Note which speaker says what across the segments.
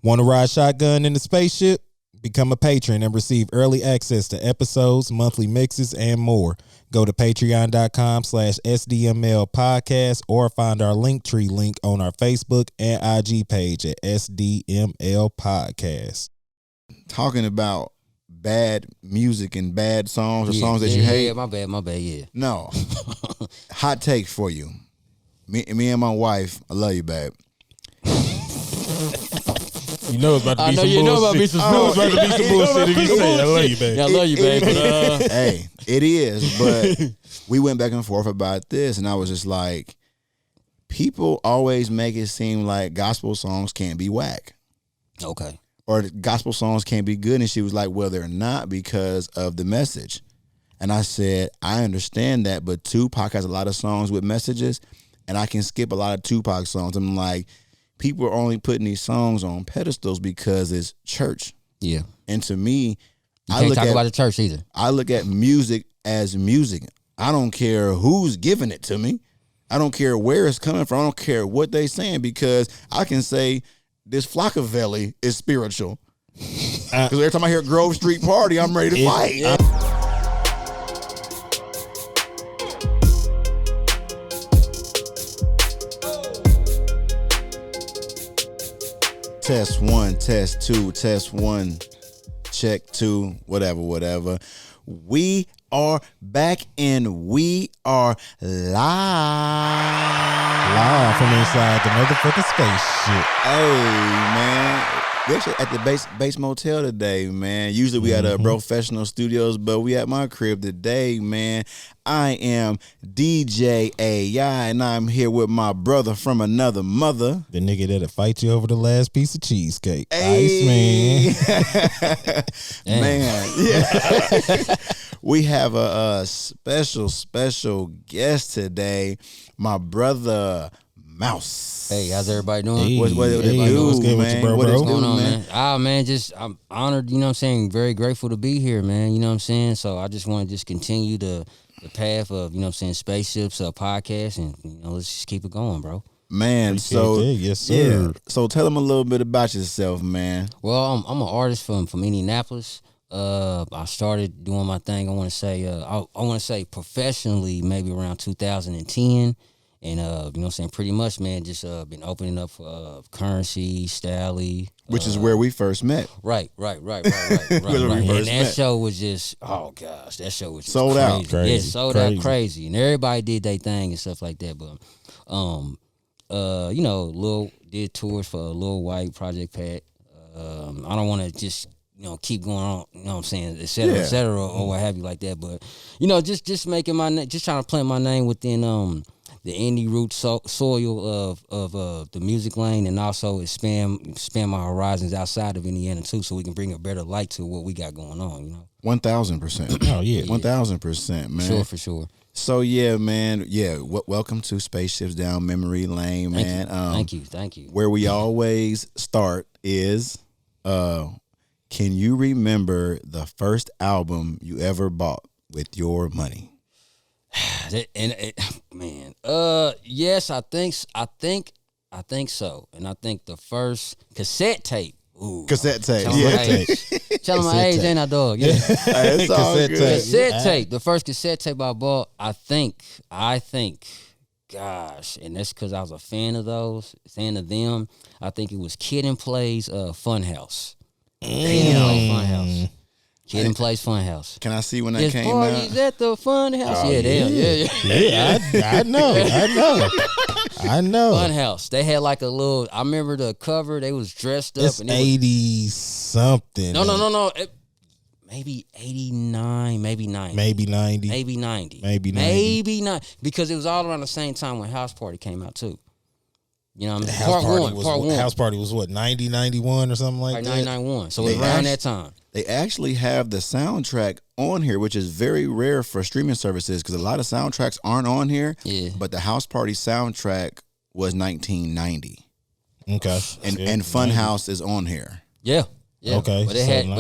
Speaker 1: Want to ride shotgun in the spaceship? Become a patron and receive early access to episodes, monthly mixes, and more. Go to patreon.com/SDML podcast or find our Linktree link on our Facebook and IG page at SDML podcast.
Speaker 2: Talking about bad music and bad songs or songs that you hate.
Speaker 3: Yeah, my bad, yeah.
Speaker 2: No. Hot take for you. Me and my wife, I love you, babe.
Speaker 1: You know it's about to be some bullshit.
Speaker 3: You know about to be some
Speaker 1: bullshit if you say I love you, babe.
Speaker 3: Yeah, I love you, babe. But,
Speaker 2: hey, it is, but we went back and forth about this, and I was just like, people always make it seem like gospel songs can't be whack.
Speaker 3: Okay.
Speaker 2: Or gospel songs can't be good, and she was like, well, they're not because of the message. And I said, I understand that, but Tupac has a lot of songs with messages, and I can skip a lot of Tupac songs. I'm like, people are only putting these songs on pedestals because it's church.
Speaker 3: Yeah.
Speaker 2: And to me,
Speaker 3: you can't talk about the church either.
Speaker 2: I look at music as music. I don't care who's giving it to me. I don't care where it's coming from. I don't care what they saying, because I can say this Flockavelli is spiritual. Because every time I hear Grove Street Party, I'm ready to fight. Test 1, test 2, test 1, check 2, whatever. We are back and we are live
Speaker 1: from inside the motherfucking spaceship.
Speaker 2: Hey, man. We're actually at the base motel today, man. Usually we at professional studios, but we at my crib today, man. I am DJ AI, and I'm here with my brother from another mother.
Speaker 1: The nigga that'll fight you over the last piece of cheesecake. Hey. Iceman.
Speaker 2: Man. Yeah. We have a special guest today, my brother Mouse.
Speaker 3: Hey, how's everybody doing?
Speaker 2: Hey, what's good with you, bro?
Speaker 3: What's going on, man? Man, I'm honored, you know what I'm saying? Very grateful to be here, man. You know what I'm saying? So I just want to just continue the path of, you know what I'm saying, Spaceships podcast, and, you know, let's just keep it going, bro.
Speaker 2: Man, so
Speaker 1: yes, sir.
Speaker 2: Yeah. So tell them a little bit about yourself, man.
Speaker 3: Well, I'm an artist from Indianapolis. I started doing my thing. I want to say professionally, maybe around 2010. And, you know what I'm saying, pretty much, man, just been opening up for Currency, Stally.
Speaker 2: Which is where we first met.
Speaker 3: Right. And that show was just, oh, gosh, that show was just
Speaker 2: sold
Speaker 3: crazy.
Speaker 2: out.
Speaker 3: Crazy. Yeah, sold out crazy. And everybody did their thing and stuff like that. But, you know, Lil did tours for Lil White, Project Pat. I don't want to just, you know, keep going on, you know what I'm saying, et cetera, or what have you like that. But, you know, just making just trying to plant my name within, the indie root soil of the music lane, and also expand my horizons outside of Indiana too, so we can bring a better light to what we got going on. You know,
Speaker 2: 1,000%. Oh yeah, 1,000%, man.
Speaker 3: For sure.
Speaker 2: So yeah, man. Yeah, welcome to Spaceships Down Memory Lane, man.
Speaker 3: Thank you.
Speaker 2: Where we always start is, can you remember the first album you ever bought with your money?
Speaker 3: Yes, I think so. And I think the first cassette tape. Ooh,
Speaker 2: cassette tape.
Speaker 3: Tell them my age, ain't I, dog? Yeah.
Speaker 2: It's all good.
Speaker 3: Cassette tape. The first cassette tape I bought, I think, gosh, and that's because I was a fan of them. I think it was Kid and Play's Funhouse. Funhouse. Kid and Play's Funhouse.
Speaker 2: Can I see when that came
Speaker 3: out?
Speaker 2: Parties
Speaker 3: at the Funhouse. Oh,
Speaker 1: yeah. I know.
Speaker 3: Funhouse. They had like a little. I remember the cover. They was dressed up.
Speaker 1: It's and 80 something.
Speaker 3: No. Maybe 89, maybe 90.
Speaker 1: Maybe 90.
Speaker 3: Maybe 90.
Speaker 1: Maybe 90.
Speaker 3: Maybe not, because it was all around the same time when House Party came out too. You know what I mean?
Speaker 1: Part one. House Party was what, 90, 91 or something like that?
Speaker 3: 90, 91. So it was around that time.
Speaker 2: They actually have the soundtrack on here, which is very rare for streaming services, because a lot of soundtracks aren't on here.
Speaker 3: Yeah.
Speaker 2: But the House Party soundtrack was 1990.
Speaker 1: Okay.
Speaker 2: And Funhouse is on here.
Speaker 3: Yeah.
Speaker 1: Okay.
Speaker 3: But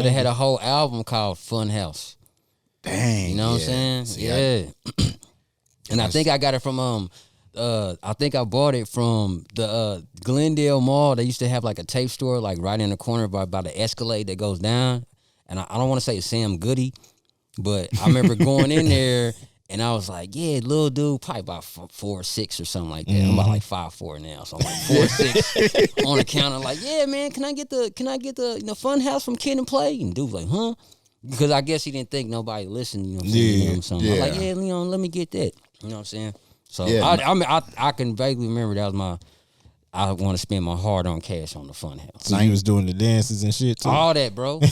Speaker 3: it had a whole album called Funhouse.
Speaker 2: Dang.
Speaker 3: You know what I'm saying? Yeah. And I think I got it from I think I bought it from the Glendale Mall. They used to have like a tape store like right in the corner by the Escalade that goes down. And I don't want to say Sam Goody, but I remember going in there and I was like, yeah, little dude, probably about 4'6" or something like that. I'm about like 5'4" now, so I'm like 4'6" on the counter. Like, yeah, man, can I get the Fun House from Kid and Play? And dude was like, huh? Because I guess he didn't think nobody listened. You know what I'm saying? Something. I was like, yeah, let me get that. You know what I'm saying? So I can vaguely remember that was I want to spend my hard-earned cash on the Fun House.
Speaker 1: So you was doing the dances and shit too?
Speaker 3: All that, bro. Yeah.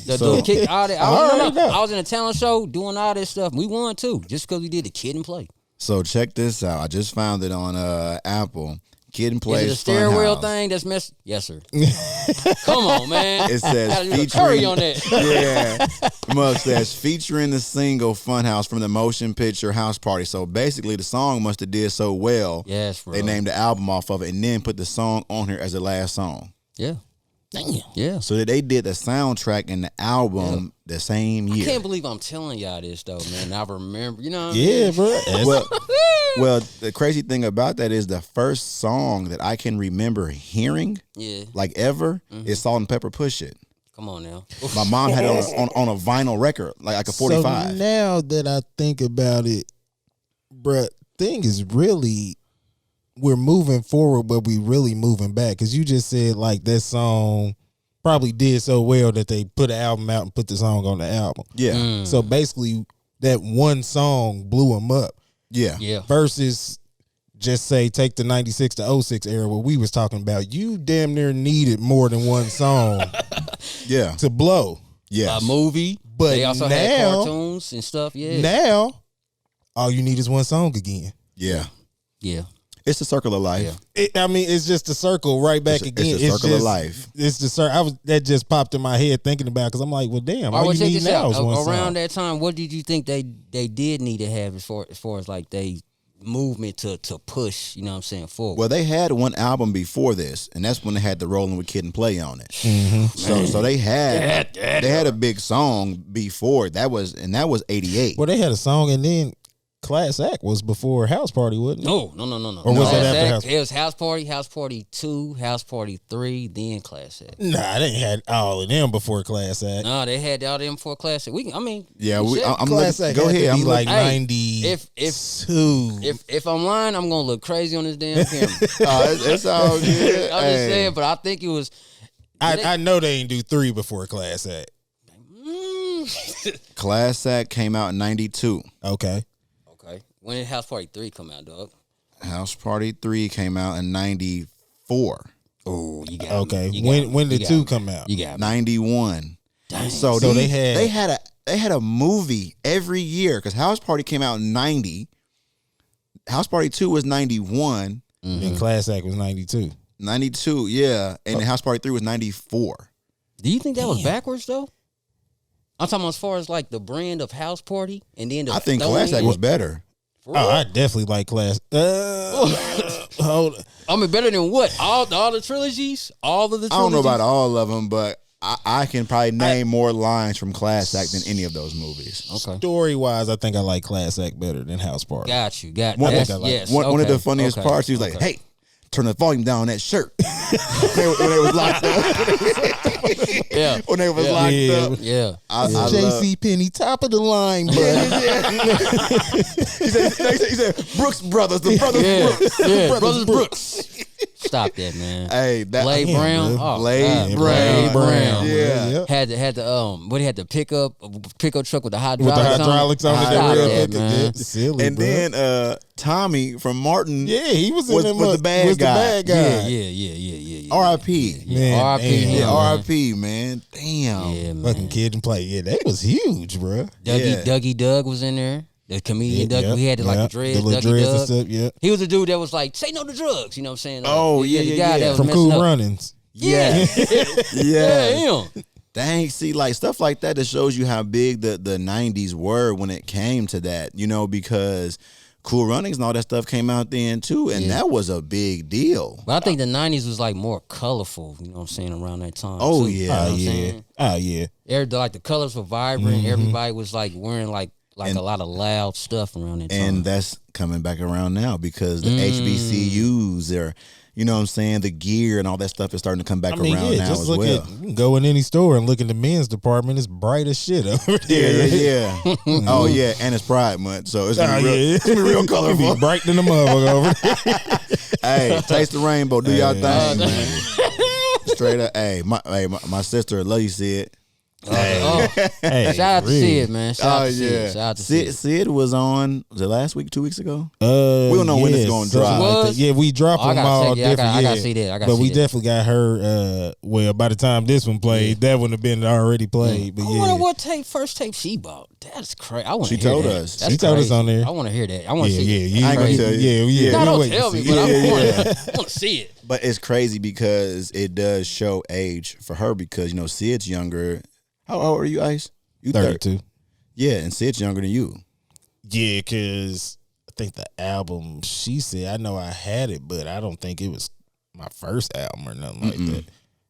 Speaker 3: The kick, all that. I was in a talent show doing all this stuff. We won too, just because we did the Kid and Play.
Speaker 2: So check this out. I just found it on Apple. Kid and Play.
Speaker 3: Is it a stairwell thing that's messed? Yes, sir. Come on, man.
Speaker 2: It says featuring.
Speaker 3: Hurry on that.
Speaker 2: Yeah. Mug says featuring the single Funhouse from the motion picture House Party. So basically, the song must have did so well.
Speaker 3: Yes, bro.
Speaker 2: They named the album off of it and then put the song on here as the last song.
Speaker 3: Yeah. Damn. Yeah.
Speaker 2: So that they did the soundtrack and the album the same year.
Speaker 3: I can't believe I'm telling y'all this though, man. I remember, you know what
Speaker 1: Yeah,
Speaker 3: I mean?
Speaker 1: bro.
Speaker 2: Well, the crazy thing about that is the first song that I can remember hearing, like ever, is Salt and Pepper Push It.
Speaker 3: Come on now.
Speaker 2: My mom had it on a vinyl record, like a 45.
Speaker 1: So now that I think about it, bruh, thing is really, we're moving forward, but we really moving back. Because you just said, like, that song probably did so well that they put an album out and put the song on the album.
Speaker 2: Yeah.
Speaker 1: So basically, that one song blew them up.
Speaker 2: Yeah.
Speaker 3: Yeah.
Speaker 1: Versus just say take the 96 to 06 era what we was talking about. You damn near needed more than one song
Speaker 2: Yeah.
Speaker 1: to blow.
Speaker 2: Yeah.
Speaker 3: A movie.
Speaker 1: But
Speaker 3: they also
Speaker 1: now,
Speaker 3: had cartoons and stuff. Yeah.
Speaker 1: Now, all you need is one song again.
Speaker 2: Yeah.
Speaker 3: Yeah.
Speaker 2: It's the circle of life.
Speaker 3: Yeah.
Speaker 1: It's just a circle right back again.
Speaker 2: It's the circle of life.
Speaker 1: It's the circle. That just popped in my head thinking about because I'm like, well, damn, all you
Speaker 3: check
Speaker 1: need
Speaker 3: this
Speaker 1: now
Speaker 3: out.
Speaker 1: is one
Speaker 3: Around
Speaker 1: song.
Speaker 3: that time, what did you think they did need to have as far as like they movement to push? You know what I'm saying? Forward.
Speaker 2: Well, they had one album before this, and that's when they had the Rolling with Kid and Play on it.
Speaker 1: Mm-hmm.
Speaker 2: So they had a big song before that was 88.
Speaker 1: Well, they had a song and then Class Act was before House Party, wasn't it?
Speaker 3: No.
Speaker 1: Or was that after House?
Speaker 3: It was House Party 2, House Party 3, then Class Act.
Speaker 1: Nah, they had all of them before Class Act.
Speaker 3: No, they had all them for Class Act. I'm
Speaker 1: Class Act
Speaker 2: go
Speaker 1: had
Speaker 2: ahead.
Speaker 1: to be
Speaker 2: I'm
Speaker 1: like
Speaker 3: Hey,
Speaker 1: 92.
Speaker 3: if I'm lying, I'm gonna look crazy on this damn camera.
Speaker 2: it's all good.
Speaker 3: I'm just saying, but I think it was.
Speaker 1: I know they didn't do 3 before Class Act.
Speaker 2: Class Act came out in 92.
Speaker 1: Okay.
Speaker 3: Okay, when did House Party 3 come out, dog?
Speaker 2: House Party 3 came out in 94.
Speaker 3: Oh, you got
Speaker 1: Okay.
Speaker 3: me. You got
Speaker 1: When
Speaker 3: me.
Speaker 1: did
Speaker 3: You
Speaker 1: 2
Speaker 3: got me.
Speaker 1: come out?
Speaker 3: You got me.
Speaker 2: 91.
Speaker 3: Dang.
Speaker 2: So
Speaker 1: they
Speaker 2: had a movie every year because House Party came out in 90. House Party 2 was 91.
Speaker 1: And Class Act was 92.
Speaker 2: 92, yeah. And then House Party 3 was 94.
Speaker 3: Do you think that was backwards though? I'm talking as far as like the brand of House Party and then the
Speaker 2: I think Class Act was better.
Speaker 1: Oh, I definitely like Class. Hold on.
Speaker 3: I mean, better than what? All the trilogies? All of the trilogies?
Speaker 2: I don't know about all of them, but I can probably name more lines from Class Act than any of those movies.
Speaker 3: Okay.
Speaker 1: Story wise, I think I like Class Act better than House Party.
Speaker 3: Got you. Yes.
Speaker 2: One of
Speaker 3: Okay.
Speaker 2: the funniest parts, he was like, hey, turn the volume down on that shirt. when they was locked up.
Speaker 3: Yeah.
Speaker 2: When they was locked up.
Speaker 3: Yeah.
Speaker 2: I
Speaker 1: JC Penney, top of the line, bud.
Speaker 2: he said, Brooks Brothers, the Brothers Brooks.
Speaker 3: Yeah. Brothers Brooks. Stop that, man.
Speaker 2: Hey, that
Speaker 3: Blade Brown.
Speaker 1: bro.
Speaker 3: Oh,
Speaker 2: Blade
Speaker 3: God.
Speaker 2: Brown.
Speaker 3: Brown.
Speaker 2: Yeah.
Speaker 1: Yep.
Speaker 3: Had the pickup truck with the
Speaker 1: With the
Speaker 3: hydraulics
Speaker 1: hydraulics on it,
Speaker 3: Stop
Speaker 1: that real
Speaker 3: that,
Speaker 1: quick.
Speaker 3: man.
Speaker 1: Yeah, silly,
Speaker 2: And
Speaker 1: bro.
Speaker 2: then Tommy from Martin.
Speaker 1: Yeah, he was in them.
Speaker 2: was the bad guy.
Speaker 3: Yeah.
Speaker 2: R.I.P.
Speaker 1: Man,
Speaker 3: R.I.P.
Speaker 1: damn.
Speaker 3: him,
Speaker 2: Yeah,
Speaker 3: man.
Speaker 2: R.I.P. man. Damn.
Speaker 3: Yeah, man.
Speaker 1: Fucking Kid and Play. Yeah, they was huge, bro.
Speaker 3: Dougie Doug was in there. The comedian Doug. We had the dreads.
Speaker 1: The little
Speaker 3: Dougie
Speaker 1: dreads and
Speaker 3: Doug.
Speaker 1: stuff, yeah.
Speaker 3: He was the dude that was like, say no to drugs. You know what I'm saying?
Speaker 2: Oh,
Speaker 3: the guy that was
Speaker 1: From
Speaker 3: messing
Speaker 1: Cool
Speaker 3: up.
Speaker 1: Runnings.
Speaker 2: Yeah.
Speaker 3: Yeah, him.
Speaker 2: Dang, see, like stuff like that shows you how big the 90s were when it came to that, because Cool Runnings and all that stuff came out then too, and that was a big deal.
Speaker 3: But I think the 90s was like more colorful, you know what I'm saying, around that time.
Speaker 2: Oh,
Speaker 3: too.
Speaker 2: yeah.
Speaker 3: You know what I'm
Speaker 1: Yeah.
Speaker 3: saying?
Speaker 1: Oh, yeah.
Speaker 3: Like the colors were vibrant. Everybody was like wearing like like a lot of loud stuff around that time.
Speaker 2: And that's coming back around now because the HBCUs are, you know what I'm saying, the gear and all that stuff is starting to come back around now
Speaker 1: just
Speaker 2: as
Speaker 1: look
Speaker 2: well.
Speaker 1: at, you can go in any store and look in the men's department. It's bright as shit over there.
Speaker 2: Yeah. Oh yeah, and it's Pride Month, so it's gonna be real, it's gonna be real
Speaker 1: It
Speaker 2: colorful.
Speaker 1: be bright than the motherfucker over there.
Speaker 2: Hey, taste the rainbow, do y'all thing, man. Straight up, hey, my sister, love you, Sid.
Speaker 1: Hey,
Speaker 3: Shout out to
Speaker 1: real.
Speaker 3: Sid, man. Shout out to Sid. Shout out to Sid.
Speaker 2: Sid was on, was it last week, 2 weeks ago?
Speaker 1: We
Speaker 2: don't know when it's gonna drop.
Speaker 3: Was?
Speaker 1: Yeah, we drop
Speaker 3: Oh, I
Speaker 1: them
Speaker 3: gotta
Speaker 1: all
Speaker 3: check it. I
Speaker 1: different.
Speaker 3: gotta see that. I gotta
Speaker 1: but
Speaker 3: see
Speaker 1: we
Speaker 3: that.
Speaker 1: definitely got her. Well, by the time this one played, that wouldn't have been already played. But
Speaker 3: I
Speaker 1: yeah,
Speaker 3: wonder what first tape she bought. That's crazy. I want to
Speaker 2: She
Speaker 3: hear
Speaker 2: told
Speaker 3: that.
Speaker 2: us.
Speaker 3: That's
Speaker 1: She told us
Speaker 3: crazy.
Speaker 1: on there.
Speaker 3: I want to hear that. I want to see it.
Speaker 1: yeah.
Speaker 2: I ain't gonna tell you.
Speaker 1: Yeah.
Speaker 3: No,
Speaker 1: we
Speaker 3: don't
Speaker 1: wait to
Speaker 3: tell me,
Speaker 1: see.
Speaker 3: but
Speaker 1: Yeah.
Speaker 3: I want to see it.
Speaker 2: But it's crazy because it does show age for her because, you know, Sid's younger. How old are you, Ice? You
Speaker 1: 32.
Speaker 2: Yeah, and Sid's younger than you.
Speaker 1: Yeah, because I think the album, she said, I know I had it, but I don't think it was my first album or nothing like that.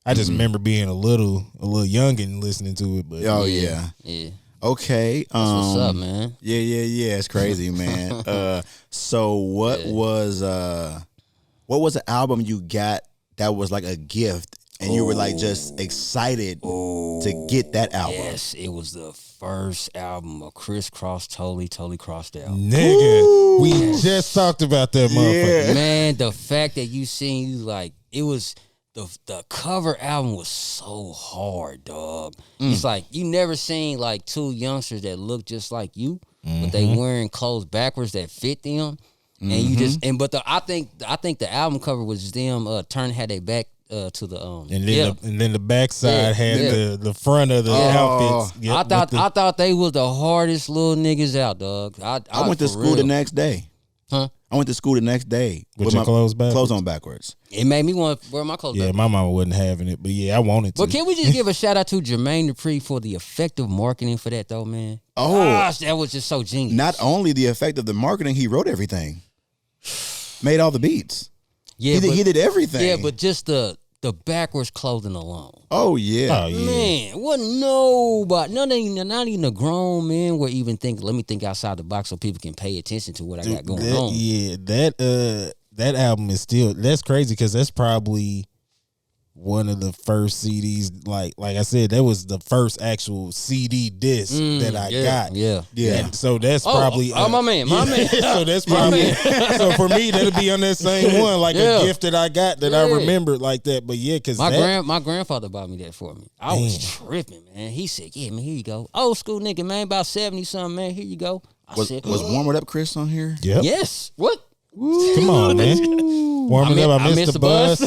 Speaker 1: I just remember being a little young and listening to it. But
Speaker 2: Oh, yeah.
Speaker 3: Yeah.
Speaker 2: Okay.
Speaker 3: What's up, man?
Speaker 2: Yeah. It's crazy, man. So what was the album you got that was like a gift and you were like just excited to get that album?
Speaker 3: Yes, it was the first album of Criss Cross, totally crossed out.
Speaker 1: nigga, we just talked about that motherfucker.
Speaker 3: Man, the fact that you seen you like it was the cover album was so hard, dog. It's like you never seen like two youngsters that look just like you, but they wearing clothes backwards that fit them. And you just I think the album cover was them had their back to the
Speaker 1: And then the backside had
Speaker 3: yeah.
Speaker 1: the front of the outfits. Yep,
Speaker 3: I thought they was the hardest little niggas out, dog.
Speaker 2: I went to
Speaker 3: for
Speaker 2: school
Speaker 3: real.
Speaker 2: the next day.
Speaker 3: Huh?
Speaker 2: I went to school the next day
Speaker 1: With your
Speaker 2: my
Speaker 1: clothes backwards?
Speaker 2: clothes on backwards.
Speaker 3: It made me want to wear my clothes
Speaker 1: Yeah,
Speaker 3: back.
Speaker 1: my mama wasn't having it, but yeah, I wanted to.
Speaker 3: But can we just give a shout out to Jermaine Dupri for the effective marketing for that though, man?
Speaker 2: Oh.
Speaker 3: Gosh, that was just so genius.
Speaker 2: Not only the effect of the marketing, he wrote everything, made all the beats.
Speaker 3: yeah,
Speaker 2: He did everything.
Speaker 3: Yeah, but just the backwards clothing alone.
Speaker 2: oh yeah,
Speaker 1: Oh yeah.
Speaker 3: Man, wasn't nobody, not even a grown man would even think, let me think outside the box so people can pay attention to what I got going on.
Speaker 1: Yeah, that album is still, that's crazy because that's probably one of the first CDs. Like I said, that was the first actual CD disc that I got.
Speaker 3: Yeah.
Speaker 1: And so that's probably
Speaker 3: my man.
Speaker 1: So that's probably so for me that'll be on that same one, like
Speaker 3: Yeah.
Speaker 1: a gift that I got that I
Speaker 3: Yeah.
Speaker 1: remembered like that. But yeah, because
Speaker 3: My grandfather bought me that for me. I was tripping, man. He said, "Yeah, man, here you go, old school nigga, man, about 70 something, man. Here you go." I
Speaker 2: was
Speaker 3: said,
Speaker 2: Warm It Up Chris on here?
Speaker 1: Yep.
Speaker 3: "Yes, what?
Speaker 1: Come on, man. Warming up. I missed the bus.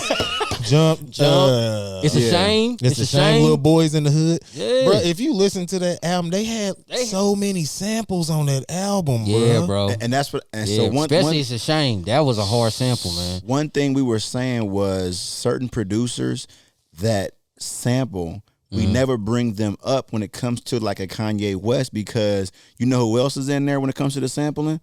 Speaker 1: Jump.
Speaker 3: It's a shame.
Speaker 1: It's a shame. Little boys in the hood.
Speaker 3: Yeah.
Speaker 1: Bro, if you listen to that album, they had so many samples on that album,
Speaker 3: Yeah, bro.
Speaker 2: And that's what. And
Speaker 3: Yeah,
Speaker 2: so one
Speaker 3: it's a shame. That was a hard sample, man.
Speaker 2: one thing we were saying was certain producers that sample. We never bring them up when it comes to like a Kanye West because you know who else is in there when it comes to the sampling?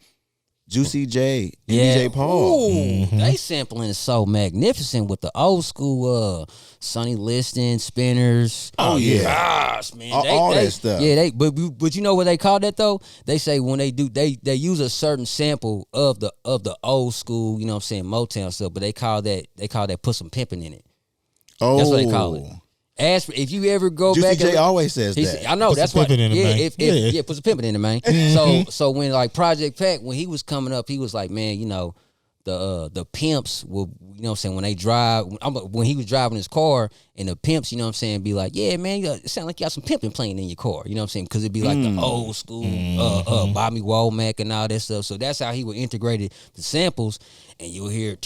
Speaker 2: Juicy J and DJ Paul.
Speaker 3: Ooh, they sampling is so magnificent with the old school Sonny Liston, Spinners.
Speaker 2: Oh, yeah.
Speaker 3: Gosh, man.
Speaker 2: All that stuff.
Speaker 3: Yeah, but you know what they call that though? They say when they do they use a certain sample of the old school, you know what I'm saying, Motown stuff, but they call that put some pimping in it.
Speaker 2: Oh,
Speaker 3: That's what they call it. As if you ever go
Speaker 2: Juicy
Speaker 3: back,
Speaker 2: J
Speaker 3: and,
Speaker 2: always says
Speaker 3: He's-
Speaker 2: that.
Speaker 3: I know
Speaker 1: Put
Speaker 3: that's
Speaker 1: some
Speaker 3: what.
Speaker 1: pimpin' in it,
Speaker 3: Yeah,
Speaker 1: man.
Speaker 3: put some pimping in it, man. So when like Project Pack, when he was coming up, he was like, man, you know, the pimps will, you know what I'm saying, when they drive, when he was driving his car, and the pimps, you know what I'm saying, be like, yeah, man, it sound like you got some pimping playing in your car, you know what I'm saying, because it'd be like the old school Bobby Womack and all that stuff. So that's how he would integrate the samples, and you'll hear,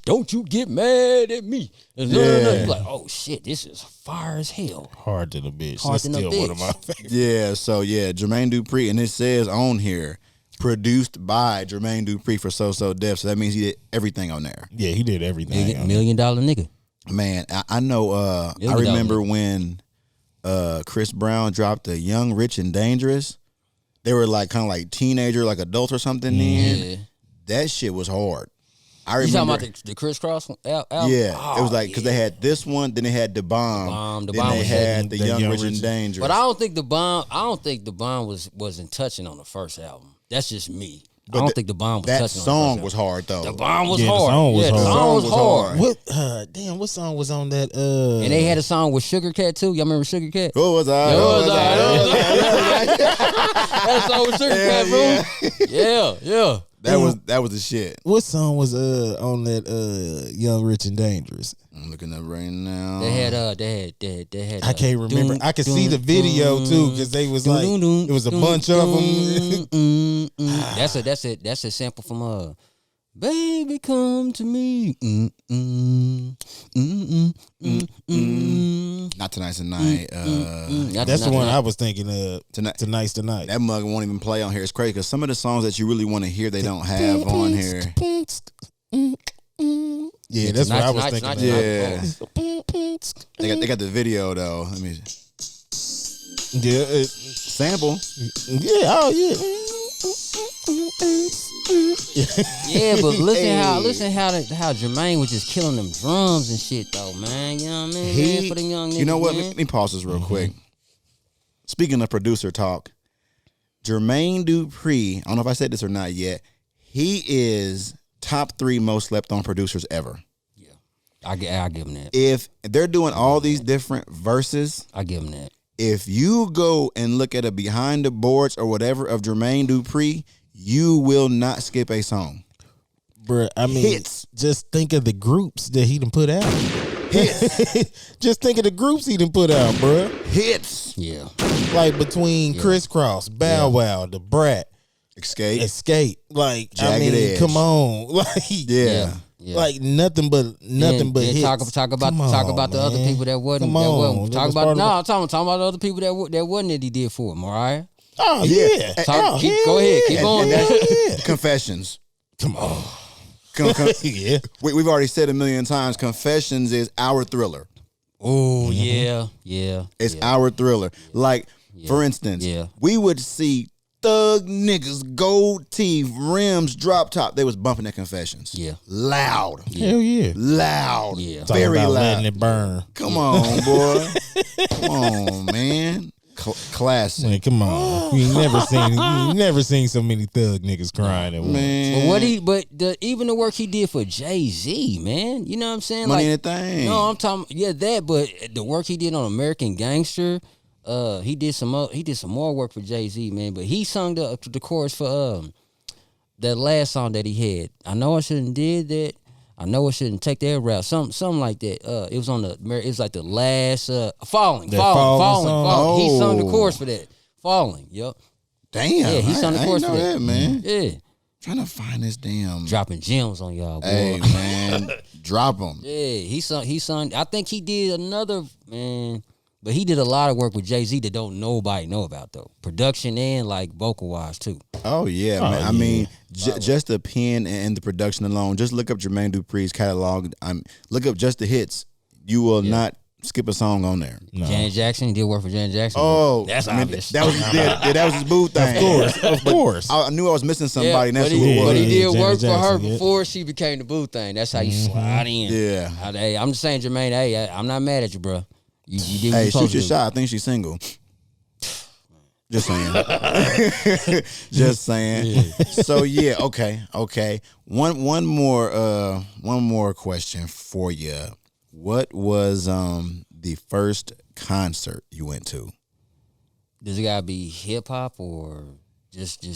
Speaker 3: don't you get mad at me. And you're like, oh shit, this is fire as hell.
Speaker 1: Hard to the bitch.
Speaker 3: Hard
Speaker 1: That's
Speaker 3: than a
Speaker 1: still one of
Speaker 3: bitch.
Speaker 1: my favorites.
Speaker 2: Yeah, so yeah, Jermaine Dupri, and it says on here, produced by Jermaine Dupri for So Def. So that means he did everything on there.
Speaker 1: Yeah, he did everything. on
Speaker 3: $1 million nigga.
Speaker 2: Man, I know. I remember when Chris Brown dropped the Young, Rich, and Dangerous. They were like kind of like teenager, like adults or something. Then
Speaker 3: Yeah.
Speaker 2: that shit was hard. I
Speaker 3: You talking
Speaker 2: remember.
Speaker 3: about the Crisscross album?
Speaker 2: Yeah,
Speaker 3: Oh,
Speaker 2: it was like because they had this one, then they had the bomb,
Speaker 3: The
Speaker 2: then
Speaker 3: Bomb
Speaker 2: they
Speaker 3: was
Speaker 2: had the
Speaker 1: the
Speaker 2: Young,
Speaker 1: Young,
Speaker 2: Rich,
Speaker 1: Rich,
Speaker 2: and Dangerous.
Speaker 3: But I don't think the bomb wasn't touching on the first album. That's just me. I don't think the bomb was
Speaker 2: that
Speaker 3: touching on
Speaker 2: song
Speaker 3: the
Speaker 2: was
Speaker 3: first album.
Speaker 2: hard though.
Speaker 3: The bomb was
Speaker 1: Yeah, the
Speaker 3: hard.
Speaker 1: song was
Speaker 3: yeah, the
Speaker 1: hard.
Speaker 3: song was hard.
Speaker 1: What song was on that?
Speaker 3: And they had a song with Sugar Cat too. Y'all remember Sugar Cat?
Speaker 2: What was I?
Speaker 3: Yo,
Speaker 2: What was I?
Speaker 3: That song with Sugar Cat, bro. Yeah.
Speaker 2: That was the shit.
Speaker 1: what song was on that Young, Rich, and Dangerous?
Speaker 2: I'm looking up right now.
Speaker 3: They had.
Speaker 1: I can't remember. I could see the video too because they was like it was a bunch of them.
Speaker 3: That's a sample from Baby Come to Me.
Speaker 2: Not Tonight's the Night.
Speaker 1: That's the one I was thinking of.
Speaker 2: Tonight.
Speaker 1: Tonight's the night.
Speaker 2: That mug won't even play on here. It's crazy because some of the songs that you really want to hear, they don't have on here.
Speaker 1: Yeah, that's what I was thinking.
Speaker 2: Yeah. They got the video though. Let me
Speaker 1: Yeah,
Speaker 2: sample.
Speaker 1: yeah, oh yeah.
Speaker 3: Yeah, but listen how Jermaine was just killing them drums and shit though, man. You know what I mean? Man, for the young niggas,
Speaker 2: You know what?
Speaker 3: man.
Speaker 2: Let me pause this real quick. Speaking of producer talk, Jermaine Dupri, I don't know if I said this or not yet, he is top 3 most slept on producers ever.
Speaker 3: Yeah, I give him that.
Speaker 2: If they're doing all these different verses,
Speaker 3: I give him that.
Speaker 2: if you go and look at a behind the boards or whatever of Jermaine Dupri, you will not skip a song.
Speaker 1: Bruh, I mean,
Speaker 2: Hits.
Speaker 1: just think of the groups that he done put out.
Speaker 2: Hits.
Speaker 1: Just think of the groups he done put out, bruh.
Speaker 2: Hits.
Speaker 3: Yeah,
Speaker 1: Like between Crisscross, Bow Wow, The Brat,
Speaker 2: Escape.
Speaker 1: Escape. Like, I
Speaker 2: Jagged
Speaker 1: mean,
Speaker 2: Edge.
Speaker 1: come on. Like,
Speaker 2: Yeah.
Speaker 3: yeah.
Speaker 1: like nothing but
Speaker 3: Then
Speaker 1: hits.
Speaker 3: talk about
Speaker 1: Come on,
Speaker 3: the other
Speaker 1: man.
Speaker 3: people that wasn't.
Speaker 1: Come on.
Speaker 3: I'm
Speaker 1: That
Speaker 3: talking
Speaker 1: was
Speaker 3: about
Speaker 1: part
Speaker 3: no.
Speaker 1: of
Speaker 3: I'm talking about the other people that wasn't that he did for Mariah.
Speaker 1: Oh
Speaker 2: Yeah.
Speaker 1: yeah.
Speaker 3: Talk-
Speaker 1: Oh,
Speaker 3: keep-
Speaker 1: hell
Speaker 3: go ahead, keep
Speaker 1: yeah.
Speaker 3: going.
Speaker 1: Hell yeah.
Speaker 2: Confessions.
Speaker 1: Come on.
Speaker 2: Yeah.
Speaker 1: Yeah.
Speaker 2: We've already said a million times, Confessions is our thriller.
Speaker 3: Oh
Speaker 1: Mm-hmm.
Speaker 3: yeah.
Speaker 2: It's our thriller. Like, for instance,
Speaker 3: Yeah.
Speaker 2: we would see thug niggas, gold teeth, rims, drop top. They was bumping at Confessions.
Speaker 3: Yeah.
Speaker 2: Loud.
Speaker 1: Hell yeah.
Speaker 2: Loud.
Speaker 3: Yeah.
Speaker 1: Talking
Speaker 2: Very
Speaker 1: about
Speaker 2: loud.
Speaker 1: letting it burn.
Speaker 2: Come on, boy. Come on, man. Classic.
Speaker 1: Man, come on. You never seen so many thug niggas crying at once.
Speaker 2: Man.
Speaker 3: Even the work he did for Jay-Z, man. You know what I'm saying?
Speaker 2: Money
Speaker 3: like,
Speaker 2: and a thing.
Speaker 3: No, I'm talking that, but the work he did on American Gangster, he did some more work for Jay-Z, man. But he sung the chorus for that last song that he had. I know I shouldn't did that. I know I shouldn't take that route. Something like that. It was on it was like the last falling. He sung the chorus for that. Falling. Yup.
Speaker 2: Damn.
Speaker 3: Yeah, he sung the
Speaker 2: I
Speaker 3: chorus
Speaker 2: didn't
Speaker 3: for
Speaker 2: know
Speaker 3: that.
Speaker 2: man.
Speaker 3: Yeah.
Speaker 2: Trying to find this damn.
Speaker 3: Dropping gems on y'all, boy.
Speaker 2: Hey, man. Drop them.
Speaker 3: Yeah, he sung. I think he did another, man. But he did a lot of work with Jay-Z that don't nobody know about though. Production and like vocal wise too.
Speaker 2: Oh yeah, man. I mean, just the pen and the production alone. Just look up Jermaine Dupri's catalog. Look up just the hits. You will not skip a song on there.
Speaker 1: No.
Speaker 3: Janet Jackson, he did work for Janet Jackson.
Speaker 2: Oh,
Speaker 3: that's obvious.
Speaker 2: That was that was his boo thing.
Speaker 1: Of course.
Speaker 2: I knew I was missing somebody. and that's
Speaker 3: but
Speaker 2: who
Speaker 3: he,
Speaker 2: it was.
Speaker 3: but he did
Speaker 1: Janet
Speaker 3: work for her
Speaker 1: Jackson, yeah.
Speaker 3: before she became the boo thing. That's how you slide in.
Speaker 2: Yeah.
Speaker 3: Hey, I'm just saying, Jermaine. Hey, I'm not mad at you, bro. You did what
Speaker 2: Hey,
Speaker 3: you supposed
Speaker 2: shoot your
Speaker 3: to do.
Speaker 2: shot. I think she's single. Just saying. Just saying. So yeah, okay. One more question for you. What was the first concert you went to?
Speaker 3: Does it gotta be hip hop or just?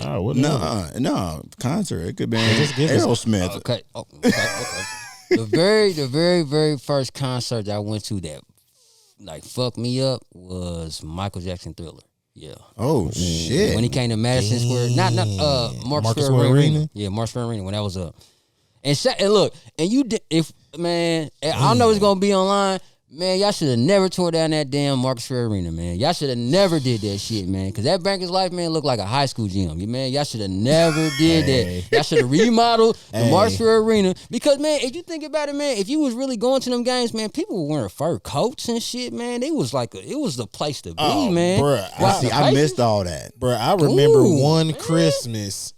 Speaker 1: Oh, whatever.
Speaker 2: No, concert. It could be
Speaker 1: just give us-
Speaker 2: Aerosmith.
Speaker 3: Okay. The very, very first concert that I went to that like fucked me up was Michael Jackson Thriller. Yeah.
Speaker 2: Oh shit!
Speaker 3: When he came to Madison Square, not Marcus Square Arena. Yeah, Marcus Square Arena when that was up. And look, and you did if man, I know it's gonna be online. Man, y'all should have never tore down that damn Marcus Square Arena, man. Y'all should have never did that shit, man. Because that Bankers Life, man, looked like a high school gym. Man, y'all should have never did that. Y'all should have remodeled the Marcus Square Arena. Because, man, if you think about it, man, if you was really going to them games, man, people were wearing fur coats and shit, man. It was the place to be, man.
Speaker 1: bruh,
Speaker 3: Wow,
Speaker 2: See, I missed all that.
Speaker 1: Bro, I remember
Speaker 3: Ooh,
Speaker 1: one
Speaker 3: man.
Speaker 1: Christmas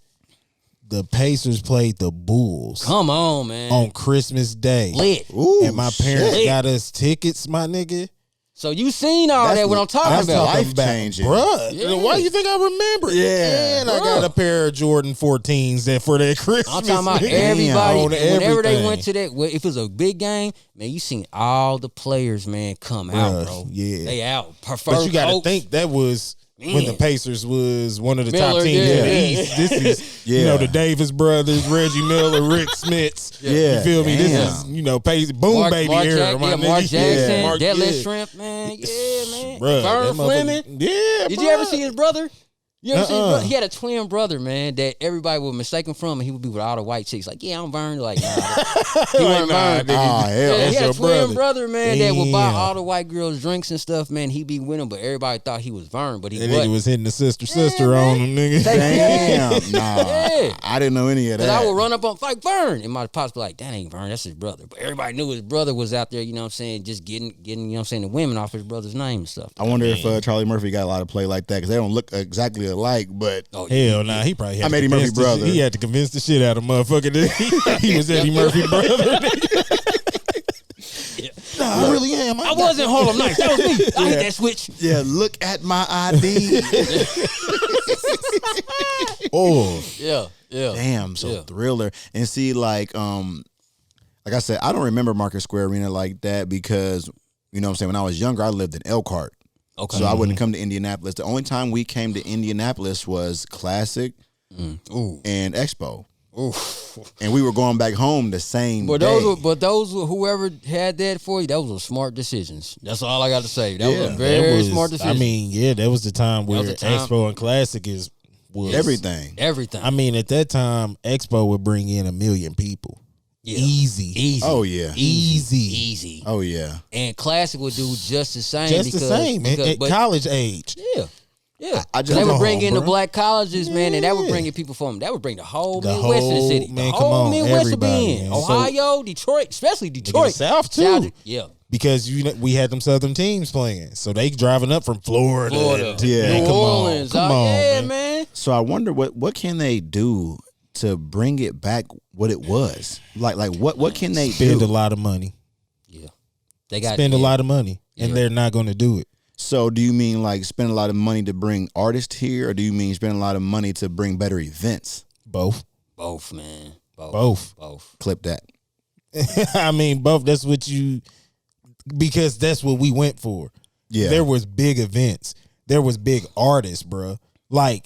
Speaker 1: the Pacers played the Bulls
Speaker 3: Come on, man.
Speaker 1: on Christmas Day.
Speaker 3: Lit.
Speaker 2: Ooh,
Speaker 1: And my parents
Speaker 3: shit.
Speaker 1: got us tickets, my nigga.
Speaker 3: So you seen all
Speaker 2: That's
Speaker 3: that? What I'm talking
Speaker 2: that's
Speaker 3: about?
Speaker 2: life-changing.
Speaker 1: Bruh.
Speaker 3: Yeah.
Speaker 1: Why you think I remember it?
Speaker 2: Yeah.
Speaker 1: And I got a pair of Jordan 14s that for that Christmas.
Speaker 3: I'm talking about
Speaker 1: nigga.
Speaker 3: everybody.
Speaker 1: On
Speaker 3: Whenever they
Speaker 1: everything.
Speaker 3: went to that, if it was a big game, man, you seen all the players, man, come out,
Speaker 1: Bruh,
Speaker 3: bro.
Speaker 1: yeah.
Speaker 3: They out.
Speaker 1: But you got to think that was when the
Speaker 3: Man.
Speaker 1: Pacers was one of the top
Speaker 3: Miller,
Speaker 1: teams in the
Speaker 3: yeah.
Speaker 1: East. This is, you
Speaker 2: Yeah.
Speaker 1: know, the Davis brothers, Reggie Miller, Rick Smits.
Speaker 2: Yeah.
Speaker 1: You feel me?
Speaker 2: Damn.
Speaker 1: This is, you know, Boom Baby era. My nigga.
Speaker 3: Mark Jackson,
Speaker 1: Yeah. Mark-
Speaker 3: Deadlift
Speaker 1: yeah.
Speaker 3: Shrimp, man. Yeah, man.
Speaker 1: Bruh,
Speaker 3: Vern
Speaker 1: that
Speaker 3: Fleming.
Speaker 1: motherfucker- Yeah,
Speaker 3: Did you ever see his brother? You ever see his
Speaker 1: Uh-uh.
Speaker 3: brother? He had a twin brother, man, that everybody would mistake him from, and he would be with all the white chicks. Like, yeah, I'm Vern. Like, nah, he wasn't Vern.
Speaker 1: nigga.
Speaker 2: Ah, hell.
Speaker 3: Yeah,
Speaker 1: That's
Speaker 3: he had a
Speaker 1: your
Speaker 3: twin brother, man, that would buy
Speaker 1: Damn.
Speaker 3: all the white girls drinks and stuff, man. He be with him, but everybody thought he was Vern, but he
Speaker 1: That
Speaker 3: wasn't.
Speaker 1: nigga was hitting the sister
Speaker 3: man.
Speaker 1: on him, nigga.
Speaker 2: Damn. Nah.
Speaker 3: Yeah.
Speaker 2: I didn't know any of
Speaker 3: Cause
Speaker 2: that.
Speaker 3: I would run up on like Vern, and my pops be like, "That ain't Vern, that's his brother." But everybody knew his brother was out there, you know what I'm saying, just getting, you know what I'm saying, the women off his brother's name and stuff.
Speaker 2: I wonder if Charlie Murphy got a lot of play like that because they don't look exactly alike, but
Speaker 3: Oh,
Speaker 1: Hell nah, he probably had
Speaker 2: I'm
Speaker 1: to
Speaker 2: Eddie
Speaker 1: convince
Speaker 2: Murphy
Speaker 1: the
Speaker 2: brother.
Speaker 1: shit- He had to convince the shit out of motherfucker. He was Eddie Murphy brother. Nah, I really am.
Speaker 3: I wasn't Harlem Nights. That was me. I hit that switch.
Speaker 2: yeah, look at my ID.
Speaker 1: Oh,
Speaker 3: Yeah, yeah.
Speaker 2: Damn, so
Speaker 3: Yeah.
Speaker 2: Thriller. And see, like I said, I don't remember Market Square Arena like that because, you know what I'm saying, when I was younger, I lived in Elkhart.
Speaker 3: Okay.
Speaker 2: So I wouldn't come to Indianapolis. The only time we came to Indianapolis was Classic
Speaker 3: Ooh.
Speaker 2: and Expo.
Speaker 3: Ooh.
Speaker 2: And we were going back home the same
Speaker 3: But
Speaker 2: day.
Speaker 3: those whoever had that for you, those were smart decisions. That's all I got to say. That was a
Speaker 2: Yeah.
Speaker 3: very smart decision.
Speaker 1: I mean, yeah, that was the time where
Speaker 3: was the time.
Speaker 1: Expo and Classic was
Speaker 2: Everything.
Speaker 3: everything.
Speaker 1: I mean, at that time, Expo would bring in 1 million people.
Speaker 3: Yeah.
Speaker 1: Easy.
Speaker 2: Oh, yeah.
Speaker 3: Easy.
Speaker 2: Oh, yeah.
Speaker 3: And Classic would do just the same.
Speaker 1: Just
Speaker 3: because,
Speaker 1: the same,
Speaker 3: because,
Speaker 1: at
Speaker 3: but,
Speaker 1: college age.
Speaker 3: yeah. Yeah,
Speaker 2: I just-
Speaker 3: they would
Speaker 1: Come
Speaker 3: bring
Speaker 1: on,
Speaker 3: in the
Speaker 1: bro.
Speaker 3: black colleges, man, and that would
Speaker 1: Yeah.
Speaker 3: bring in people from. That would bring the whole
Speaker 1: The
Speaker 3: Midwest to the
Speaker 1: whole-
Speaker 3: city.
Speaker 1: man,
Speaker 3: the
Speaker 1: come
Speaker 3: whole
Speaker 1: on,
Speaker 3: Midwest would be
Speaker 1: everybody,
Speaker 3: in.
Speaker 1: man.
Speaker 3: Ohio, Detroit, especially Detroit.
Speaker 1: South, too.
Speaker 3: Yeah,
Speaker 1: Because we had them Southern teams playing, so they driving up from Florida.
Speaker 2: Yeah.
Speaker 1: Man,
Speaker 3: New
Speaker 1: come
Speaker 3: Orleans.
Speaker 1: on, come on,
Speaker 3: yeah,
Speaker 1: man.
Speaker 2: So I wonder what can they do to bring it back what it was? Like what can they
Speaker 1: Spend
Speaker 2: do?
Speaker 1: a lot of money.
Speaker 3: Yeah, they got
Speaker 1: Spend a lot of money, and
Speaker 3: Yeah.
Speaker 1: they're not going to do it.
Speaker 2: So do you mean like spend a lot of money to bring artists here, or do you mean spend a lot of money to bring better events?
Speaker 1: Both.
Speaker 3: both, man.
Speaker 1: Both.
Speaker 2: Clip that.
Speaker 1: I mean, both. That's what because that's what we went for.
Speaker 2: Yeah.
Speaker 1: There was big events. There was big artists, bruh. Like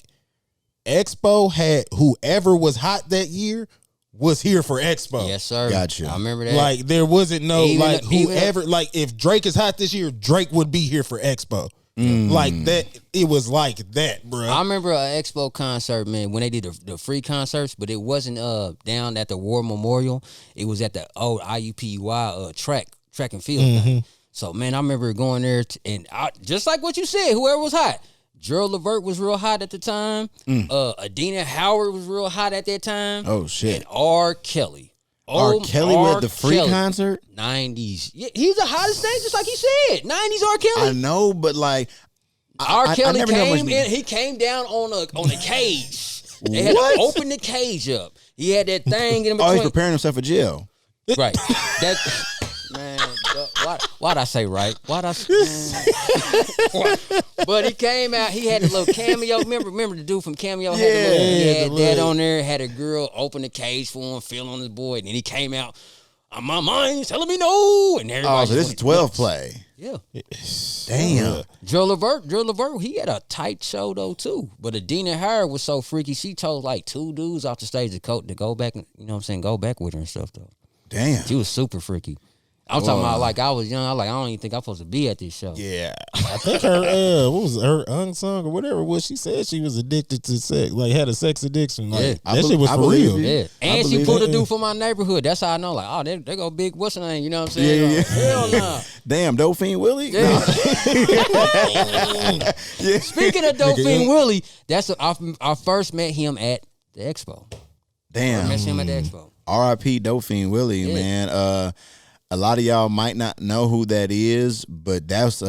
Speaker 1: Expo had whoever was hot that year was here for Expo.
Speaker 3: Yes, sir.
Speaker 2: Gotcha.
Speaker 3: I remember that.
Speaker 1: Like there wasn't no
Speaker 3: Even-
Speaker 1: whoever like if Drake is hot this year, Drake would be here for Expo. Like that. It was like that, bruh.
Speaker 3: I remember an Expo concert, man, when they did the free concerts, but it wasn't down at the War Memorial. It was at the old IUPUI track and field thing. So, man, I remember going there, just like what you said, whoever was hot. Gerald Levert was real hot at the time. Adina Howard was real hot at that time.
Speaker 2: Oh shit.
Speaker 3: And R. Kelly.
Speaker 2: R. Kelly with
Speaker 3: R.
Speaker 2: the free
Speaker 3: Kelly.
Speaker 2: concert?
Speaker 3: 90s. Yeah, he's the hottest thing, just like he said. 90s R. Kelly.
Speaker 2: I know, but like
Speaker 3: R. Kelly
Speaker 2: never know
Speaker 3: came
Speaker 2: much-
Speaker 3: in. He came down on a cage. They had
Speaker 2: What?
Speaker 3: to open the cage up. He had that thing in
Speaker 2: Oh, he's
Speaker 3: between.
Speaker 2: preparing himself for jail.
Speaker 3: Right. That man. Why'd I say right? But he came out. He had a little cameo. Remember the dude from Cameo? Had the little, he
Speaker 1: Yeah,
Speaker 3: had
Speaker 1: the
Speaker 3: that
Speaker 1: little-
Speaker 3: on there. Had a girl open the cage for him, feel on his boy, and then he came out. My mind's telling me no, and everybody.
Speaker 2: Oh, so this is
Speaker 3: just
Speaker 2: 12
Speaker 3: went
Speaker 2: play.
Speaker 3: nuts. Yeah.
Speaker 2: Damn.
Speaker 3: Joe Levert, he had a tight show though too. But Adina Howard was so freaky. She told like 2 dudes off the stage to go back, you know what I'm saying, go back with her and stuff though.
Speaker 2: Damn.
Speaker 3: She was super freaky. I'm talking about like I was young. I don't even think I'm supposed to be at this show.
Speaker 1: Yeah, I think her what was it, her unsung or whatever it was. She said she was addicted to sex, like had a sex addiction. Like
Speaker 3: Yeah.
Speaker 1: that shit was
Speaker 2: I
Speaker 1: for
Speaker 2: believe
Speaker 1: real.
Speaker 2: you.
Speaker 3: Yeah, and she
Speaker 2: believe
Speaker 3: pulled
Speaker 2: it.
Speaker 3: a dude from my neighborhood. That's how I know. Like, oh, they go big. What's her name? You know what I'm saying?
Speaker 2: Yeah.
Speaker 3: Hell no.
Speaker 2: Damn, Dauphine Willie?
Speaker 3: Yeah.
Speaker 2: Yeah.
Speaker 3: Speaking of Dauphine Willie, I first met him at the expo. I
Speaker 2: Damn.
Speaker 3: met him at the expo.
Speaker 2: R.I.P. Dauphine Willie,
Speaker 3: Yeah.
Speaker 2: man. A lot of y'all might not know who that is, but that's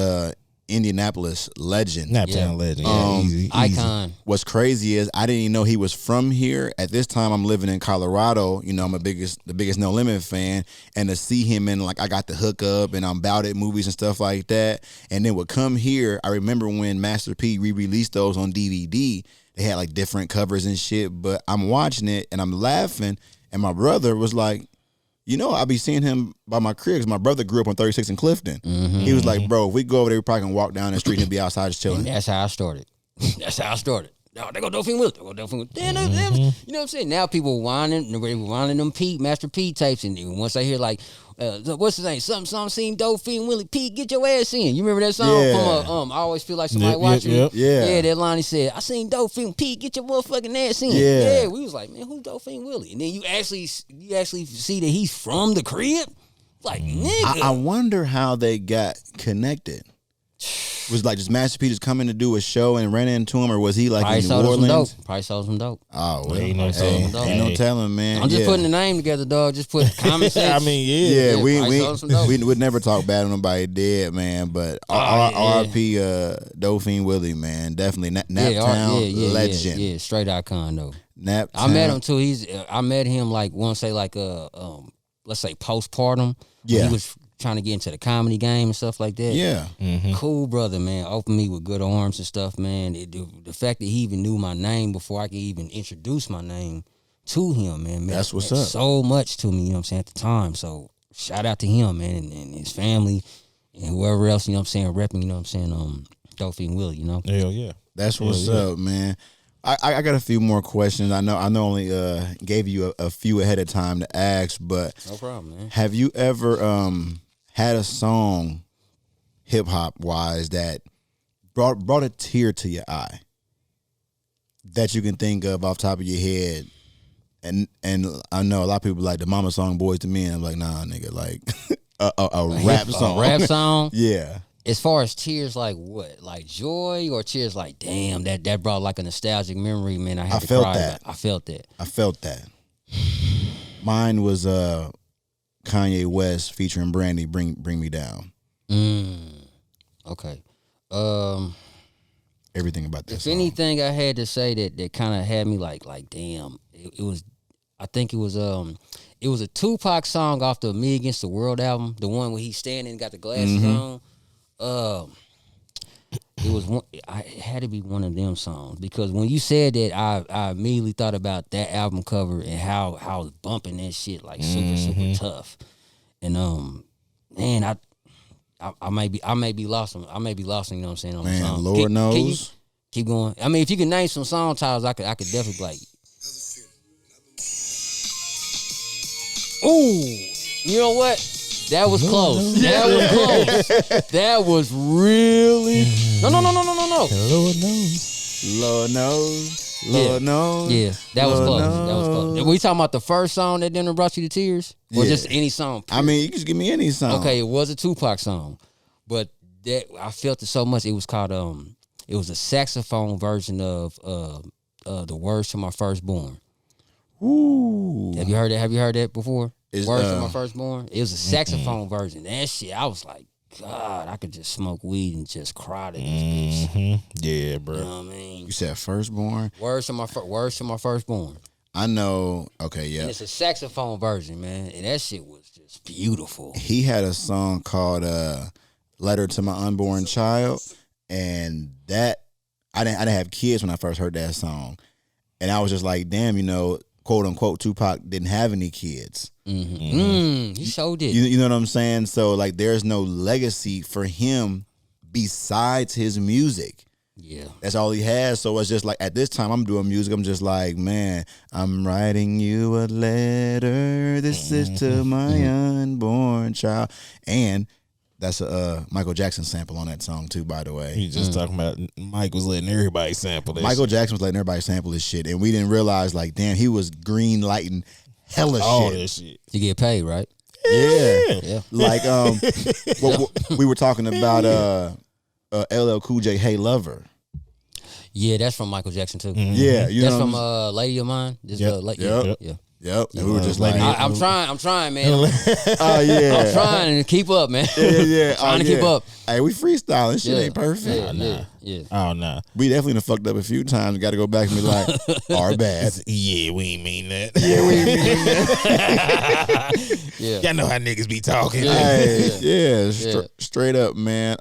Speaker 2: Indianapolis legend.
Speaker 1: Naptown legend. Yeah, easy.
Speaker 3: Icon.
Speaker 2: What's crazy is I didn't even know he was from here. At this time, I'm living in Colorado. You know, I'm the biggest No Limit fan, and to see him in like I got the hook up and I'm about it movies and stuff like that, and then would come here. I remember when Master P re-released those on DVD. They had like different covers and shit, but I'm watching it and I'm laughing, and my brother was like, you know, I be seeing him by my crib because my brother grew up on 36 in Clifton. He was like, bro, if we go over there, we probably can walk down the street and be outside just chilling.
Speaker 3: And that's how I started. That's how I started. No, they go Dolphin Willie. They go Dolphin Willie. You know what I'm saying? Now people whining them Pete, Master P tapes, and once I hear like, what's his name? Something seen Dolphin Willie. Pete, get your ass in. You remember that song
Speaker 2: Yeah.
Speaker 3: from I always feel like somebody watching me.
Speaker 2: Yeah.
Speaker 3: That line he said, I seen Dolphin Pete, get your motherfucking ass in.
Speaker 2: Yeah.
Speaker 3: We was like, man, who's Dolphin Willie? And then you actually see that he's from the crib. Like, nigga.
Speaker 2: I wonder how they got connected. Was like just Master P just coming to do a show and ran into him, or was he like
Speaker 3: Probably
Speaker 2: in New
Speaker 3: sold some
Speaker 2: Orleans?
Speaker 3: dope. Probably sold some dope.
Speaker 2: Oh, well,
Speaker 1: Ain't no
Speaker 2: hey,
Speaker 1: telling.
Speaker 2: ain't no telling, man.
Speaker 3: I'm just
Speaker 2: Yeah.
Speaker 3: putting the name together, dog. Just put common sense.
Speaker 1: I mean,
Speaker 2: Yeah,
Speaker 3: Yeah,
Speaker 2: we
Speaker 3: probably sold some dope.
Speaker 2: would never talk bad on nobody dead, man. But R.P. Dolphin Willie, man, definitely Naptown legend.
Speaker 3: Yeah, straight icon though.
Speaker 2: Naptown.
Speaker 3: I met him too. I met him like let's say postpartum.
Speaker 2: Yeah.
Speaker 3: He was trying to get into the comedy game and stuff like that.
Speaker 2: Yeah,
Speaker 3: Cool brother, man. Opened me with good arms and stuff, man. The fact that he even knew my name before I could even introduce my name to him, man.
Speaker 2: That's what's
Speaker 3: meant
Speaker 2: up.
Speaker 3: so much to me, you know what I'm saying, at the time. So shout out to him, man, and his family and whoever else, you know what I'm saying, repping, you know what I'm saying, Dolphin Willie, you know.
Speaker 1: Hell yeah.
Speaker 2: that's what's up, man. I got a few more questions. I know only gave you a few ahead of time to ask, but
Speaker 3: No problem, man.
Speaker 2: have you ever had a song, hip hop wise, that brought a tear to your eye that you can think of off the top of your head? And I know a lot of people like the Mama song "Boys to Men." I'm like, nah, nigga, like a rap song.
Speaker 3: A rap song.
Speaker 2: Yeah.
Speaker 3: As far as tears, like what? Like joy, or tears like, damn, that brought like a nostalgic memory, man. I had
Speaker 2: I
Speaker 3: to
Speaker 2: felt
Speaker 3: cry.
Speaker 2: that.
Speaker 3: I felt that.
Speaker 2: I felt that. Mine was Kanye West featuring Brandy, Bring Me Down.
Speaker 3: Okay.
Speaker 2: Everything about this.
Speaker 3: If
Speaker 2: song.
Speaker 3: anything, I had to say that kind of had me like damn. It was. I think it was a Tupac song off the Me Against the World album, the one where he's standing and got the glasses on. It was one. It had to be one of them songs, because when you said that, I immediately thought about that album cover and how I was bumping that shit like super tough. And man, I may be lost. I may be lost. You know what I'm saying? On the
Speaker 2: Man,
Speaker 3: song.
Speaker 2: Lord knows.
Speaker 3: Can you keep going? I mean, if you can name some song titles, I could definitely be like. Ooh, you know what? That was close. That was close. That was really no.
Speaker 1: Lord knows.
Speaker 2: Lord knows. Lord knows.
Speaker 3: Yeah, that was
Speaker 2: Lord
Speaker 3: close. That was close. Were you talking about the first song that then brought you to tears, or
Speaker 2: Yeah.
Speaker 3: just any song?
Speaker 2: I mean, you can just give me any song.
Speaker 3: Okay, it was a Tupac song, but that I felt it so much. It was called it was a saxophone version of the Words to My Firstborn.
Speaker 2: Ooh.
Speaker 3: Have you heard that? Have you heard that before?
Speaker 2: Is,
Speaker 3: Words to My Firstborn. It was a saxophone version. That shit, I was like, God, I could just smoke weed and just cry to this bitch.
Speaker 1: Yeah, bro.
Speaker 3: You know what I mean?
Speaker 2: You said Firstborn.
Speaker 3: Words to my Firstborn.
Speaker 2: I know. Okay, yeah.
Speaker 3: And it's a saxophone version, man, and that shit was just beautiful.
Speaker 2: He had a song called "Letter to My Unborn Child," and that I didn't have kids when I first heard that song, and I was just like, damn, you know, quote unquote, Tupac didn't have any kids.
Speaker 3: He showed it.
Speaker 2: You know what I'm saying? So like, there's no legacy for him besides his music.
Speaker 3: Yeah.
Speaker 2: That's all he has. So it's just like, at this time I'm doing music, I'm just like, man, I'm writing you a letter. This is to my unborn child. And that's a Michael Jackson sample on that song too, by the way.
Speaker 1: He just talking about Mike was letting everybody sample this.
Speaker 2: Michael Jackson was letting everybody sample his shit, and we didn't realize, like, damn, he was green lighting hella
Speaker 1: all
Speaker 2: shit.
Speaker 1: this shit.
Speaker 3: You get paid, right?
Speaker 2: Yeah.
Speaker 3: Yeah.
Speaker 2: Like we were talking about LL Cool J, Hey Lover.
Speaker 3: Yeah, that's from Michael Jackson too.
Speaker 2: Yeah, you
Speaker 3: That's
Speaker 2: know
Speaker 3: from
Speaker 2: what I'm
Speaker 3: Lady of Mine. This
Speaker 1: Yep.
Speaker 3: Lady,
Speaker 2: Yep.
Speaker 3: yeah.
Speaker 2: Yep. And we were just
Speaker 1: Lady-
Speaker 2: like,
Speaker 3: I'm trying, man.
Speaker 2: oh yeah.
Speaker 3: I'm trying to keep up, man.
Speaker 2: Yeah.
Speaker 3: Trying to keep up.
Speaker 2: Hey, we freestyling. Shit ain't perfect.
Speaker 3: Yeah.
Speaker 1: Oh no.
Speaker 2: We definitely done fucked up a few times. Got to go back and be like, our bad.
Speaker 1: Yeah, we ain't mean that.
Speaker 2: Yeah, we ain't mean that.
Speaker 3: Yeah.
Speaker 1: Y'all know how niggas be talking.
Speaker 2: Hey, straight up, man.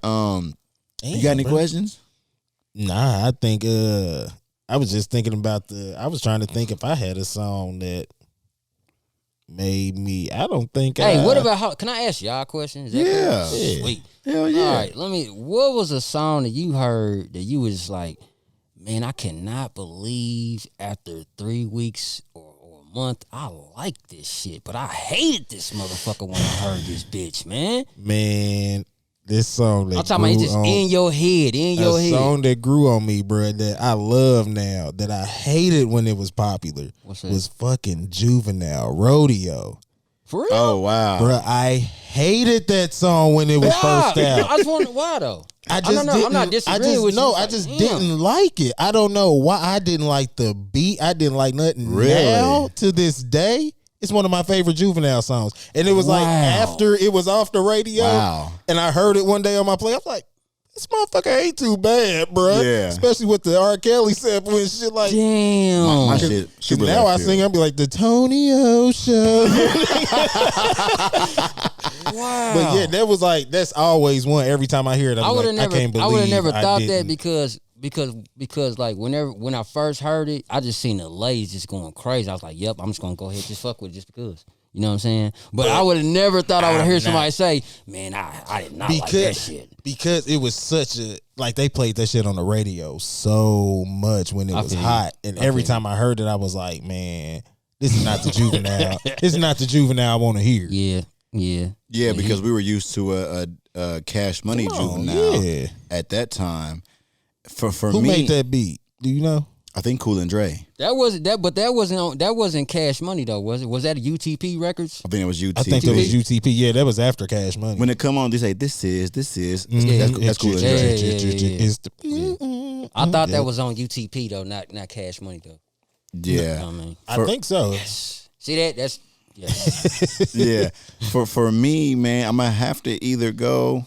Speaker 2: You got any questions?
Speaker 1: Nah, I think I was just thinking about I was trying to think if I had a song that made me. I don't think.
Speaker 3: Hey, what about can I ask y'all a question? Is that
Speaker 2: Yeah.
Speaker 3: cool?
Speaker 1: Yeah.
Speaker 3: Sweet.
Speaker 2: Hell yeah.
Speaker 3: All right, what was a song that you heard that you was like, man, I cannot believe after 3 weeks or a month, I like this shit, but I hated this motherfucker when I heard this bitch, man.
Speaker 1: Man, this song that
Speaker 3: I'm talking about it just in your head,
Speaker 1: a song that grew on me, bro, that I love now, that I hated when it was popular,
Speaker 3: What's that?
Speaker 1: was fucking Juvenile Rodeo.
Speaker 3: For real?
Speaker 2: Oh wow.
Speaker 1: Bro, I hated that song when it was
Speaker 3: Why?
Speaker 1: first out.
Speaker 3: I just wonder why though.
Speaker 1: I just
Speaker 3: no,
Speaker 1: didn't,
Speaker 3: I'm not disagreeing with you.
Speaker 1: No, I
Speaker 3: Like,
Speaker 1: just
Speaker 3: damn.
Speaker 1: didn't like it. I don't know why I didn't like the beat. I didn't like nothing.
Speaker 2: Really?
Speaker 1: Now, to this day, it's one of my favorite Juvenile songs. And it was like
Speaker 3: Wow.
Speaker 1: after it was off the radio,
Speaker 2: Wow.
Speaker 1: and I heard it one day on my play. I was like, this motherfucker ain't too bad, bro.
Speaker 2: Yeah.
Speaker 1: Especially with the R. Kelly sample and shit like.
Speaker 3: Damn.
Speaker 2: My shit.
Speaker 1: Cause
Speaker 2: super
Speaker 1: now I
Speaker 2: left
Speaker 1: sing,
Speaker 2: field.
Speaker 1: I'll be like the Tony O Show.
Speaker 3: Wow.
Speaker 1: But yeah, that was like that's always one. Every time I hear it,
Speaker 3: I
Speaker 1: I'm
Speaker 3: would
Speaker 1: like,
Speaker 3: have never,
Speaker 1: I can't believe
Speaker 3: I would have never
Speaker 1: I
Speaker 3: thought that
Speaker 1: didn't.
Speaker 3: because like when I first heard it, I just seen the ladies just going crazy. I was like, yep, I'm just gonna go ahead and just fuck with it just because. You know what I'm saying? But I would have never thought I would hear somebody say, man, I did not like that shit.
Speaker 1: Because it was such a like they played that shit on the radio so much when it was
Speaker 3: feel you.
Speaker 1: hot, and every time I heard it, I was like, man, this is not the Juvenile. This is not the Juvenile I want to hear.
Speaker 3: Yeah.
Speaker 2: Yeah, because we were used to a Cash Money
Speaker 1: Come on,
Speaker 2: Juvenile
Speaker 1: yeah.
Speaker 2: at that time. For
Speaker 1: Who
Speaker 2: me,
Speaker 1: made that beat? Do you know?
Speaker 2: I think Cool and Dre.
Speaker 3: That wasn't Cash Money though, was it? Was that a UTP Records?
Speaker 2: I think it was UT.
Speaker 1: I think that was UTP. Yeah, that was after Cash Money.
Speaker 2: When it come on, they say this is.
Speaker 1: Mhm.
Speaker 2: That's Cool and
Speaker 3: Yeah,
Speaker 2: Dre.
Speaker 1: It's the-
Speaker 3: I thought that was on UTP though, not Cash Money though.
Speaker 2: Yeah,
Speaker 3: You know what I mean?
Speaker 1: I think so.
Speaker 3: See that? That's yes.
Speaker 2: yeah. For me, man, I'm gonna have to either go.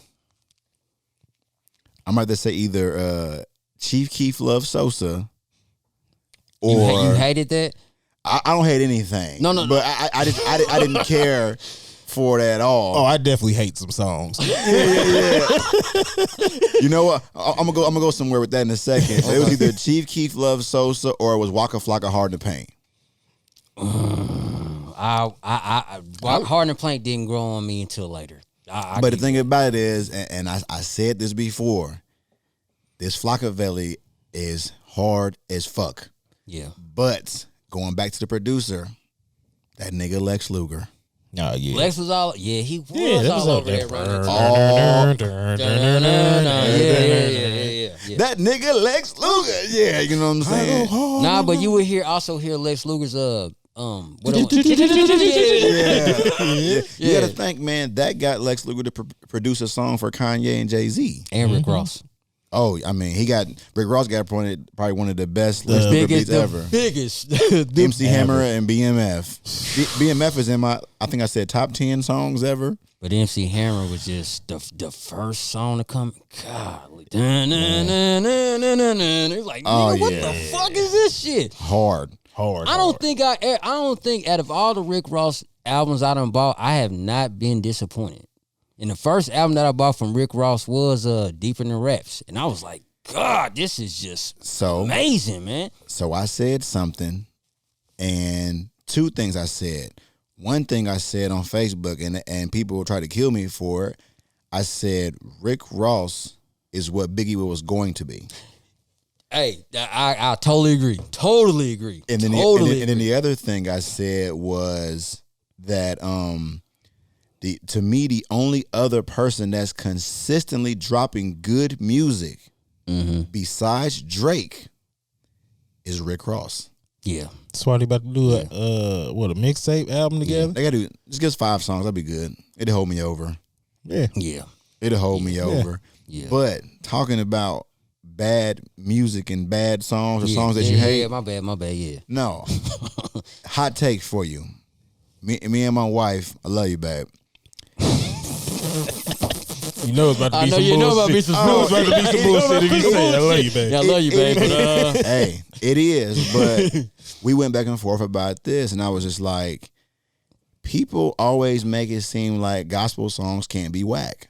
Speaker 2: I'm about to say either Chief Keef Love Sosa, or
Speaker 3: you hated that?
Speaker 2: I don't hate anything.
Speaker 3: No.
Speaker 2: But I didn't care for it at all.
Speaker 1: Oh, I definitely hate some songs.
Speaker 2: Yeah. You know what? I'm gonna go somewhere with that in a second. It was either Chief Keef Love Sosa or it was Waka Flocka Hard to Paint.
Speaker 3: Hard and Plank didn't grow on me until later.
Speaker 2: But the thing about it is, and I said this before, this Flockavelli is hard as fuck.
Speaker 3: Yeah.
Speaker 2: But going back to the producer, that nigga Lex Luger.
Speaker 1: Oh yeah.
Speaker 3: Lex was all he was
Speaker 1: Yeah, that was
Speaker 3: all
Speaker 1: up
Speaker 3: over
Speaker 1: there.
Speaker 3: that run. Yeah.
Speaker 2: That nigga Lex Luger. Yeah, you know what I'm saying?
Speaker 3: Nah, but you would also hear Lex Luger's what
Speaker 2: Yeah. You gotta think, man, that got Lex Luger to produce a song for Kanye and Jay-Z.
Speaker 3: and Rick Ross.
Speaker 2: Oh, I mean, Rick Ross got probably one of the best Lex Luger beats ever.
Speaker 3: Biggest.
Speaker 2: MC Hammer and BMF. BMF is in my, I think I said top 10 songs ever.
Speaker 3: But MC Hammer was just the first song to come. God, it's like,
Speaker 2: Oh,
Speaker 3: nigga, what
Speaker 2: yeah.
Speaker 3: the fuck is this shit?
Speaker 2: Hard.
Speaker 3: I don't think out of all the Rick Ross albums I done bought, I have not been disappointed. And the first album that I bought from Rick Ross was Deeper Than Raps, and I was like, God, this is just
Speaker 2: So
Speaker 3: amazing, man.
Speaker 2: So I said something, and two things I said. One thing I said on Facebook, and people will try to kill me for it. I said Rick Ross is what Biggie was going to be.
Speaker 3: Hey, I totally agree. Totally agree.
Speaker 2: And then,
Speaker 3: totally
Speaker 2: and then the other thing I said was that to me the only other person that's consistently dropping good music besides Drake is Rick Ross.
Speaker 3: Yeah.
Speaker 1: Swati about to do a mixtape album together.
Speaker 2: They gotta just give us 5 songs. That'd be good. It'll hold me over.
Speaker 1: Yeah.
Speaker 3: Yeah.
Speaker 2: It'll hold me over.
Speaker 3: Yeah.
Speaker 2: But talking about bad music and bad songs or songs that you hate,
Speaker 3: Yeah, my bad, yeah.
Speaker 2: no. Hot take for you. Me and my wife, I love you, babe.
Speaker 1: You know it's about to be some bullshit.
Speaker 3: You know about to be some
Speaker 1: bullshit. It's about to be some bullshit if you say, I love you, babe.
Speaker 3: Yeah, I love you, babe. But,
Speaker 2: Hey, it is, but we went back and forth about this, and I was just like, people always make it seem like gospel songs can't be whack.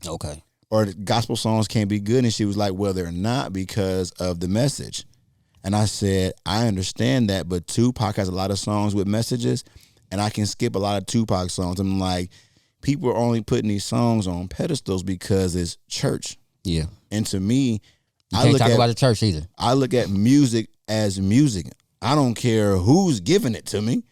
Speaker 3: okay.
Speaker 2: Or gospel songs can't be good. And she was like, well, they're not because of the message. And I said, I understand that, but Tupac has a lot of songs with messages, and I can skip a lot of Tupac songs. I'm like, people are only putting these songs on pedestals because it's church.
Speaker 3: Yeah.
Speaker 2: And to me,
Speaker 3: You can't talk about the church either.
Speaker 2: I look at music as music. I don't care who's giving it to me.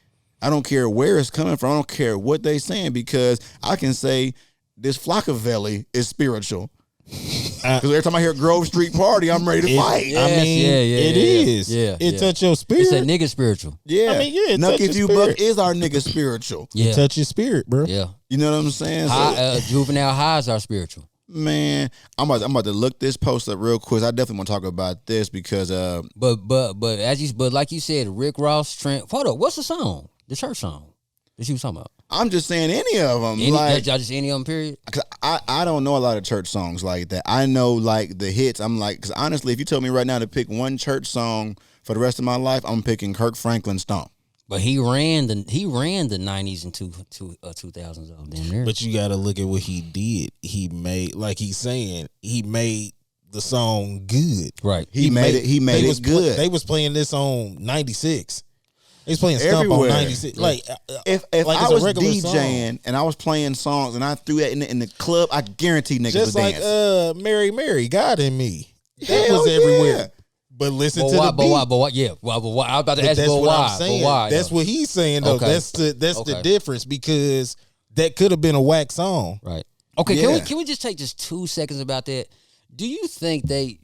Speaker 2: I don't care where it's coming from. I don't care what they saying, because I can say this Flockavelli is spiritual. Because every time I hear Grove Street Party, I'm ready to fight.
Speaker 3: Yes,
Speaker 1: it is.
Speaker 3: Yeah,
Speaker 1: It
Speaker 3: yeah.
Speaker 1: touch your spirit.
Speaker 3: It's a nigga spiritual.
Speaker 2: Yeah.
Speaker 1: I mean, yeah, it
Speaker 2: Nuck
Speaker 1: touch
Speaker 2: If
Speaker 1: your
Speaker 2: You Buck
Speaker 1: spirit.
Speaker 2: is our nigga spiritual.
Speaker 3: Yeah.
Speaker 1: It touch your spirit, bro.
Speaker 3: Yeah.
Speaker 2: You know what I'm saying? So,
Speaker 3: Juvenile highs are spiritual.
Speaker 2: man, I'm about to look this post up real quick. I definitely want to talk about this because
Speaker 3: But like you said, Rick Ross, Trent. Hold up, what's the song? The church song that you was talking about?
Speaker 2: I'm just saying any of them.
Speaker 3: Just any of them. Period.
Speaker 2: Cause I don't know a lot of church songs like that. I know like the hits. I'm like, because honestly, if you told me right now to pick one church song for the rest of my life, I'm picking Kirk Franklin's Stomp.
Speaker 3: But he ran the 90s and 2000s off damn near.
Speaker 1: But you got to look at what he did. He made, like he's saying, he made the song good.
Speaker 3: Right.
Speaker 2: He made it good.
Speaker 1: They was playing this on 96. They was playing Stomp
Speaker 2: Everywhere.
Speaker 1: on 96.
Speaker 3: Yeah.
Speaker 1: Like
Speaker 2: If
Speaker 1: like
Speaker 2: I
Speaker 1: it's a
Speaker 2: was
Speaker 1: regular
Speaker 2: DJing
Speaker 1: song.
Speaker 2: and I was playing songs and I threw that in the club, I guarantee niggas
Speaker 1: Just
Speaker 2: would
Speaker 1: like
Speaker 2: dance.
Speaker 1: Mary, Mary, God in Me. That
Speaker 2: Hell
Speaker 1: was everywhere.
Speaker 2: yeah.
Speaker 1: But listen
Speaker 3: But
Speaker 1: to
Speaker 3: why?
Speaker 1: the
Speaker 3: But
Speaker 1: beat.
Speaker 3: why? But why? Yeah. Why? But why? I was about to
Speaker 1: But
Speaker 3: ask.
Speaker 1: that's
Speaker 3: But
Speaker 1: what
Speaker 3: why?
Speaker 1: I'm saying.
Speaker 3: But why?
Speaker 1: That's
Speaker 3: though?
Speaker 1: what he's saying though.
Speaker 3: Okay.
Speaker 1: That's the
Speaker 3: Okay.
Speaker 1: difference, because that could have been a whack song.
Speaker 3: Right. Okay.
Speaker 2: Yeah.
Speaker 3: Can we just take just 2 seconds about that? Do you think they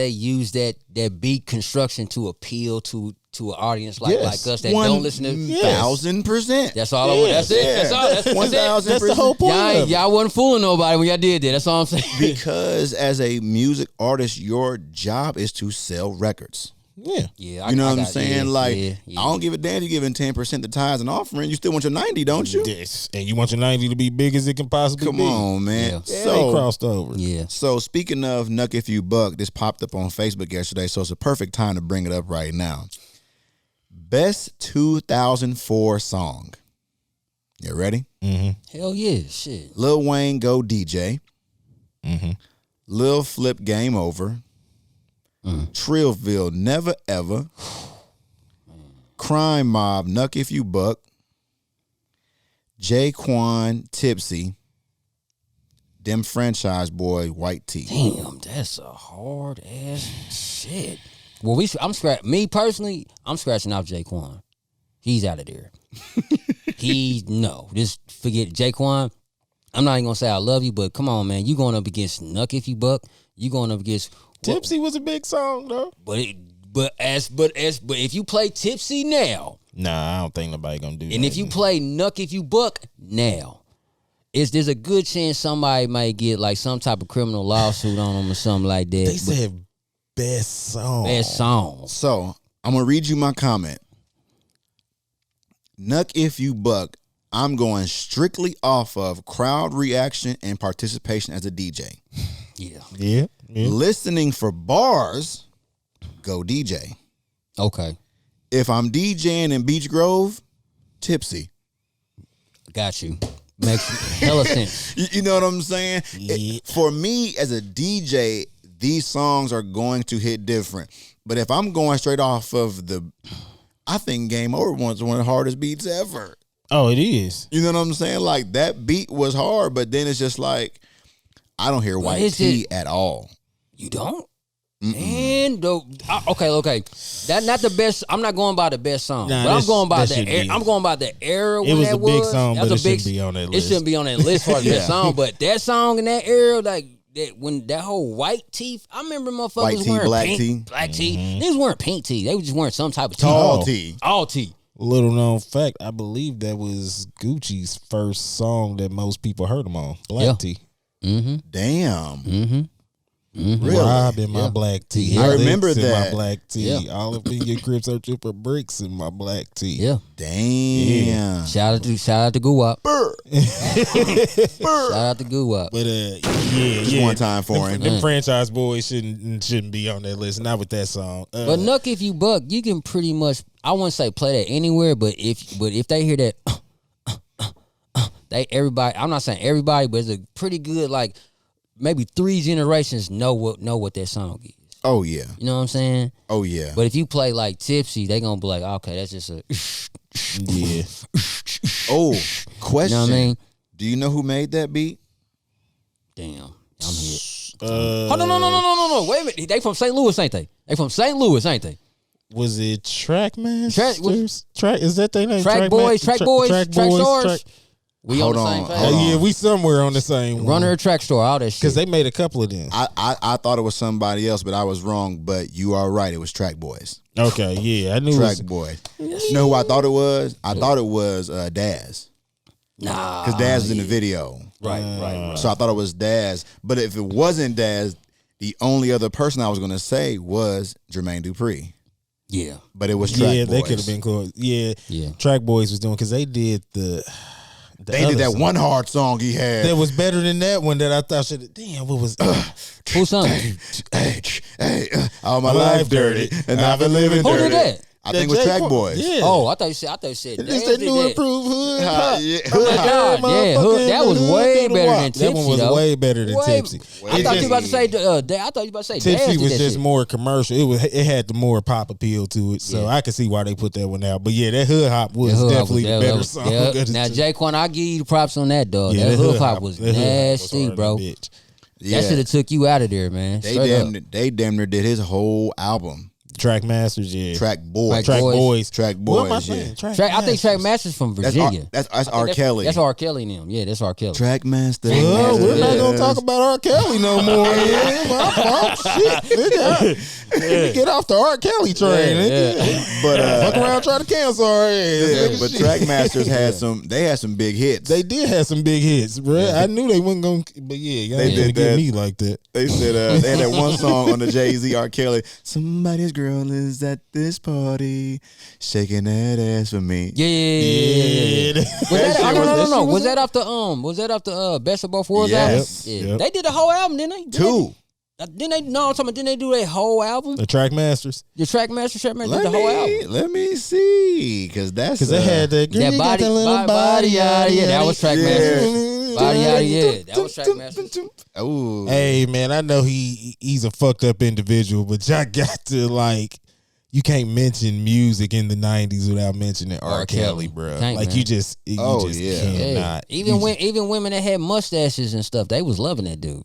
Speaker 3: use that beat construction to appeal to an audience like
Speaker 1: Yes.
Speaker 3: us that don't listen to?
Speaker 2: 1,000%.
Speaker 3: That's all I want. That's it.
Speaker 2: Yeah.
Speaker 3: That's all. That's it.
Speaker 2: 1,000%.
Speaker 1: That's the whole point of it.
Speaker 3: Y'all wasn't fooling nobody when y'all did that. That's all I'm saying.
Speaker 2: Because as a music artist, your job is to sell records.
Speaker 1: Yeah.
Speaker 3: Yeah,
Speaker 2: You know
Speaker 3: I
Speaker 2: what I'm
Speaker 3: got-
Speaker 2: saying?
Speaker 3: yeah,
Speaker 2: Like,
Speaker 3: yeah.
Speaker 2: I don't give a damn you giving 10% the tithes and offering. You still want your 90, don't you?
Speaker 1: Yes. And you want your 90 to be big as it can possibly
Speaker 2: Come
Speaker 1: be.
Speaker 2: on, man.
Speaker 3: Yeah.
Speaker 1: Yeah, they
Speaker 2: So,
Speaker 1: crossed over.
Speaker 3: Yeah.
Speaker 2: so speaking of Nuck If You Buck, this popped up on Facebook yesterday, so it's a perfect time to bring it up right now. Best 2004 song. You ready?
Speaker 3: Hell yeah. Shit.
Speaker 2: Lil Wayne, Go DJ. Lil Flip, Game Over. Trillville, Never Ever. Crime Mob, Nuck If You Buck. Jaquan, Tipsy. Them Franchise Boy, White Tee.
Speaker 3: Damn, that's a hard ass shit. Well, me personally, I'm scratching off Jaquan. He's out of there. Just forget Jaquan. I'm not even gonna say I love you, but come on, man. You going up against Nuck If You Buck. You going up against
Speaker 1: Tipsy was a big song though.
Speaker 3: But if you play Tipsy now,
Speaker 1: Nah, I don't think nobody gonna do that.
Speaker 3: and if you play Nuck If You Buck now, there's a good chance somebody might get like some type of criminal lawsuit on them or something like that.
Speaker 1: they
Speaker 3: But
Speaker 1: said best song.
Speaker 3: best songs.
Speaker 2: So, I'm going to read you my comment. Nuck If You Buck, I'm going strictly off of crowd reaction and participation as a DJ.
Speaker 3: Yeah.
Speaker 1: Yeah.
Speaker 2: Listening for bars, Go DJ.
Speaker 3: Okay.
Speaker 2: If I'm DJing in Beach Grove, Tipsy.
Speaker 3: Got you. Makes hella sense.
Speaker 2: You know what I'm saying?
Speaker 1: Yeah.
Speaker 2: For me as a DJ, these songs are going to hit different. But if I'm going straight off of I think Game Over was one of the hardest beats ever.
Speaker 1: Oh, it is.
Speaker 2: You know what I'm saying? Like, that beat was hard, but then it's just like, I don't hear White
Speaker 3: is
Speaker 2: Tee
Speaker 3: it?
Speaker 2: at all.
Speaker 3: You don't? And okay. That not the best. I'm not going by the best song,
Speaker 1: Nah,
Speaker 3: but I'm
Speaker 1: this-
Speaker 3: going by
Speaker 1: that
Speaker 3: the.
Speaker 1: should be-
Speaker 3: I'm going by the era.
Speaker 1: It
Speaker 3: when
Speaker 1: was
Speaker 3: that
Speaker 1: a big
Speaker 3: was.
Speaker 1: song,
Speaker 3: That
Speaker 1: but
Speaker 3: was
Speaker 1: it
Speaker 3: a big-
Speaker 1: shouldn't be on that
Speaker 3: It
Speaker 1: list.
Speaker 3: shouldn't be on that list for
Speaker 2: Yeah.
Speaker 3: that song. But that song in that era, like that, when that whole white tee, I remember motherfuckers
Speaker 2: White tee,
Speaker 3: wearing
Speaker 2: black
Speaker 3: pink,
Speaker 2: tee.
Speaker 3: black tee. They was wearing pink tee. They were just wearing some type of tee.
Speaker 2: Tall
Speaker 1: Oh.
Speaker 2: Tee.
Speaker 3: All tee.
Speaker 1: Little known fact, I believe that was Gucci's first song that most people heard him on. Black
Speaker 3: Yeah.
Speaker 1: Tee.
Speaker 3: Mm-hmm.
Speaker 2: Damn.
Speaker 3: Mm-hmm.
Speaker 2: Really?
Speaker 1: Rob in my
Speaker 3: Yeah.
Speaker 1: black tee.
Speaker 3: Yeah. I
Speaker 2: remember
Speaker 1: Licks in my
Speaker 2: that.
Speaker 1: black tee.
Speaker 3: Yeah.
Speaker 1: All up in your crib searching for bricks in my black tee.
Speaker 3: Yeah.
Speaker 2: Damn.
Speaker 3: Shout out to Guwap. Shout out to Guwap.
Speaker 1: But
Speaker 2: Just one time for him.
Speaker 1: Them franchise boys shouldn't be on that list. Not with that song.
Speaker 3: But Nuck, if you buck, you can pretty much, I wouldn't say play that anywhere, but if they hear that, everybody. I'm not saying everybody, but it's a pretty good, like maybe 3 generations know what that song is.
Speaker 2: Oh yeah.
Speaker 3: You know what I'm saying?
Speaker 2: Oh yeah.
Speaker 3: But if you play like Tipsy, they gonna be like, okay, that's just a.
Speaker 1: yeah.
Speaker 2: Oh, question.
Speaker 3: You know what I mean?
Speaker 2: Do you know who made that beat?
Speaker 3: Damn, I'm here. Oh no! Wait a minute. They from St. Louis, ain't they? They from St. Louis, ain't they?
Speaker 1: Was it Trackmasters?
Speaker 3: Track-
Speaker 1: Track is that their name?
Speaker 3: Track Boys, Track Stars.
Speaker 1: Track-
Speaker 3: We
Speaker 2: Hold
Speaker 3: on the
Speaker 2: on,
Speaker 3: same page.
Speaker 2: hold on.
Speaker 1: Yeah, we somewhere on the same
Speaker 3: Runner or Track Store, all that shit.
Speaker 1: because they made a couple of them.
Speaker 2: I thought it was somebody else, but I was wrong. But you are right. It was Track Boys.
Speaker 1: Okay, yeah, I knew.
Speaker 2: Track
Speaker 1: it was,
Speaker 2: Boys. You know who I thought it was? I thought it was Daz.
Speaker 3: nah,
Speaker 2: Because Daz is in the video.
Speaker 3: right.
Speaker 2: So I thought it was Daz. But if it wasn't Daz, the only other person I was going to say was Jermaine Dupri.
Speaker 3: Yeah,
Speaker 2: But it was Track
Speaker 1: yeah,
Speaker 2: Boys.
Speaker 1: they could have been cool. Yeah,
Speaker 3: yeah.
Speaker 1: Track Boys was doing because they did the
Speaker 2: They did
Speaker 1: other
Speaker 2: that
Speaker 1: song.
Speaker 2: one hard song he had.
Speaker 1: that was better than that one that I thought should. Damn, what was?
Speaker 3: Who sung?
Speaker 2: Hey, all my life dirty, and I've been living
Speaker 3: Who
Speaker 2: dirty.
Speaker 3: did that?
Speaker 2: I think it was Track Boys.
Speaker 1: Yeah.
Speaker 3: Oh, I thought you said.
Speaker 1: It's
Speaker 3: Daz
Speaker 1: that
Speaker 3: did
Speaker 1: new
Speaker 3: that.
Speaker 1: improved hood.
Speaker 2: Yeah.
Speaker 1: hop.
Speaker 3: Oh my God, yeah, Hood, that was way better than Tipsy.
Speaker 1: That one was
Speaker 3: though.
Speaker 1: way better than
Speaker 3: Way-
Speaker 1: Tipsy.
Speaker 3: I
Speaker 1: It
Speaker 3: thought you
Speaker 1: just-
Speaker 3: about to say. I thought you about to say. Daz
Speaker 1: Tipsy
Speaker 3: did
Speaker 1: was
Speaker 3: that
Speaker 1: just
Speaker 3: shit.
Speaker 1: more commercial. It had the more pop appeal to it, so I could see why they put that one out. But yeah, that hood hop was
Speaker 3: That Hood Hop
Speaker 1: definitely
Speaker 3: was-
Speaker 1: the
Speaker 3: that
Speaker 1: better
Speaker 3: was-
Speaker 1: song.
Speaker 3: yeah.
Speaker 1: of the
Speaker 3: Now,
Speaker 1: two.
Speaker 3: Jaquan, I give you the props on that, dog.
Speaker 1: Yeah,
Speaker 3: That Hood Hop was
Speaker 1: that Hood Hop was
Speaker 3: nasty,
Speaker 1: hard
Speaker 3: bro.
Speaker 1: as a bitch.
Speaker 2: Yeah.
Speaker 3: That should have took you out of there, man.
Speaker 2: They
Speaker 3: Straight up.
Speaker 2: damn near did his whole album.
Speaker 1: Track Masters, yeah.
Speaker 2: Track Boys.
Speaker 3: Track Boys.
Speaker 2: Track
Speaker 1: What am I
Speaker 2: Boys, yeah.
Speaker 1: saying? Track
Speaker 3: I think Track
Speaker 1: Masters.
Speaker 3: Masters from
Speaker 2: That's
Speaker 3: Virginia.
Speaker 2: that's
Speaker 3: I think
Speaker 2: R. Kelly.
Speaker 3: That's R. Kelly and them. Yeah, that's R. Kelly.
Speaker 2: Track Master.
Speaker 1: Well, we're not
Speaker 2: Yes.
Speaker 1: gonna talk about R. Kelly no more. Yeah, my fault. Shit, nigga. Let me get off the R. Kelly train. nigga.
Speaker 2: But
Speaker 1: Fuck around, try to cancel our ass.
Speaker 2: yeah,
Speaker 1: nigga.
Speaker 2: but
Speaker 1: Shit.
Speaker 2: Trackmasters had some big hits.
Speaker 1: They did have some big hits, bro. I knew they wasn't gonna, but yeah, y'all
Speaker 2: They
Speaker 1: ain't gonna
Speaker 2: did
Speaker 1: get
Speaker 2: that.
Speaker 1: me like that.
Speaker 2: They said they had that one song on the Jay-Z R. Kelly. Somebody's girl is at this party, shaking that ass for me.
Speaker 3: Yeah. Was
Speaker 2: That
Speaker 3: that?
Speaker 2: shit
Speaker 3: No.
Speaker 2: was-
Speaker 3: Was that off the Was that off the Best of Both Worlds
Speaker 2: Yes.
Speaker 3: album? Yeah.
Speaker 1: Yep.
Speaker 3: They did the whole album, didn't they?
Speaker 2: Two.
Speaker 3: Didn't they? No, I'm talking about. Didn't they do their whole album?
Speaker 1: The Track Masters,
Speaker 3: The Track Master did the whole album.
Speaker 2: Let me see, because that's
Speaker 1: because they had that. Girl,
Speaker 3: That
Speaker 1: you got
Speaker 3: body,
Speaker 1: that little
Speaker 3: body,
Speaker 1: yada,
Speaker 3: yeah, that was Track Master.
Speaker 1: Yeah.
Speaker 3: Body, yeah, that was Track Master.
Speaker 2: Ooh.
Speaker 1: Hey man, I know he's a fucked up individual, but y'all got to like. You can't mention music in the '90s without mentioning R. Kelly, bro.
Speaker 3: Can't,
Speaker 1: Like
Speaker 3: man.
Speaker 1: you just
Speaker 2: Yeah.
Speaker 1: cannot.
Speaker 3: Yeah. Even women that had mustaches and stuff, they was loving that dude.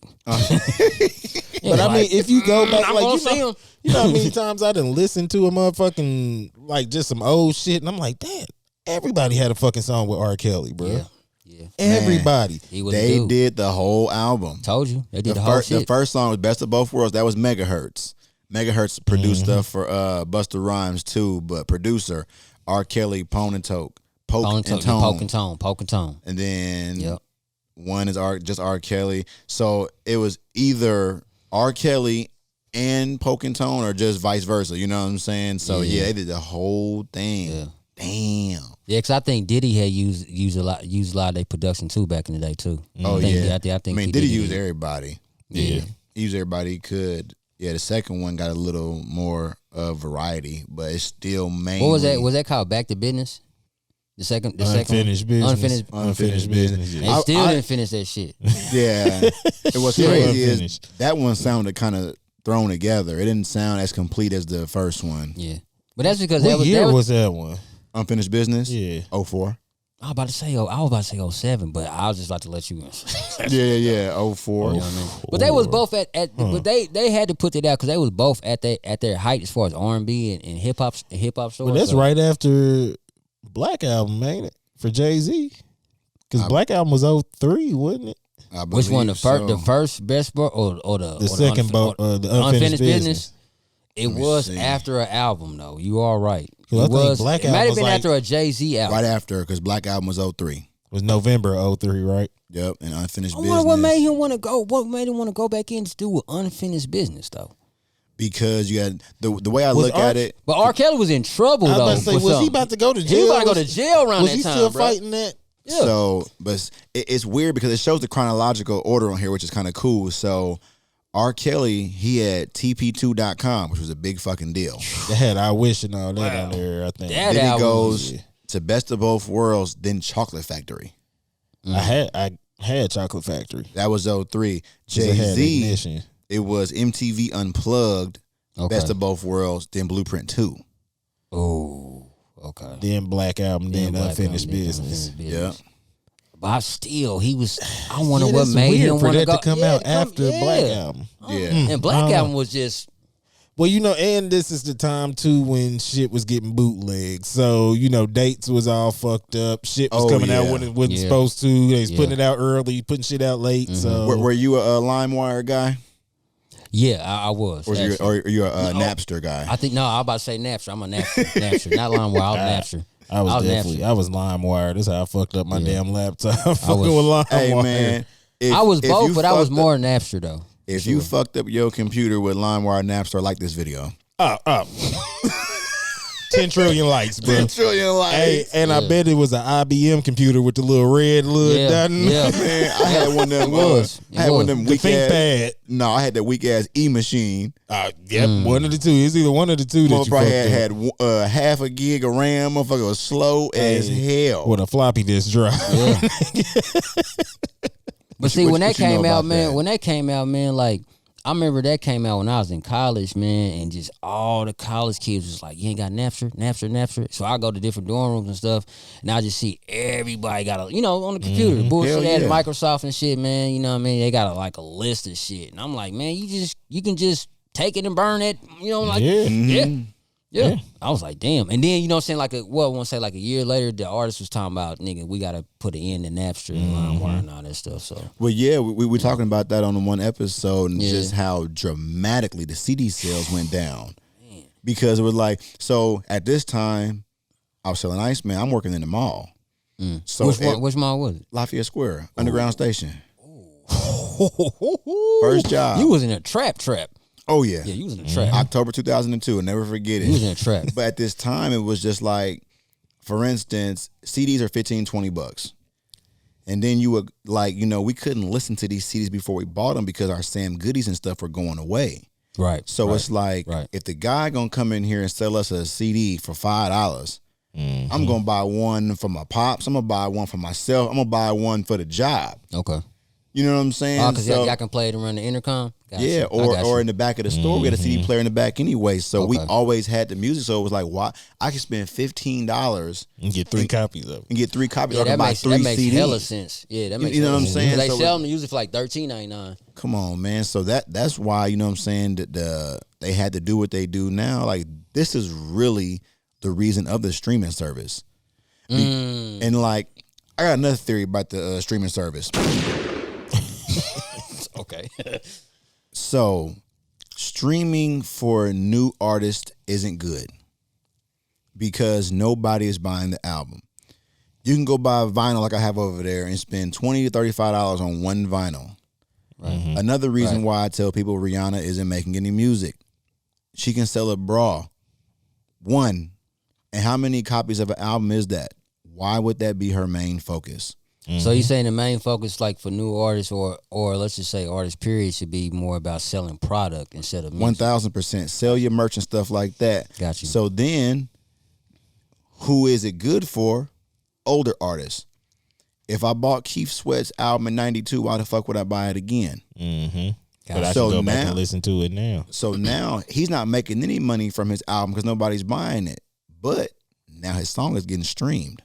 Speaker 1: But I mean, if you go back,
Speaker 3: I'm
Speaker 1: like
Speaker 3: gonna
Speaker 1: you
Speaker 3: see
Speaker 1: know,
Speaker 3: him.
Speaker 1: you know how many times I done listened to a motherfucking like just some old shit, and I'm like, damn, everybody had a fucking song with R. Kelly, bro.
Speaker 3: Yeah,
Speaker 1: Everybody.
Speaker 3: he was a
Speaker 2: They
Speaker 3: dude.
Speaker 2: did the whole album.
Speaker 3: Told you, they did
Speaker 2: The
Speaker 3: the whole
Speaker 2: first,
Speaker 3: shit.
Speaker 2: the first song was Best of Both Worlds. That was Megahertz. Megahertz produced
Speaker 3: Mm-hmm.
Speaker 2: stuff for Busta Rhymes too, but producer R. Kelly, Pone and Toke, Poke and Tone.
Speaker 3: Poke and tone.
Speaker 2: And then
Speaker 3: Yep.
Speaker 2: one is just R. Kelly. So it was either R. Kelly and Poke and Tone or just vice versa. You know what I'm saying? So yeah, they did the whole thing.
Speaker 3: Yeah.
Speaker 2: Damn.
Speaker 3: Yeah, because I think Diddy had used a lot of their production too back in the day too.
Speaker 2: Oh
Speaker 3: I think,
Speaker 2: yeah.
Speaker 3: I think
Speaker 2: I mean,
Speaker 3: he
Speaker 2: did he
Speaker 3: did
Speaker 2: use
Speaker 3: it.
Speaker 2: everybody?
Speaker 3: Yeah.
Speaker 2: He used everybody he could. Yeah, the second one got a little more variety, but it's still mainly.
Speaker 3: What was that? Was that called Back to Business? The second
Speaker 1: Unfinished business.
Speaker 2: Unfinished business.
Speaker 3: They
Speaker 1: Yeah.
Speaker 3: still didn't finish that shit.
Speaker 2: Yeah. It was
Speaker 1: Still
Speaker 2: crazy is
Speaker 1: unfinished.
Speaker 2: that one sounded kind of thrown together. It didn't sound as complete as the first one.
Speaker 3: Yeah, but that's because
Speaker 1: What year was that one?
Speaker 2: Unfinished business.
Speaker 1: Yeah.
Speaker 2: 04.
Speaker 3: I was about to say 07, but I was just about to let you answer.
Speaker 2: Yeah. 04.
Speaker 3: You know what I mean? But they was both at but they had to put it out because they was both at their height as far as R&B and hip hop stores.
Speaker 1: Well, that's
Speaker 3: so-
Speaker 1: right after Black Album, ain't it? For Jay-Z. Because Black Album was 03, wasn't it?
Speaker 2: I
Speaker 3: Which one?
Speaker 2: believe
Speaker 3: The first best or
Speaker 1: The second the Unfinished Business.
Speaker 3: It
Speaker 2: me
Speaker 3: was
Speaker 2: see.
Speaker 3: after an album though. You all right.
Speaker 1: 'Cause I
Speaker 3: It
Speaker 1: think
Speaker 3: was.
Speaker 1: Black
Speaker 3: It might
Speaker 1: Album
Speaker 3: have
Speaker 1: was
Speaker 3: been
Speaker 1: like-
Speaker 3: after a Jay-Z album.
Speaker 2: Right after, because Black Album was 03.
Speaker 1: Was November of 03, right?
Speaker 2: Yep, and Unfinished
Speaker 3: I
Speaker 2: Business.
Speaker 3: wonder what made him want to go. What made him want to go back in to do with Unfinished Business though?
Speaker 2: Because you had the way I
Speaker 1: Was
Speaker 2: look
Speaker 1: R-
Speaker 2: at it.
Speaker 3: But R. Kelly was in trouble
Speaker 1: I
Speaker 3: though.
Speaker 1: was about to say,
Speaker 3: with
Speaker 1: was he
Speaker 3: something.
Speaker 1: about to go to
Speaker 3: He
Speaker 1: jail?
Speaker 3: was about to go to jail around
Speaker 1: Was
Speaker 3: that
Speaker 1: he
Speaker 3: time,
Speaker 1: still
Speaker 3: bro.
Speaker 1: fighting that?
Speaker 3: Yeah.
Speaker 2: So, but it's weird because it shows the chronological order on here, which is kind of cool. So, R. Kelly, he had TP2.com, which was a big fucking deal.
Speaker 1: They had I Wish and all that on there, I think.
Speaker 3: That
Speaker 2: Then he
Speaker 3: album
Speaker 2: goes
Speaker 1: was-
Speaker 2: to Best of Both Worlds, then Chocolate Factory.
Speaker 1: I had Chocolate Factory.
Speaker 2: That was 03.
Speaker 1: 'Cause it had
Speaker 2: Jay-Z,
Speaker 1: Ignition.
Speaker 2: it was MTV Unplugged,
Speaker 3: Okay.
Speaker 2: Best of Both Worlds, then Blueprint 2.
Speaker 3: Oh, okay.
Speaker 1: Then Black Album, then
Speaker 3: Black
Speaker 1: Unfinished
Speaker 3: Album, then
Speaker 1: Business.
Speaker 3: Unfinished
Speaker 2: Yeah.
Speaker 3: Business. But still, he was. I wonder
Speaker 1: Yeah,
Speaker 3: what
Speaker 1: that's
Speaker 3: made
Speaker 1: weird
Speaker 3: him
Speaker 1: for
Speaker 3: want
Speaker 1: that
Speaker 3: go.
Speaker 1: to come
Speaker 3: yeah,
Speaker 1: out after
Speaker 3: yeah.
Speaker 1: Black Album.
Speaker 2: Yeah.
Speaker 3: And Black
Speaker 1: I don't
Speaker 3: Album
Speaker 1: know.
Speaker 3: was just.
Speaker 1: Well, and this is the time too when shit was getting bootlegged. So, dates was all fucked up. Shit was
Speaker 2: Oh,
Speaker 1: coming out
Speaker 2: yeah.
Speaker 1: when it wasn't
Speaker 3: Yeah.
Speaker 1: supposed to. They was putting
Speaker 3: Yeah.
Speaker 1: it out early, putting shit out late. So
Speaker 2: Were you a LimeWire guy?
Speaker 3: Yeah, I was.
Speaker 2: Or
Speaker 3: actually.
Speaker 2: are you a Napster guy?
Speaker 3: I think no. I was about to say Napster. I'm a Napster. Napster, not LimeWire. I was Napster.
Speaker 1: I was
Speaker 3: Napster.
Speaker 1: I was LimeWire. This is how I fucked up my damn laptop. Fucking
Speaker 3: was-
Speaker 1: with LimeWire.
Speaker 2: Hey, man.
Speaker 3: I was
Speaker 2: if
Speaker 3: both,
Speaker 2: you
Speaker 3: but I was
Speaker 2: fucked
Speaker 3: more
Speaker 2: up-
Speaker 3: Napster though.
Speaker 2: If you fucked up your computer with LimeWire Napster, like this video.
Speaker 1: Up. 10 trillion likes, bro.
Speaker 2: 10 trillion likes.
Speaker 1: Hey, and I bet it was an IBM computer with the little red little
Speaker 3: Yeah,
Speaker 1: dot.
Speaker 3: yeah.
Speaker 2: Man, I had one of them.
Speaker 3: It was.
Speaker 2: I had one of them
Speaker 1: The
Speaker 2: weak ass.
Speaker 1: ThinkPad.
Speaker 2: No, I had that weak ass e-machine.
Speaker 1: Yep, one of the two. It's either one of the two that you
Speaker 2: Motherfucker
Speaker 1: fucked up.
Speaker 2: had half a gig of RAM. Motherfucker was slow as hell.
Speaker 1: With a floppy disk drive.
Speaker 3: Yeah. But see,
Speaker 2: what-
Speaker 3: when that
Speaker 2: what you know
Speaker 3: came out,
Speaker 2: about
Speaker 3: man,
Speaker 2: that?
Speaker 3: when that came out, man, like I remember that came out when I was in college, man, and just all the college kids was like, "You ain't got Napster." So I go to different dorm rooms and stuff, and I just see everybody got on the computer, the bullshit
Speaker 2: Hell
Speaker 3: ass
Speaker 2: yeah.
Speaker 3: Microsoft and shit, man. You know what I mean? They got a list of shit, and I'm like, man, you can just take it and burn it, like yeah. I was like, damn. And then, you know what I'm saying, like, I want to say like a year later, the artist was talking about, nigga, we got to put an end to Napster and LimeWire and all that stuff. So,
Speaker 2: Well, yeah, we were talking about that on the one episode and
Speaker 3: Yeah.
Speaker 2: just how dramatically the CD sales went down. Because it was like, so at this time, I was selling Iceman. I'm working in the mall. So
Speaker 3: which mall was it?
Speaker 2: Lafayette Square, Underground Station. First job.
Speaker 3: You was in a trap.
Speaker 2: Oh, yeah.
Speaker 3: Yeah, you was in a trap.
Speaker 2: October 2002. I'll never forget
Speaker 3: You was
Speaker 2: it.
Speaker 3: in a trap.
Speaker 2: But at this time, it was just like, for instance, CDs are $15-$20. And then you would we couldn't listen to these CDs before we bought them because our Sam Goodies and stuff were going away.
Speaker 3: Right.
Speaker 2: So it's like,
Speaker 3: Right.
Speaker 2: if the guy gonna come in here and sell us a CD for $5, I'm gonna buy one for my pops. I'm gonna buy one for myself. I'm gonna buy one for the job.
Speaker 3: Okay.
Speaker 2: You know what I'm saying?
Speaker 3: Oh, because
Speaker 2: So-
Speaker 3: y'all can play it and run the intercom? Got
Speaker 2: yeah,
Speaker 3: you. I got
Speaker 2: or
Speaker 3: you.
Speaker 2: in the back of the store, we had a CD player in the back anyway. So we
Speaker 3: Okay.
Speaker 2: always had the music. So it was like, why I could spend $15
Speaker 1: And get 3 copies of it.
Speaker 2: and get 3 copies.
Speaker 3: Yeah,
Speaker 2: or I could buy 3
Speaker 3: that makes
Speaker 2: CDs.
Speaker 3: hella sense. Yeah, that makes
Speaker 2: you know
Speaker 3: hella
Speaker 2: what I'm
Speaker 3: sense.
Speaker 2: saying?
Speaker 3: They
Speaker 2: So
Speaker 3: sell them usually for like $13.99.
Speaker 2: Come on, man. So that's why, you know what I'm saying, that they had to do what they do now. Like, this is really the reason of the streaming service. And like, I got another theory about the streaming service.
Speaker 3: Okay.
Speaker 2: So, streaming for new artists isn't good because nobody is buying the album. You can go buy a vinyl like I have over there and spend $20 to $35 on one vinyl.
Speaker 3: Right.
Speaker 2: Another reason why I tell people Rihanna isn't making any music. She can sell a bra. One. And how many copies of an album is that? Why would that be her main focus?
Speaker 3: So you saying the main focus, like for new artists or let's just say artists, period, should be more about selling product instead of music.
Speaker 2: 1000%. Sell your merch and stuff like that.
Speaker 3: Got you.
Speaker 2: So then, who is it good for? Older artists. If I bought Keith Sweat's album in 92, why the fuck would I buy it again?
Speaker 1: But I
Speaker 2: So
Speaker 1: can go back
Speaker 2: now-
Speaker 1: and listen to it now.
Speaker 2: So now he's not making any money from his album because nobody's buying it. But now his song is getting streamed.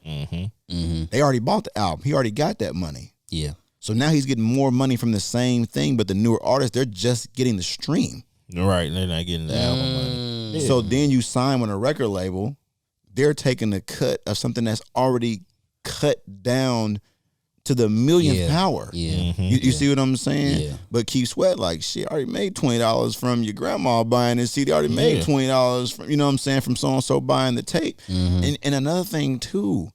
Speaker 2: They already bought the album. He already got that money.
Speaker 3: Yeah.
Speaker 2: So now he's getting more money from the same thing, but the newer artists, they're just getting the stream.
Speaker 1: Right, they're not getting the album money.
Speaker 2: So then you sign with a record label, they're taking a cut of something that's already cut down to the millionth
Speaker 3: Yeah.
Speaker 2: power.
Speaker 3: Yeah.
Speaker 2: You see what I'm saying?
Speaker 3: Yeah.
Speaker 2: But Keith Sweat, like, shit, already made $20 from your grandma buying this CD. Already made $20 from, you know what I'm saying, from so and so buying the tape. And another thing too,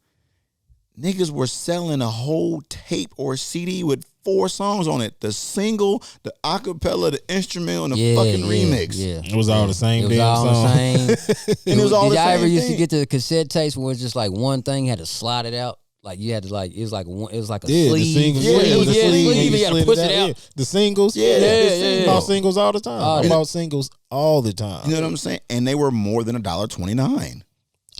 Speaker 2: niggas were selling a whole tape or CD with 4 songs on it. The single, the acapella, the instrumental, and the fucking remix.
Speaker 3: Yeah.
Speaker 1: It was all the same
Speaker 3: It was
Speaker 1: damn
Speaker 3: all
Speaker 1: song.
Speaker 3: the same.
Speaker 2: And it was all
Speaker 3: Did
Speaker 2: the
Speaker 3: y'all
Speaker 2: same
Speaker 3: ever used to
Speaker 2: thing.
Speaker 3: get the cassette tapes where it's just like one thing, you had to slide it out? Like you had to like, it was like a
Speaker 1: Yeah,
Speaker 3: sleeve.
Speaker 1: the singles.
Speaker 2: Yeah, it was a
Speaker 1: the
Speaker 2: sleeve.
Speaker 3: You
Speaker 1: you
Speaker 3: gotta
Speaker 1: slid
Speaker 3: push
Speaker 1: it
Speaker 3: it out.
Speaker 1: Yeah. The singles.
Speaker 2: Yeah,
Speaker 1: the
Speaker 3: yeah,
Speaker 1: singles.
Speaker 3: yeah.
Speaker 1: Bought singles all the time.
Speaker 3: Oh,
Speaker 1: I
Speaker 3: yeah.
Speaker 1: bought singles all the time.
Speaker 2: You know what I'm saying? And they were more than $1.29.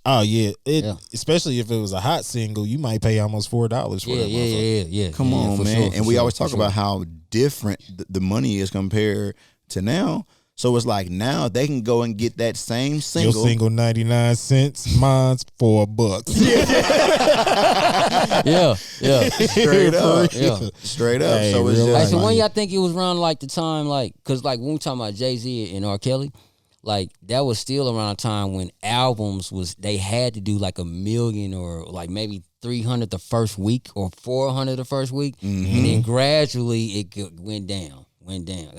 Speaker 1: Oh yeah,
Speaker 3: Yeah.
Speaker 1: especially if it was a hot single, you might pay almost $4 for
Speaker 3: Yeah,
Speaker 1: that. motherfucker.
Speaker 3: yeah.
Speaker 2: Come
Speaker 3: yeah,
Speaker 2: on,
Speaker 3: for
Speaker 2: man.
Speaker 3: sure,
Speaker 2: and
Speaker 3: for
Speaker 2: we
Speaker 3: sure,
Speaker 2: always
Speaker 3: for
Speaker 2: talk
Speaker 3: sure.
Speaker 2: about how different the money is compared to now. So it's like now they can go and get that same
Speaker 1: Your
Speaker 2: single.
Speaker 1: single 99 cents, mine's $4.
Speaker 3: Yeah.
Speaker 2: Straight up.
Speaker 3: Yeah.
Speaker 2: Straight up.
Speaker 1: Hey,
Speaker 2: so it's
Speaker 1: real
Speaker 2: just
Speaker 3: Like,
Speaker 1: life.
Speaker 3: so
Speaker 2: like,
Speaker 3: when y'all think it was around like the time, like, cause like when we talking about Jay-Z and R. Kelly, like that was still around a time when albums they had to do like 1 million or like maybe 300 the first week or 400 the first week, and then gradually it went down.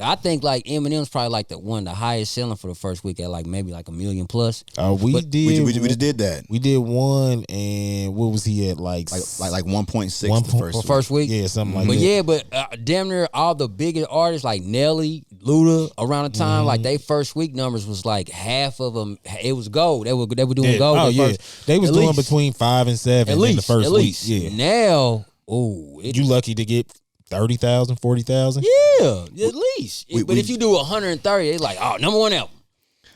Speaker 3: I think like Eminem's probably like the highest selling for the first week at like maybe like 1 million plus.
Speaker 1: We
Speaker 2: we,
Speaker 1: did.
Speaker 2: we just did that.
Speaker 1: We did one, and what was he at? Like
Speaker 2: 1.6
Speaker 1: One
Speaker 2: the
Speaker 1: point-
Speaker 2: first
Speaker 3: For
Speaker 2: week.
Speaker 3: first week,
Speaker 1: yeah, something like
Speaker 3: but
Speaker 1: that.
Speaker 3: yeah, but damn near all the biggest artists like Nelly, Luda around the time, like they first week numbers was like half of them. It was gold. They were doing
Speaker 1: Yeah.
Speaker 3: gold.
Speaker 1: Oh
Speaker 3: the
Speaker 1: yeah,
Speaker 3: first-
Speaker 1: they was
Speaker 3: at
Speaker 1: doing
Speaker 3: least.
Speaker 1: between 5 and 7
Speaker 3: at
Speaker 1: in
Speaker 3: least
Speaker 1: the first
Speaker 3: at
Speaker 1: week.
Speaker 3: least.
Speaker 1: Yeah,
Speaker 3: Now,
Speaker 1: you lucky to get 30,000, 40,000.
Speaker 3: yeah, at least. But if you do 130, it's like number one album.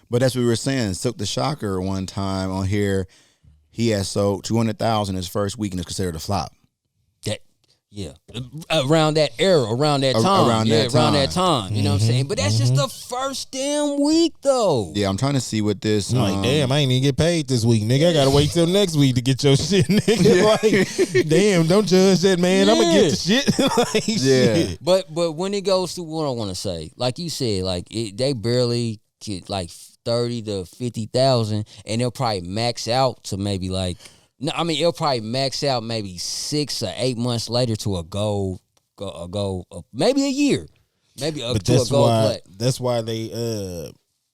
Speaker 2: But that's what we were saying. Silk the Shocker one time on here, he had sold 200,000 his first week and it's considered a flop.
Speaker 3: That yeah, around that era, around that time,
Speaker 2: around that
Speaker 3: around that
Speaker 2: time.
Speaker 3: time. You know what I'm saying? But that's just the first damn week, though.
Speaker 2: Yeah, I'm trying to see what this.
Speaker 1: I'm like, damn, I ain't even get paid this week, nigga. I gotta wait till next week to get your shit, nigga. Like, damn, don't judge that, man. I'm gonna
Speaker 3: Yeah.
Speaker 1: get the shit. Like,
Speaker 2: Yeah.
Speaker 1: shit.
Speaker 3: But when it goes to what I want to say, like you said, like they barely get like 30 to 50,000, and they'll probably max out to maybe like. No, I mean it'll probably max out maybe 6 or 8 months later to a gold, maybe a year, maybe
Speaker 1: But
Speaker 3: to a
Speaker 1: that's
Speaker 3: gold
Speaker 1: why
Speaker 3: plat.
Speaker 1: that's why they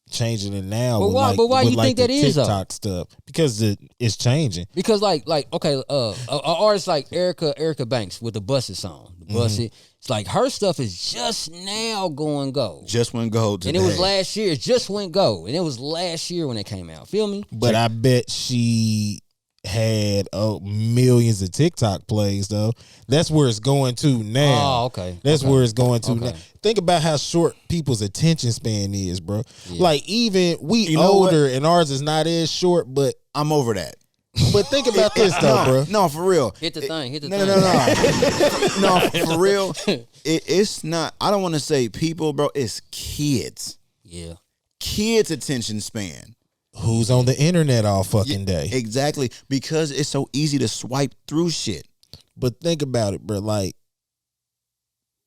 Speaker 1: changing it now.
Speaker 3: But
Speaker 1: with
Speaker 3: why-
Speaker 1: like,
Speaker 3: but why
Speaker 1: with
Speaker 3: you
Speaker 1: like
Speaker 3: think
Speaker 1: the
Speaker 3: that is, though?
Speaker 1: TikTok stuff? Because it's changing.
Speaker 3: Because like okay, a artist like Erica Banks with the Busted song, the Busted, it's like her stuff is just now going gold.
Speaker 2: Just went gold today.
Speaker 3: And it was last year. It just went gold. And it was last year when it came out. Feel me?
Speaker 1: But I bet she had millions of TikTok plays though. That's where it's going to now.
Speaker 3: Oh, okay.
Speaker 1: That's
Speaker 3: Okay.
Speaker 1: where it's going to
Speaker 3: Okay.
Speaker 1: now. Think about how short people's attention span is, bro.
Speaker 3: Yeah.
Speaker 1: Like even we
Speaker 2: You know
Speaker 1: older and ours is not as short, but
Speaker 2: I'm over that.
Speaker 1: think about this though, bro.
Speaker 2: No, for real.
Speaker 3: Hit the thing. Hit the
Speaker 2: No,
Speaker 3: thing.
Speaker 2: no, no. No, for real. It's not. I don't want to say people, bro. It's kids.
Speaker 3: Yeah.
Speaker 2: Kids' attention span.
Speaker 1: Who's on the internet all fucking day?
Speaker 2: Exactly. Because it's so easy to swipe through shit.
Speaker 1: But think about it, bro. Like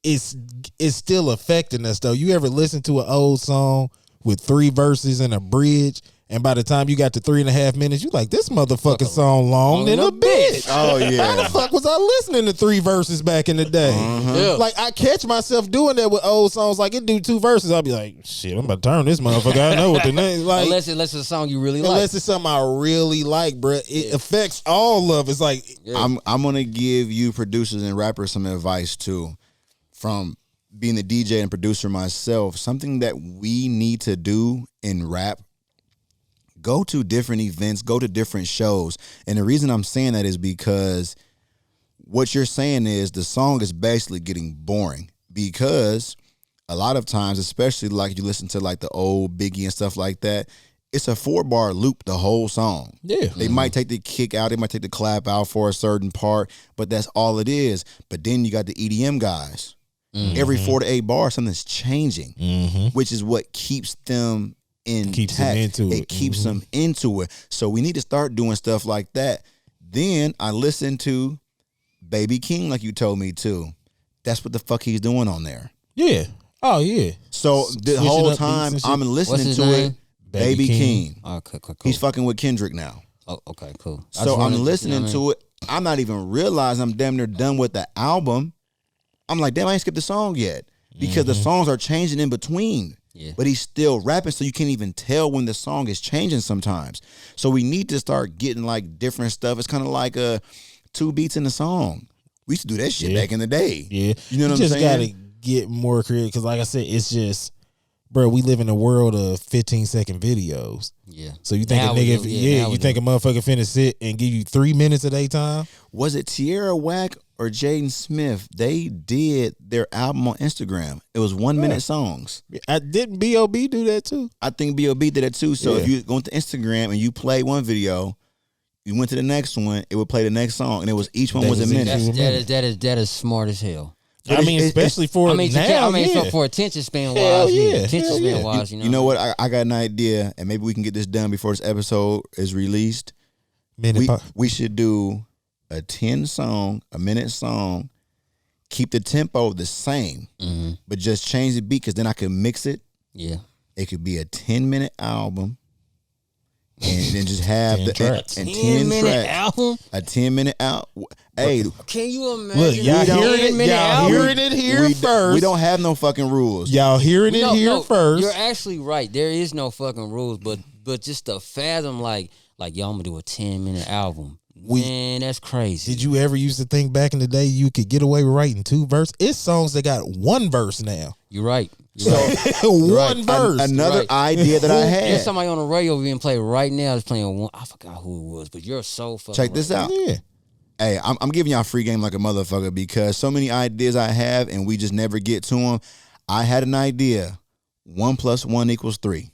Speaker 1: it's still affecting us though. You ever listen to an old song with 3 verses and a bridge, and by the time you got to 3.5 minutes, you like this motherfucking song long than a bitch.
Speaker 2: Oh, yeah.
Speaker 1: How the fuck was I listening to 3 verses back in the day?
Speaker 3: Yeah.
Speaker 1: Like I catch myself doing that with old songs. Like it do 2 verses, I'll be like, shit, I'm about to turn this motherfucker. I know what the name like.
Speaker 3: Unless it's a song you really like.
Speaker 1: Unless it's something I really like, bro. It affects all of it. It's like
Speaker 3: Yeah.
Speaker 2: I'm gonna give you producers and rappers some advice too. From being the DJ and producer myself, something that we need to do in rap, go to different events, go to different shows. And the reason I'm saying that is because what you're saying is the song is basically getting boring, because a lot of times, especially like you listen to like the old Biggie and stuff like that, it's a 4-bar loop the whole song.
Speaker 1: Yeah.
Speaker 2: They might take the kick out, they might take the clap out for a certain part, but that's all it is. But then you got the EDM guys. Every 4 to 8 bars, something's changing, which is what keeps them in
Speaker 1: Keeps them into it.
Speaker 2: keeps them into it. So we need to start doing stuff like that. Then I listened to Baby King, like you told me to. That's what the fuck he's doing on there.
Speaker 1: yeah. Oh yeah.
Speaker 2: So the
Speaker 1: Switching
Speaker 2: whole
Speaker 1: up beats
Speaker 2: time
Speaker 1: and shit.
Speaker 2: I'm listening
Speaker 3: his
Speaker 2: to
Speaker 3: name?
Speaker 2: it. Baby King.
Speaker 3: Okay, cool.
Speaker 2: He's fucking with Kendrick now.
Speaker 3: Oh, okay, cool.
Speaker 2: So I'm listening to it. I'm not even realizing I'm damn near done with the album. I'm like, damn, I ain't skipped the song yet. Because the songs are changing in between.
Speaker 3: Yeah.
Speaker 2: But he's still rapping, so you can't even tell when the song is changing sometimes. So we need to start getting like different stuff. It's kind of like 2 beats in the song. We used to do that shit
Speaker 1: Yeah.
Speaker 2: back in the day.
Speaker 1: Yeah,
Speaker 2: You know what I'm
Speaker 1: just
Speaker 2: saying?
Speaker 1: gotta get more creative because, like I said, it's just, bro. We live in a world of 15-second videos.
Speaker 3: Yeah.
Speaker 1: So you think
Speaker 3: Now
Speaker 1: a
Speaker 3: we
Speaker 1: nigga,
Speaker 3: do. Yeah, now we
Speaker 1: you think
Speaker 3: do.
Speaker 1: a motherfucker finna sit and give you 3 minutes of their time?
Speaker 2: Was it Tierra Whack or Jaden Smith? They did their album on Instagram. It was 1 minute songs.
Speaker 1: I didn't B.O.B. do that too.
Speaker 2: I think B.O.B. did that too. So if
Speaker 1: Yeah.
Speaker 2: you go to Instagram and you play one video, you went to the next one, it would play the next song, and it was each one
Speaker 1: That
Speaker 2: was a
Speaker 1: was
Speaker 2: minute.
Speaker 3: That is smart as hell.
Speaker 2: But
Speaker 1: I mean,
Speaker 2: it's-
Speaker 1: especially for
Speaker 3: I mean,
Speaker 1: now.
Speaker 3: for,
Speaker 1: yeah.
Speaker 3: for attention span
Speaker 1: Hell
Speaker 3: wise,
Speaker 1: yeah.
Speaker 3: attention
Speaker 1: Hell
Speaker 3: span
Speaker 1: yeah.
Speaker 3: wise,
Speaker 2: You know what? I got an idea, and maybe we can get this done before this episode is released. We should do a 10-minute song, keep the tempo the same,
Speaker 3: Mm-hmm.
Speaker 2: but just change the beat because then I can mix it.
Speaker 3: Yeah.
Speaker 2: It could be a 10-minute album, and then just have
Speaker 1: 10
Speaker 2: the
Speaker 1: tracks.
Speaker 2: and
Speaker 3: 10-minute
Speaker 2: tracks.
Speaker 3: album.
Speaker 2: A 10-minute out. Hey,
Speaker 3: Can you imagine?
Speaker 1: Look, y'all
Speaker 3: a
Speaker 1: hearing it?
Speaker 3: 10-minute
Speaker 1: Y'all
Speaker 3: album?
Speaker 1: hearing it here first.
Speaker 2: we don't have no fucking rules.
Speaker 1: Y'all hearing it
Speaker 3: No,
Speaker 1: here
Speaker 3: no,
Speaker 1: first.
Speaker 3: You're actually right. There is no fucking rules, but just to fathom like y'all gonna do a 10-minute album. Man, that's crazy.
Speaker 1: Did you ever used to think back in the day you could get away with writing 2 verses? It's songs that got 1 verse now.
Speaker 3: You're right.
Speaker 1: One verse.
Speaker 2: Another
Speaker 3: Right.
Speaker 2: idea that I
Speaker 3: There's
Speaker 2: had.
Speaker 3: somebody on the radio being played right now is playing one. I forgot who it was, but you're so fucking
Speaker 2: Check this
Speaker 3: right.
Speaker 2: out.
Speaker 1: Yeah.
Speaker 2: Hey, I'm giving y'all free game like a motherfucker because so many ideas I have and we just never get to them. I had an idea. 1 + 1 = 3.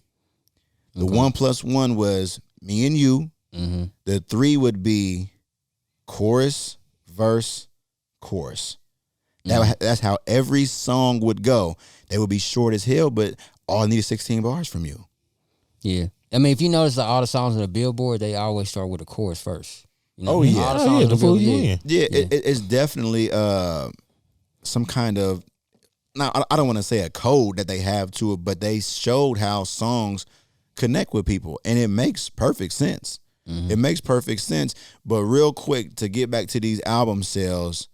Speaker 2: The 1 + 1 was me and you.
Speaker 3: Mm-hmm.
Speaker 2: The 3 would be chorus, verse, chorus. That's how every song would go. They would be short as hell, but all I need is 16 bars from you.
Speaker 3: Yeah. I mean, if you notice that all the songs on the Billboard, they always start with a chorus first. You know
Speaker 2: Oh,
Speaker 3: what I mean?
Speaker 2: yeah.
Speaker 3: All the
Speaker 1: Oh,
Speaker 3: songs
Speaker 1: yeah,
Speaker 3: on
Speaker 1: the fool you
Speaker 3: Billboard,
Speaker 1: in.
Speaker 2: Yeah, it's definitely some kind of. Now, I don't want to say a code that they have to it, but they showed how songs connect with people, and it makes perfect sense. It makes perfect sense. But real quick, to get back to these album sales,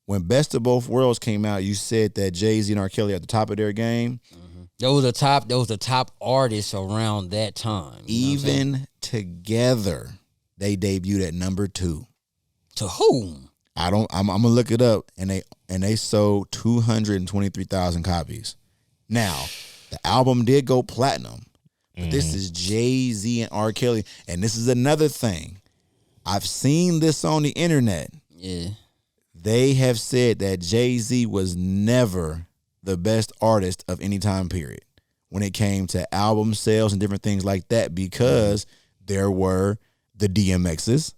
Speaker 2: when Best of Both Worlds came out, you said that Jay-Z and R. Kelly are at the top of their game.
Speaker 3: Those are the top artists around that time. You know what I'm saying?
Speaker 2: Even together, they debuted at number 2.
Speaker 3: To whom?
Speaker 2: I'm gonna look it up, and they sold 223,000 copies. Now, the album did go platinum, but this is Jay-Z and R. Kelly, and this is another thing. I've seen this on the internet.
Speaker 3: Yeah.
Speaker 2: They have said that Jay-Z was never the best artist of any time period when it came to album sales and different things like that, because there were the DMXs,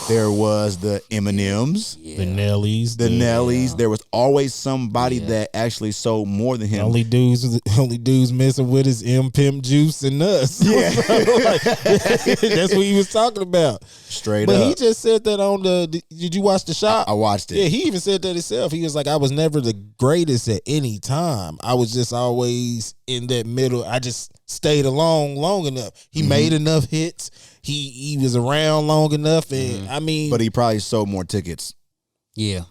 Speaker 2: there was the Eminems,
Speaker 1: The Nellies.
Speaker 2: the Nellies. There was always somebody that actually sold more than him.
Speaker 1: Only dudes messing with is M Pimp Juice and us. Yeah. That's what he was talking about.
Speaker 2: Straight
Speaker 1: But
Speaker 2: up.
Speaker 1: he just said that on did you watch The Shop?
Speaker 2: I watched it.
Speaker 1: Yeah, he even said that himself. He was like, I was never the greatest at any time. I was just always in that middle. I just stayed along long enough. He made enough hits. He was around long enough. And I mean,
Speaker 2: But he probably sold more tickets.
Speaker 3: Yeah.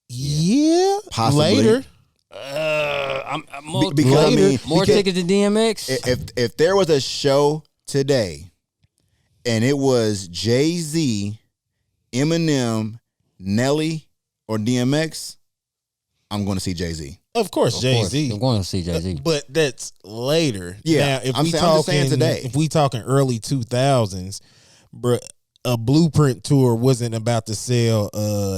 Speaker 1: yeah,
Speaker 2: Possibly.
Speaker 1: later.
Speaker 3: I'm more,
Speaker 2: Because, I mean,
Speaker 3: more
Speaker 2: because
Speaker 3: tickets than DMX.
Speaker 2: if there was a show today and it was Jay-Z, Eminem, Nelly, or DMX, I'm going to see Jay-Z.
Speaker 1: Of course, Jay-Z.
Speaker 3: I'm going to see Jay-Z.
Speaker 1: But that's later.
Speaker 2: Yeah,
Speaker 1: Now, if
Speaker 2: I'm
Speaker 1: we
Speaker 2: saying-
Speaker 1: talking,
Speaker 2: I'm just saying today.
Speaker 1: if we talking early 2000s, bruh, a Blueprint tour wasn't about to sell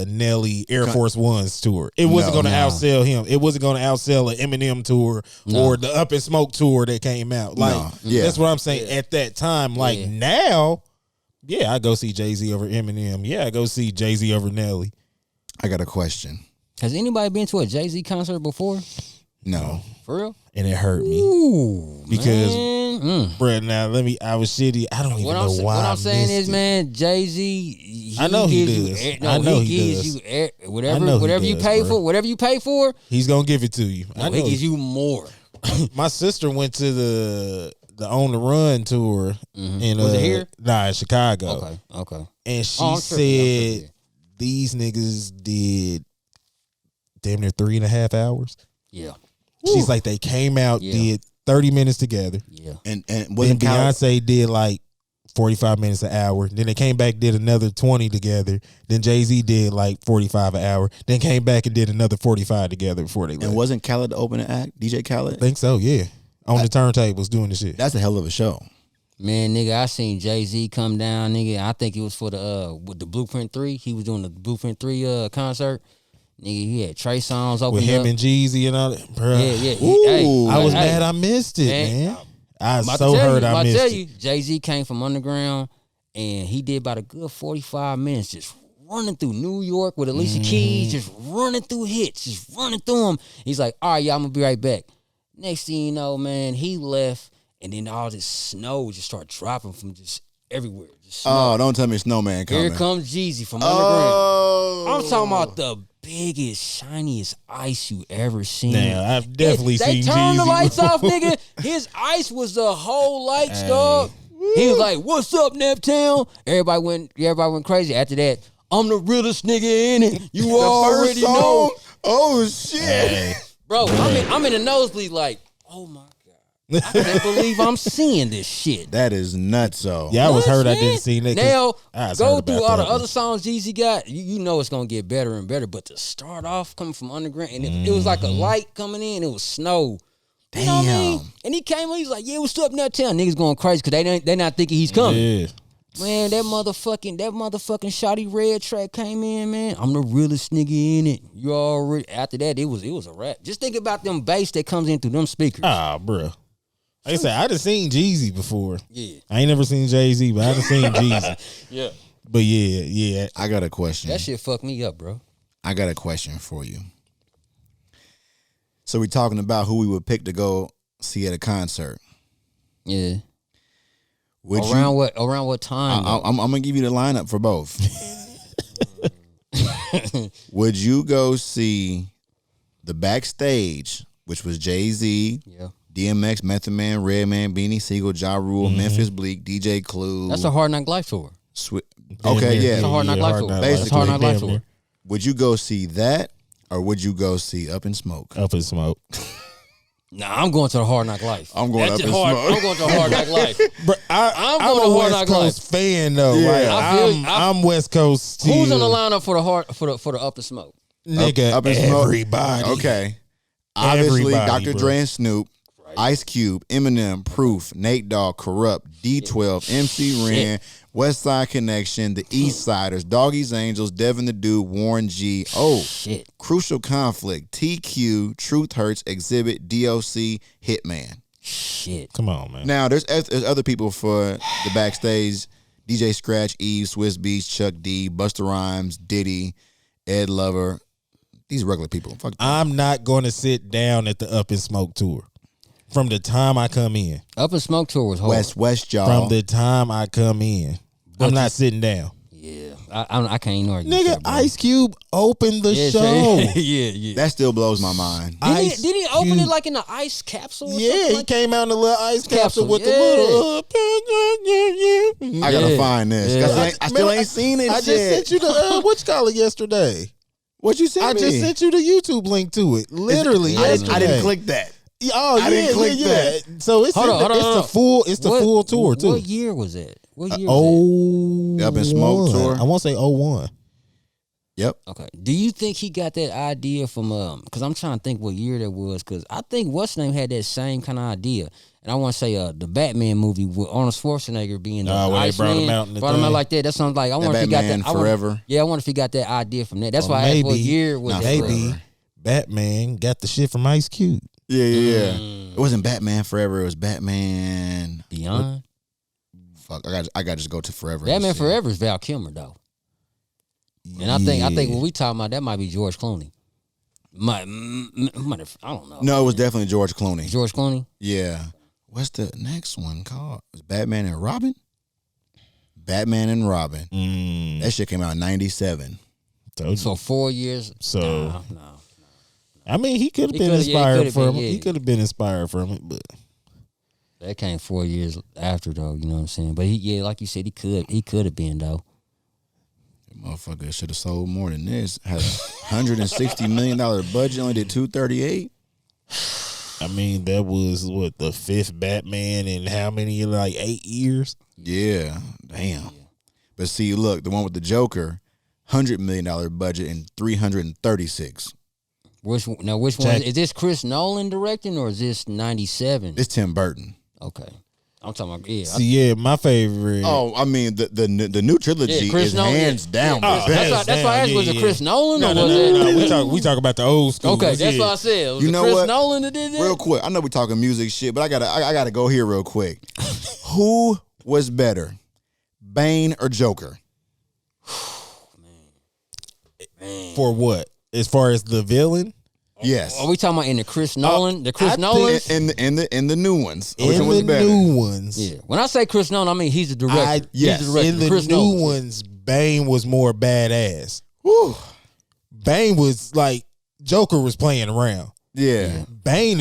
Speaker 1: Nelly Air Force One's tour. It wasn't going to outsell him. It wasn't going to outsell an Eminem tour or the Up in Smoke tour that came out. Like,
Speaker 2: Yeah.
Speaker 1: that's what I'm saying. At that time, like now, yeah, I go see Jay-Z over Eminem. Yeah, I go see Jay-Z over Nelly.
Speaker 2: I got a question.
Speaker 3: Has anybody been to a Jay-Z concert before?
Speaker 2: No.
Speaker 3: For real?
Speaker 1: And it hurt me.
Speaker 3: Ooh,
Speaker 1: Because,
Speaker 3: man.
Speaker 1: bruh, now I was shitty. I don't even
Speaker 3: What
Speaker 1: know why.
Speaker 3: I'm
Speaker 1: I
Speaker 3: saying
Speaker 1: missed
Speaker 3: is,
Speaker 1: it.
Speaker 3: man, Jay-Z.
Speaker 1: I know he
Speaker 3: gives
Speaker 1: does.
Speaker 3: You,
Speaker 1: I know
Speaker 3: he
Speaker 1: he
Speaker 3: gives
Speaker 1: does.
Speaker 3: you
Speaker 1: I
Speaker 3: whatever
Speaker 1: know he
Speaker 3: whatever you
Speaker 1: does,
Speaker 3: pay
Speaker 1: bro.
Speaker 3: for. Whatever you pay for,
Speaker 1: He's gonna give it to you. I
Speaker 3: he
Speaker 1: know.
Speaker 3: gives you more.
Speaker 1: My sister went to the On the Run tour in
Speaker 3: Was it here?
Speaker 1: Nah, in Chicago.
Speaker 3: Okay.
Speaker 1: And she
Speaker 3: Oh, I'm tripping.
Speaker 1: said these niggas did damn near 3.5 hours.
Speaker 3: Yeah.
Speaker 1: She's like, they came out,
Speaker 3: Yeah.
Speaker 1: did 30 minutes together.
Speaker 3: Yeah.
Speaker 2: And
Speaker 1: Then
Speaker 2: wasn't
Speaker 1: Beyonce did like 45 minutes an hour. Then they came back, did another 20 together. Then Jay-Z did like 45 an hour. Then came back and did another 45 together before they left.
Speaker 2: And wasn't Khaled the opening act? DJ Khaled?
Speaker 1: I think so, yeah. On the turntables doing the shit.
Speaker 2: That's a hell of a show.
Speaker 3: Man, nigga, I seen Jay-Z come down, nigga. I think it was for the with the Blueprint 3. He was doing the Blueprint 3 concert. Nigga, he had Trey Songz open
Speaker 1: With him
Speaker 3: up.
Speaker 1: and Jeezy and all that. Bruh.
Speaker 3: Yeah.
Speaker 2: Ooh.
Speaker 1: I was mad I missed it, man. I
Speaker 3: I'm
Speaker 1: so heard I
Speaker 3: about to
Speaker 1: missed
Speaker 3: tell
Speaker 1: it.
Speaker 3: you, Jay-Z came from underground, and he did about a good 45 minutes just running through New York with Alicia Keys, just running through hits, just running through them. He's like, all right, y'all, I'm going to be right back. Next thing you know, man, he left, and then all this snow just started dropping from just everywhere. Just snow.
Speaker 2: Oh, don't tell me Snowman coming.
Speaker 3: Here comes Jeezy from underground.
Speaker 2: Oh.
Speaker 3: I'm talking about the biggest, shiniest ice you ever seen.
Speaker 1: Now, I've definitely
Speaker 3: They
Speaker 1: seen
Speaker 3: turned the
Speaker 1: Jeezy
Speaker 3: lights
Speaker 1: before.
Speaker 3: off, nigga. His ice was the whole lights, dog. He was like, "What's up, Neptown?" Everybody went crazy. After that, I'm the realest nigga in it. You
Speaker 2: The
Speaker 3: already
Speaker 2: first song?
Speaker 3: know,
Speaker 2: Oh, shit.
Speaker 1: Hey,
Speaker 3: bro. I'm in the nosebleed, like, oh my god, I can't believe I'm seeing this shit.
Speaker 2: That is nuts, though.
Speaker 1: yeah, I was hurt I
Speaker 3: Man,
Speaker 1: didn't see that.
Speaker 3: Now,
Speaker 1: I was
Speaker 3: go
Speaker 1: hurt
Speaker 3: through
Speaker 1: about
Speaker 3: all the
Speaker 1: that
Speaker 3: other
Speaker 1: one.
Speaker 3: songs Jeezy got. You know it's gonna get better and better. But to start off coming from underground, and it was like a light coming in. It was snow. You know what I mean?
Speaker 2: Damn.
Speaker 3: And he came in. He's like, "Yeah, what's up, Neptown?" Niggas going crazy because they not thinking he's coming.
Speaker 1: Yeah.
Speaker 3: Man, that motherfucking Shawty Red track came in, man. I'm the realest nigga in it. You already after that, it was a rap. Just think about them bass that comes in through them speakers.
Speaker 1: Ah, bruh. Like I said, I done seen Jeezy before.
Speaker 3: Yeah.
Speaker 1: I ain't never seen Jay-Z, but I done seen Jeezy.
Speaker 3: Yeah.
Speaker 1: But yeah.
Speaker 2: I got a question.
Speaker 3: That shit fucked me up, bro.
Speaker 2: I got a question for you. So we're talking about who we would pick to go see at a concert.
Speaker 3: Yeah.
Speaker 2: Would
Speaker 3: Around
Speaker 2: you?
Speaker 3: what time?
Speaker 2: I'm gonna give you the lineup for both. Would you go see the Backstage, which was Jay-Z,
Speaker 3: yeah.
Speaker 2: DMX, Method Man, Redman, Beanie Siegel, Ja Rule, Memphis Bleak, DJ Clue?
Speaker 3: That's a Hard Knock Life tour.
Speaker 2: Okay, yeah.
Speaker 3: It's a Hard Knock Life tour.
Speaker 2: Basically,
Speaker 3: It's a Hard Knock Life
Speaker 1: damn
Speaker 3: tour.
Speaker 2: Would you go see that, or would you go see Up in Smoke?
Speaker 1: Up in smoke.
Speaker 3: Nah, I'm going to the Hard Knock Life.
Speaker 2: I'm going
Speaker 3: That's
Speaker 2: Up in
Speaker 3: hard.
Speaker 2: Smoke.
Speaker 3: I'm going to the Hard Knock Life.
Speaker 1: But
Speaker 3: I'm
Speaker 1: I'm
Speaker 3: going to
Speaker 1: a
Speaker 3: Hard
Speaker 1: West
Speaker 3: Knock
Speaker 1: Coast fan though.
Speaker 2: Yeah.
Speaker 1: Like,
Speaker 3: I feel-
Speaker 1: I'm West Coast still.
Speaker 3: Who's on the lineup for the Up in Smoke?
Speaker 1: Nigga,
Speaker 2: Up in Smoke?
Speaker 1: everybody.
Speaker 2: Okay. Obviously,
Speaker 1: Everybody,
Speaker 2: Dr.
Speaker 1: bro.
Speaker 2: Dre and Snoop, Ice Cube, Eminem, Proof, Nate Dogg, Corrupt, D12, MC Ren, West Side Connection, The East Siders, Doggy's Angels, Devin the Dude, Warren G. Oh,
Speaker 3: Shit.
Speaker 2: Crucial Conflict, TQ, Truth Hurts, Exhibit, DOC, Hitman.
Speaker 3: Shit.
Speaker 1: Come on, man.
Speaker 2: Now, there's other people for the Backstage. DJ Scratch, Eve, Swiss Beats, Chuck D, Busta Rhymes, Diddy, Ed Lover. These regular people. Fuck them.
Speaker 1: I'm not going to sit down at the Up in Smoke tour. From the time I come in.
Speaker 3: Up in Smoke tour was hard.
Speaker 2: West, y'all.
Speaker 1: From the time I come in. I'm not sitting down.
Speaker 3: Yeah. I can't even argue with
Speaker 1: Nigga,
Speaker 3: that, bro.
Speaker 1: Ice Cube opened the
Speaker 3: Yeah,
Speaker 1: show.
Speaker 3: yeah.
Speaker 2: That still blows my mind.
Speaker 1: Ice
Speaker 3: Did he open
Speaker 1: Cube.
Speaker 3: it like in an ice capsule or
Speaker 1: Yeah,
Speaker 3: something
Speaker 1: he
Speaker 3: like
Speaker 1: came out in a little ice capsule with
Speaker 3: yeah.
Speaker 1: the little.
Speaker 2: I gotta
Speaker 3: Yeah.
Speaker 2: find this.
Speaker 3: Yeah.
Speaker 2: I still ain't seen it.
Speaker 1: I just sent you the what you call it yesterday.
Speaker 2: What you sent
Speaker 1: I
Speaker 2: me?
Speaker 1: just sent you the YouTube link to it. Literally,
Speaker 2: I
Speaker 1: yesterday.
Speaker 2: didn't click that.
Speaker 1: Oh,
Speaker 2: I didn't click that.
Speaker 1: So it's
Speaker 3: Hold on, hold on.
Speaker 1: it's the full tour too.
Speaker 3: What year was that? What year was
Speaker 1: Oh,
Speaker 2: Up in Smoke tour?
Speaker 1: I won't say 01.
Speaker 2: Yep.
Speaker 3: that? Okay. Do you think he got that idea from because I'm trying to think what year that was, because I think what's name had that same kind of idea. And I want to say the Batman movie with Arnold Schwarzenegger being the
Speaker 1: Oh, where they brought him
Speaker 3: Iceman,
Speaker 1: out in the
Speaker 3: brought him out
Speaker 1: thing.
Speaker 3: like that. That sounds like I wonder if he got
Speaker 2: Batman
Speaker 3: that I wonder-
Speaker 2: Forever.
Speaker 3: Yeah, I wonder if he got that idea from that. That's
Speaker 1: Or
Speaker 3: why I asked what
Speaker 1: maybe-
Speaker 3: year was
Speaker 2: Nah,
Speaker 3: that.
Speaker 1: Maybe
Speaker 2: Forever.
Speaker 1: Batman got the shit from Ice Cube.
Speaker 2: Yeah. It wasn't Batman Forever. It was Batman.
Speaker 3: Beyond
Speaker 2: Fuck. I got to just go to Forever. and
Speaker 3: Batman
Speaker 2: see.
Speaker 3: Forever is Val Kilmer though. And I think when we talking about that might be George Clooney. Might have, I don't know.
Speaker 2: No, it was definitely George Clooney.
Speaker 3: George Clooney.
Speaker 2: Yeah. What's the next one called? Was Batman and Robin? Batman and Robin.
Speaker 1: Mm,
Speaker 2: That shit came out in 97.
Speaker 1: told you.
Speaker 3: So 4 years.
Speaker 1: So-
Speaker 3: no.
Speaker 1: I mean, he could have
Speaker 3: He
Speaker 1: been
Speaker 3: coulda- yeah, he
Speaker 1: inspired
Speaker 3: coulda
Speaker 1: from
Speaker 3: been,
Speaker 1: it.
Speaker 3: yeah.
Speaker 1: He could have been inspired from it, but
Speaker 3: That came 4 years after though. You know what I'm saying? But he, like you said, he could have been though.
Speaker 2: That motherfucker should have sold more than this. Had a $160 million budget, only did $238.
Speaker 1: I mean, that was what, the 5th Batman in how many, like 8 years?
Speaker 2: Yeah, damn. But see, look, the one with the Joker, $100 million budget and 336.
Speaker 3: Which one is this? Chris Nolan directing or is this 97?
Speaker 2: It's Tim Burton.
Speaker 3: Okay, I'm talking about
Speaker 1: See, my favorite.
Speaker 2: Oh, I mean the new trilogy is
Speaker 3: Nolan,
Speaker 2: hands down.
Speaker 1: Oh,
Speaker 2: the best.
Speaker 3: that's why I asked, was it Chris Nolan or was it?
Speaker 1: No, we talk about the old school.
Speaker 3: Okay, that's what I said. Was
Speaker 2: You
Speaker 3: it
Speaker 2: know
Speaker 3: Chris
Speaker 2: what?
Speaker 3: Nolan that did that?
Speaker 2: Real quick, I know we talking music shit, but I gotta go here real quick. Who was better, Bane or Joker?
Speaker 1: For what? As far as the villain?
Speaker 2: Yes.
Speaker 3: Are we talking about in the Chris Nolan? The Chris Nolan?
Speaker 2: In the new ones. Which
Speaker 1: In
Speaker 2: one was
Speaker 1: the
Speaker 2: better?
Speaker 1: new ones.
Speaker 3: Yeah. When I say Chris Nolan, I mean he's the director.
Speaker 2: yes.
Speaker 3: He's the director.
Speaker 1: In the
Speaker 3: Chris
Speaker 1: new
Speaker 3: Nolan.
Speaker 1: ones, Bane was more badass.
Speaker 2: Whew.
Speaker 1: Bane was like, Joker was playing around.
Speaker 2: Yeah.
Speaker 1: Bane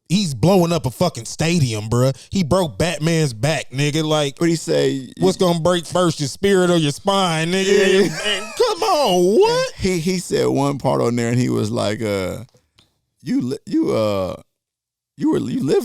Speaker 1: he's blowing up a fucking stadium, bruh. He broke Batman's back, nigga. Like,
Speaker 2: What he say?
Speaker 1: what's gonna break first, your spirit or your spine, nigga?
Speaker 2: Yeah.
Speaker 1: Man, come on, what?
Speaker 2: He said one part on there, and he was like, you live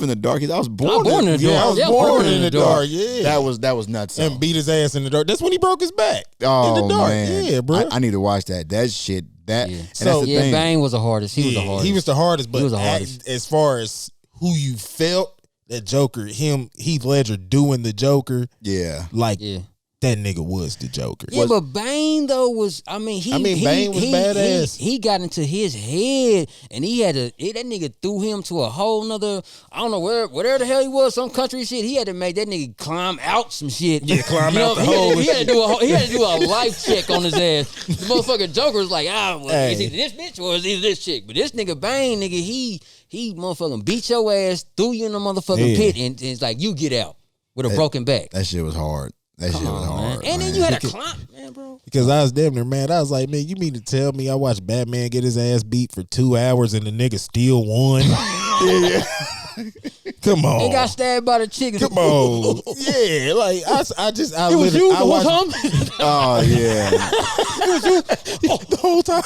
Speaker 2: in the dark. I was born
Speaker 3: in the dark.
Speaker 1: I was
Speaker 3: Yeah,
Speaker 1: born in the dark. Yeah,
Speaker 2: That was nuts.
Speaker 1: and beat his ass in the dark. That's when he broke his back.
Speaker 2: Oh
Speaker 1: in the dark.
Speaker 2: man,
Speaker 1: Yeah, bro.
Speaker 2: I need to watch that. That shit. That
Speaker 3: Yeah.
Speaker 2: and
Speaker 1: So-
Speaker 2: that's the
Speaker 3: Yeah,
Speaker 2: thing.
Speaker 3: Bane was the hardest. He was the hardest.
Speaker 1: He was the hardest, but
Speaker 3: He was the hardest.
Speaker 1: as far as who you felt, that Joker, Heath Ledger doing the Joker,
Speaker 2: Yeah.
Speaker 1: like
Speaker 3: Yeah.
Speaker 1: that nigga was the Joker.
Speaker 3: Yeah, but Bane though was,
Speaker 1: Bane was badass.
Speaker 3: He got into his head and that nigga threw him to a whole nother, I don't know where the hell he was, some country shit. He had to make that nigga climb out some shit.
Speaker 1: Yeah, climb out the
Speaker 3: he
Speaker 1: hole.
Speaker 3: He had to do a life check on his ass. The motherfucking Joker was like,
Speaker 1: Hey.
Speaker 3: it's either this bitch or it's either this chick. But this nigga Bane, nigga, he motherfucking beat your ass, threw you in the motherfucking pit, and it's like, you get out with a broken back.
Speaker 2: That shit was hard. That shit was hard.
Speaker 3: And then
Speaker 2: man.
Speaker 3: you had a climb, man, bro.
Speaker 1: Because I was damn near mad. I was like, man, you mean to tell me I watched Batman get his ass beat for 2 hours and the nigga still won? Come on.
Speaker 3: He got stabbed by the chicken.
Speaker 1: Come on. Yeah, like I
Speaker 3: It was you the whole
Speaker 1: watched
Speaker 3: time?
Speaker 2: Oh yeah.
Speaker 1: the whole time.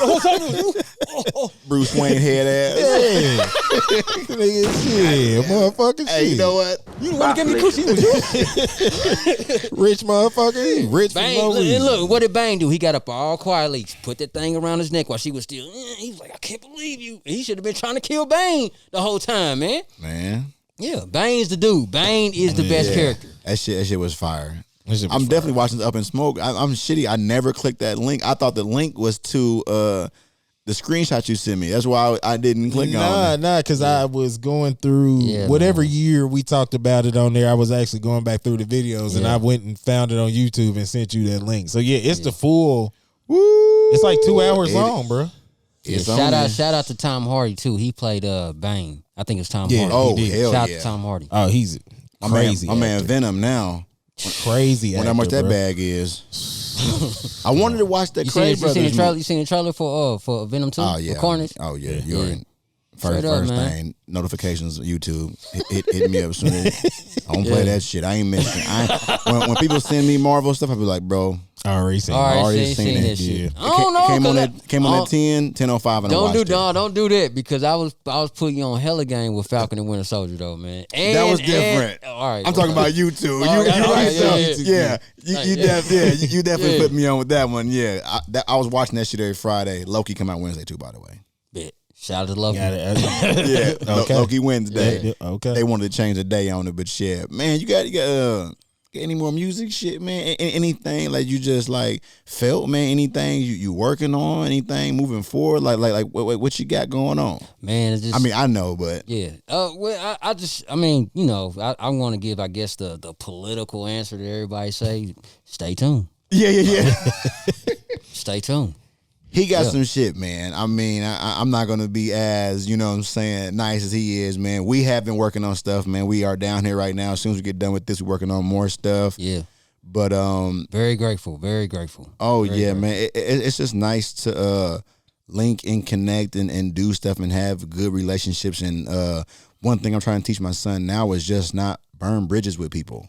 Speaker 2: Bruce Wayne head ass.
Speaker 1: Yeah. Nigga, shit, motherfucker,
Speaker 2: Hey, you know what?
Speaker 3: You the one that gave me coochie. It was you.
Speaker 1: rich motherfucker. He rich for
Speaker 3: Bang,
Speaker 1: no
Speaker 3: look, and
Speaker 1: reason.
Speaker 3: look, what did Bang do? He got up all quietly, put that thing around his neck while she was still, he was like, I can't believe you. He should have been trying to kill Bane the whole time, man.
Speaker 2: Man.
Speaker 3: Yeah, Bane's the dude. Bane is the best character.
Speaker 2: That shit was fire.
Speaker 1: That shit was
Speaker 2: I'm
Speaker 1: fire.
Speaker 2: definitely watching Up in Smoke. I'm shitty. I never clicked that link. I thought the link was to the screenshot you sent me. That's why I didn't click on it.
Speaker 1: Nah, because I was going through
Speaker 3: Yeah,
Speaker 1: whatever year we talked about it on there. I was actually going back through the videos and
Speaker 3: Yeah.
Speaker 1: I went and found it on YouTube and sent you that link. So yeah, it's the full.
Speaker 2: Woo!
Speaker 1: It's like 2 hours long, bro.
Speaker 3: Yeah,
Speaker 2: It's on there.
Speaker 3: shout out to Tom Hardy too. He played Bane. I think it's Tom
Speaker 1: Yeah.
Speaker 3: Hardy.
Speaker 2: Oh,
Speaker 1: He did.
Speaker 2: hell
Speaker 3: Shout out
Speaker 2: yeah.
Speaker 3: to Tom Hardy.
Speaker 1: Oh, he's crazy.
Speaker 2: My man
Speaker 1: actor.
Speaker 2: Venom now.
Speaker 1: Crazy.
Speaker 2: Wonder how much
Speaker 1: actor,
Speaker 2: that
Speaker 1: bro.
Speaker 2: bag is. I wanted to watch that
Speaker 3: You seen,
Speaker 2: Cray
Speaker 3: you seen the
Speaker 2: Brothers
Speaker 3: trailer?
Speaker 2: movie.
Speaker 3: You seen the trailer for Venom 2?
Speaker 2: Oh yeah.
Speaker 3: For Carnage?
Speaker 2: Oh yeah.
Speaker 3: Yeah.
Speaker 2: You're in. First,
Speaker 3: Straight up,
Speaker 2: first
Speaker 3: man.
Speaker 2: thing, notifications, YouTube. Hit me up as soon as I don't play that shit. I ain't missing. When people send me Marvel stuff, I be like, bro,
Speaker 1: I already seen.
Speaker 3: All right,
Speaker 2: already
Speaker 3: seen
Speaker 2: seen
Speaker 3: that
Speaker 2: it,
Speaker 3: shit.
Speaker 1: yeah.
Speaker 3: I don't know.
Speaker 2: Came
Speaker 3: 'cause
Speaker 2: on at 10:05 and I watched it.
Speaker 3: Don't do that because I was putting you on hella game with Falcon and Winter Soldier though, man. And,
Speaker 2: That was different.
Speaker 3: all right,
Speaker 2: I'm talking about you two.
Speaker 3: Oh,
Speaker 2: You
Speaker 3: yeah,
Speaker 2: right,
Speaker 3: yeah,
Speaker 2: so-
Speaker 3: yeah.
Speaker 2: You definitely
Speaker 3: Yeah.
Speaker 2: put me on with that one. Yeah, I was watching that shit every Friday. Loki come out Wednesday too, by the way.
Speaker 3: Bet. Shout out to Loki.
Speaker 1: Got it.
Speaker 2: Yeah,
Speaker 1: Okay.
Speaker 2: Loki Wednesday.
Speaker 1: Yeah, okay.
Speaker 2: They wanted to change the day on it, but shit, man, you got any more music shit, man? Anything like you just like felt, man? Anything you working on? Anything moving forward? Like what you got going on?
Speaker 3: Man, it's just
Speaker 2: I mean, I know, but
Speaker 3: yeah. Well, I mean, you know, I want to give, I guess, the political answer that everybody say. Stay tuned.
Speaker 2: yeah.
Speaker 3: Stay tuned.
Speaker 2: He got
Speaker 3: Yeah.
Speaker 2: some shit, man. I mean, I'm not gonna be as, you know what I'm saying, nice as he is, man. We have been working on stuff, man. We are down here right now. As soon as we get done with this, we're working on more stuff.
Speaker 3: Yeah.
Speaker 2: But
Speaker 3: Very grateful. Very grateful.
Speaker 2: oh
Speaker 3: Very
Speaker 2: yeah,
Speaker 3: grateful.
Speaker 2: man. It's just nice to link and connect and do stuff and have good relationships. And one thing I'm trying to teach my son now is just not burn bridges with people.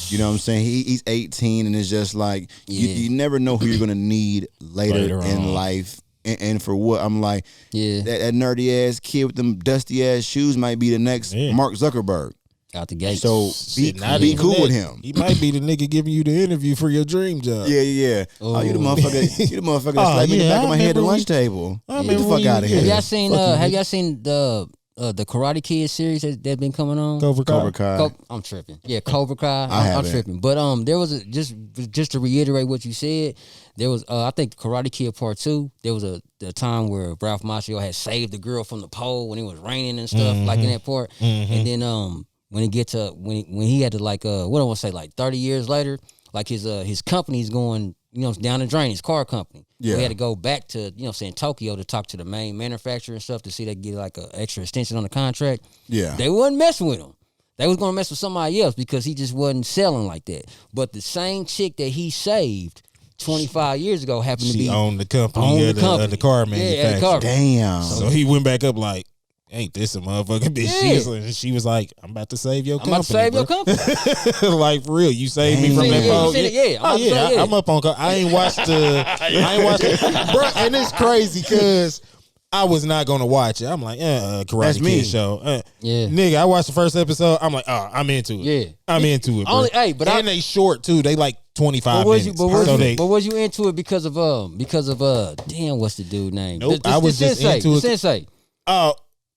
Speaker 2: You know what I'm saying? He's 18 and it's just like
Speaker 3: Yeah.
Speaker 2: you never know who you're gonna need later
Speaker 1: Later
Speaker 2: in
Speaker 1: on.
Speaker 2: life and for what? I'm like,
Speaker 3: Yeah.
Speaker 2: that nerdy ass kid with them dusty ass shoes might be the next Mark Zuckerberg.
Speaker 3: Out the gate.
Speaker 2: So
Speaker 1: Shit,
Speaker 2: be cool with him.
Speaker 1: He might be the nigga giving you the interview for your dream job.
Speaker 2: Yeah. Oh, you the motherfucker. You the motherfucker that slapped me in the back of my head at the lunch table. Get the fuck out of here.
Speaker 3: Have y'all seen? Have y'all seen the Karate Kid series that's been coming on?
Speaker 2: Cobra Kai.
Speaker 3: I'm tripping. Yeah, Cobra Kai. I'm
Speaker 2: haven't.
Speaker 3: tripping. But there was just to reiterate what you said. There was I think Karate Kid Part 2. There was a time where Ralph Macchio had saved the girl from the pole when it was raining and stuff, like in that part. And then when it get to when he had to like what I want to say, like 30 years later, like his company's going, down the drain, his car company.
Speaker 2: Yeah.
Speaker 3: He had to go back to, saying Tokyo to talk to the main manufacturer and stuff to see they get like an extra extension on the contract.
Speaker 2: Yeah.
Speaker 3: They wasn't messing with him. They was gonna mess with somebody else because he just wasn't selling like that. But the same chick that he saved 25 years ago happened to
Speaker 1: She
Speaker 3: be
Speaker 1: owned the company, the car manufacturer.
Speaker 3: at the car.
Speaker 2: Damn.
Speaker 1: So he went back up like, ain't this a motherfucking bitch?
Speaker 3: Yeah.
Speaker 1: She was like, I'm about to save your company.
Speaker 3: I'm about to save your company.
Speaker 1: Like, for real, you saved me from
Speaker 3: Yeah,
Speaker 1: that
Speaker 3: you
Speaker 1: phone.
Speaker 3: seen it? Yeah,
Speaker 1: I'm up on. I ain't watched bro. And it's crazy because I was not gonna watch it. I'm like, Karate
Speaker 2: That's me.
Speaker 1: Kid show.
Speaker 3: Yeah.
Speaker 1: Nigga, I watched the first episode. I'm like, I'm into it.
Speaker 3: Yeah.
Speaker 1: I'm into it, bro.
Speaker 3: But
Speaker 1: they short too. They like 25
Speaker 3: But was
Speaker 1: minutes.
Speaker 3: you into it because of damn, what's the dude name?
Speaker 1: Nope,
Speaker 3: The
Speaker 1: I was just
Speaker 3: sensei,
Speaker 1: into
Speaker 3: the
Speaker 1: it.
Speaker 3: Sensei.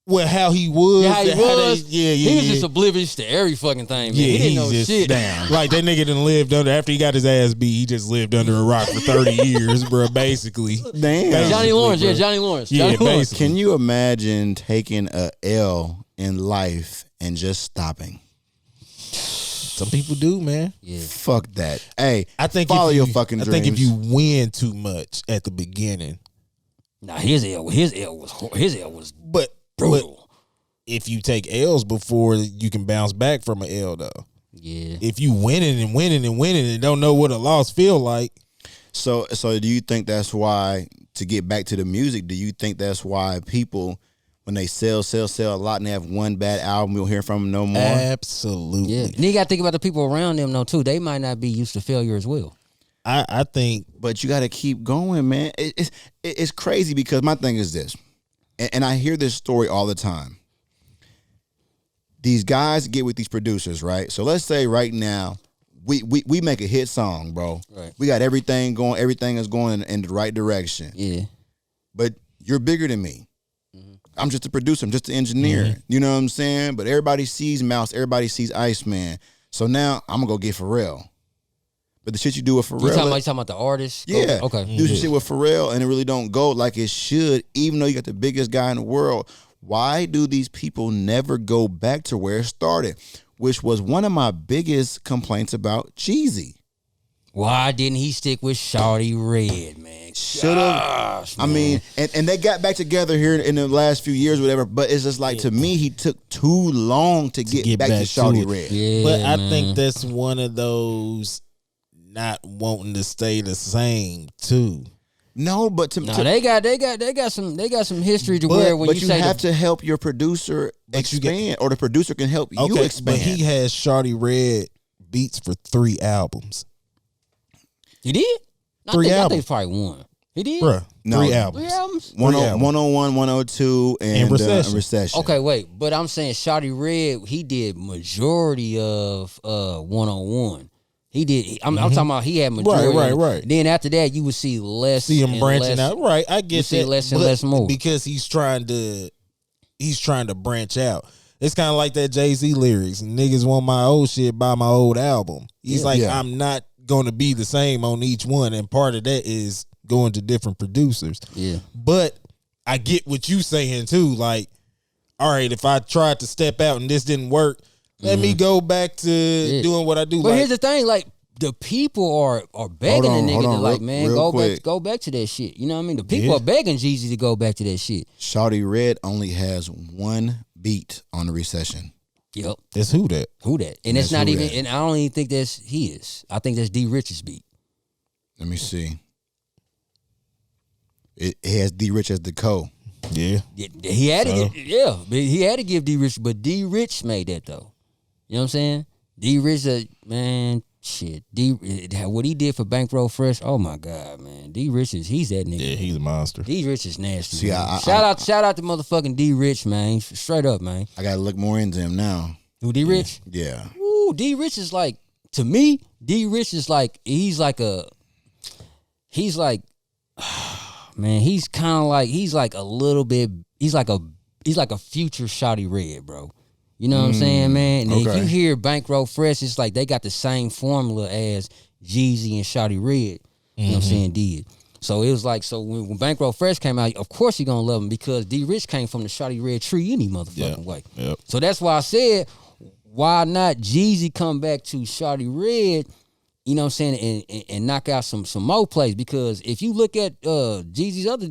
Speaker 1: Well, how he was.
Speaker 3: Yeah, he was. He was
Speaker 1: yeah.
Speaker 3: just oblivious to every fucking thing, man.
Speaker 1: Yeah,
Speaker 3: he didn't know
Speaker 1: just
Speaker 3: shit.
Speaker 1: Damn. Like that nigga done lived under after he got his ass beat. He just lived under a rock for 30 years, bro. Basically,
Speaker 2: Damn.
Speaker 3: Johnny Lawrence,
Speaker 1: bro.
Speaker 3: yeah, Johnny Lawrence.
Speaker 1: Yeah,
Speaker 3: Johnny Lawrence.
Speaker 1: basically.
Speaker 2: Can you imagine taking a L in life and just stopping?
Speaker 1: Some people do, man.
Speaker 3: Yeah.
Speaker 2: Fuck that. Hey,
Speaker 1: I think
Speaker 2: follow
Speaker 1: if you,
Speaker 2: your fucking
Speaker 1: I
Speaker 2: dreams.
Speaker 1: think if you win too much at the beginning,
Speaker 3: Nah, his L was
Speaker 1: but
Speaker 3: brutal.
Speaker 1: if you take L's before, you can bounce back from an L though.
Speaker 3: Yeah.
Speaker 1: If you winning and don't know what a loss feel like,
Speaker 2: So do you think that's why, to get back to the music, do you think that's why people, when they sell a lot and they have one bad album, you'll hear from them no more?
Speaker 1: absolutely.
Speaker 3: Yeah. And you gotta think about the people around them though too. They might not be used to failure as well.
Speaker 1: I think,
Speaker 2: But you got to keep going, man. It's crazy because my thing is this, and I hear this story all the time. These guys get with these producers, right? So let's say right now, we make a hit song, bro.
Speaker 3: Right.
Speaker 2: We got everything going. Everything is going in the right direction.
Speaker 3: Yeah.
Speaker 2: But you're bigger than me. I'm just a producer. I'm just an engineer. You know what I'm saying? But everybody sees Mouse. Everybody sees Iceman. So now I'm going to go get Pharrell. But the shit you do with Pharrell.
Speaker 3: You talking about the artist?
Speaker 2: Yeah.
Speaker 3: Okay.
Speaker 2: Do some shit with Pharrell and it really don't go like it should, even though you got the biggest guy in the world. Why do these people never go back to where it started? Which was one of my biggest complaints about Jeezy.
Speaker 3: Why didn't he stick with Shawty Red, man?
Speaker 2: Should have. I mean, and they got back together here in the last few years, whatever. But it's just like, to me, he took too long to get back to Shawty
Speaker 1: it.
Speaker 2: Red.
Speaker 3: Yeah,
Speaker 1: but I
Speaker 3: man.
Speaker 1: think that's one of those not wanting to stay the same too.
Speaker 2: No, but
Speaker 3: they got some history to where when
Speaker 2: but
Speaker 3: you
Speaker 2: you
Speaker 3: say
Speaker 2: have to help your producer expand, or the producer can help you expand.
Speaker 1: But he has Shawty Red beats for 3 albums.
Speaker 3: he did. I think probably one. He did,
Speaker 1: Bruh,
Speaker 2: No.
Speaker 1: 3 albums.
Speaker 3: 3 albums.
Speaker 2: 101, 102, and Recession.
Speaker 3: Okay, wait, but I'm saying Shawty Red, he did majority of 101. He did. I'm talking about he had majority.
Speaker 1: Right.
Speaker 3: Then after that, you would see less.
Speaker 1: See him
Speaker 3: and
Speaker 1: branching
Speaker 3: less.
Speaker 1: out. Right, I get
Speaker 3: You see
Speaker 1: that.
Speaker 3: less and less more.
Speaker 1: Because he's trying to branch out. It's kind of like that Jay-Z lyrics. Niggas want my old shit, buy my old album. He's like,
Speaker 2: Yeah.
Speaker 1: I'm not going to be the same on each one. And part of that is going to different producers.
Speaker 3: Yeah.
Speaker 1: But I get what you saying too. Like, all right, if I tried to step out and this didn't work, let me go back to doing what I do.
Speaker 3: But here's the thing, like the people are begging the nigga to like, man,
Speaker 2: real
Speaker 3: go back to that shit. You know what I mean? The people
Speaker 1: Yeah.
Speaker 3: are begging Jeezy to go back to that shit.
Speaker 2: Shawty Red only has one beat on the Recession.
Speaker 3: Yep.
Speaker 1: That's who that.
Speaker 3: Who that? And it's
Speaker 2: That's
Speaker 3: not
Speaker 2: who
Speaker 3: even.
Speaker 2: that.
Speaker 3: And I don't even think that's his. I think that's D Rich's beat.
Speaker 2: Let me see. It has D Rich as the co.
Speaker 1: Yeah.
Speaker 3: He had to. But he had to give D Rich. But D Rich made that though. You know what I'm saying? D Rich, man. shit, what he did for Bankroll Fresh, oh my God, man. D Rich he's that nigga.
Speaker 1: Yeah, he's a monster.
Speaker 3: D Rich is nasty.
Speaker 2: See,
Speaker 3: man. Shout out to motherfucking D Rich, man. Straight up, man.
Speaker 2: I gotta look more into him now.
Speaker 3: Who, D Rich?
Speaker 2: Yeah.
Speaker 3: Ooh, D Rich is like, to me, D Rich is like, he's like, man, he's kind of like, he's like a little bit, he's like a future Shawty Red, bro. You know what I'm saying, man? And if you hear Bankroll Fresh, it's like they got the same formula as Jeezy and Shawty Red. You know what I'm saying? Did. So it was like, so when Bankroll Fresh came out, of course you're gonna love him because D Rich came from the Shawty Red tree any motherfucking way.
Speaker 1: Yep.
Speaker 3: So that's why I said, why not Jeezy come back to Shawty Red, you know what I'm saying, and knock out some more plays? Because if you look at Jeezy's other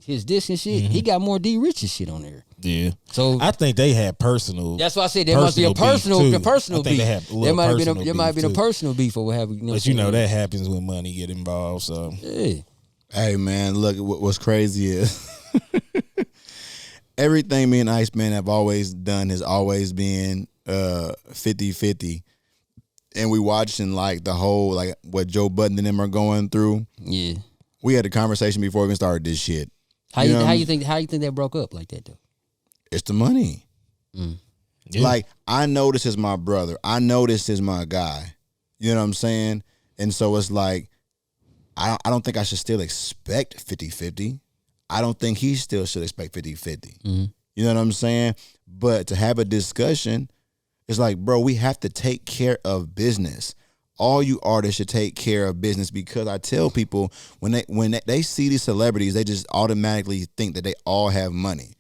Speaker 3: his diss and shit, he got more D Rich's shit on there.
Speaker 1: Yeah.
Speaker 3: So
Speaker 1: I think they had personal.
Speaker 3: that's why I said there must be a personal
Speaker 1: beef.
Speaker 3: I think
Speaker 1: they have
Speaker 3: there might have been a
Speaker 1: beef,
Speaker 3: personal beef or what have you. You know
Speaker 1: but you know that happens when money get involved. So
Speaker 3: yeah.
Speaker 2: Hey man, look, what's crazy is everything me and Iceman have always done has always been 50-50. And we watching like the whole, like what Joe Budden and them are going through.
Speaker 3: Yeah.
Speaker 2: We had a conversation before we even started this shit.
Speaker 3: How you think that broke up like that though?
Speaker 2: It's the money.
Speaker 1: yeah.
Speaker 2: Like, I know this is my brother. I know this is my guy. You know what I'm saying? And so it's like, I don't think I should still expect 50-50. I don't think he still should expect 50-50. You know what I'm saying? But to have a discussion, it's like, bro, we have to take care of business. All you artists should take care of business, because I tell people when they see these celebrities, they just automatically think that they all have money.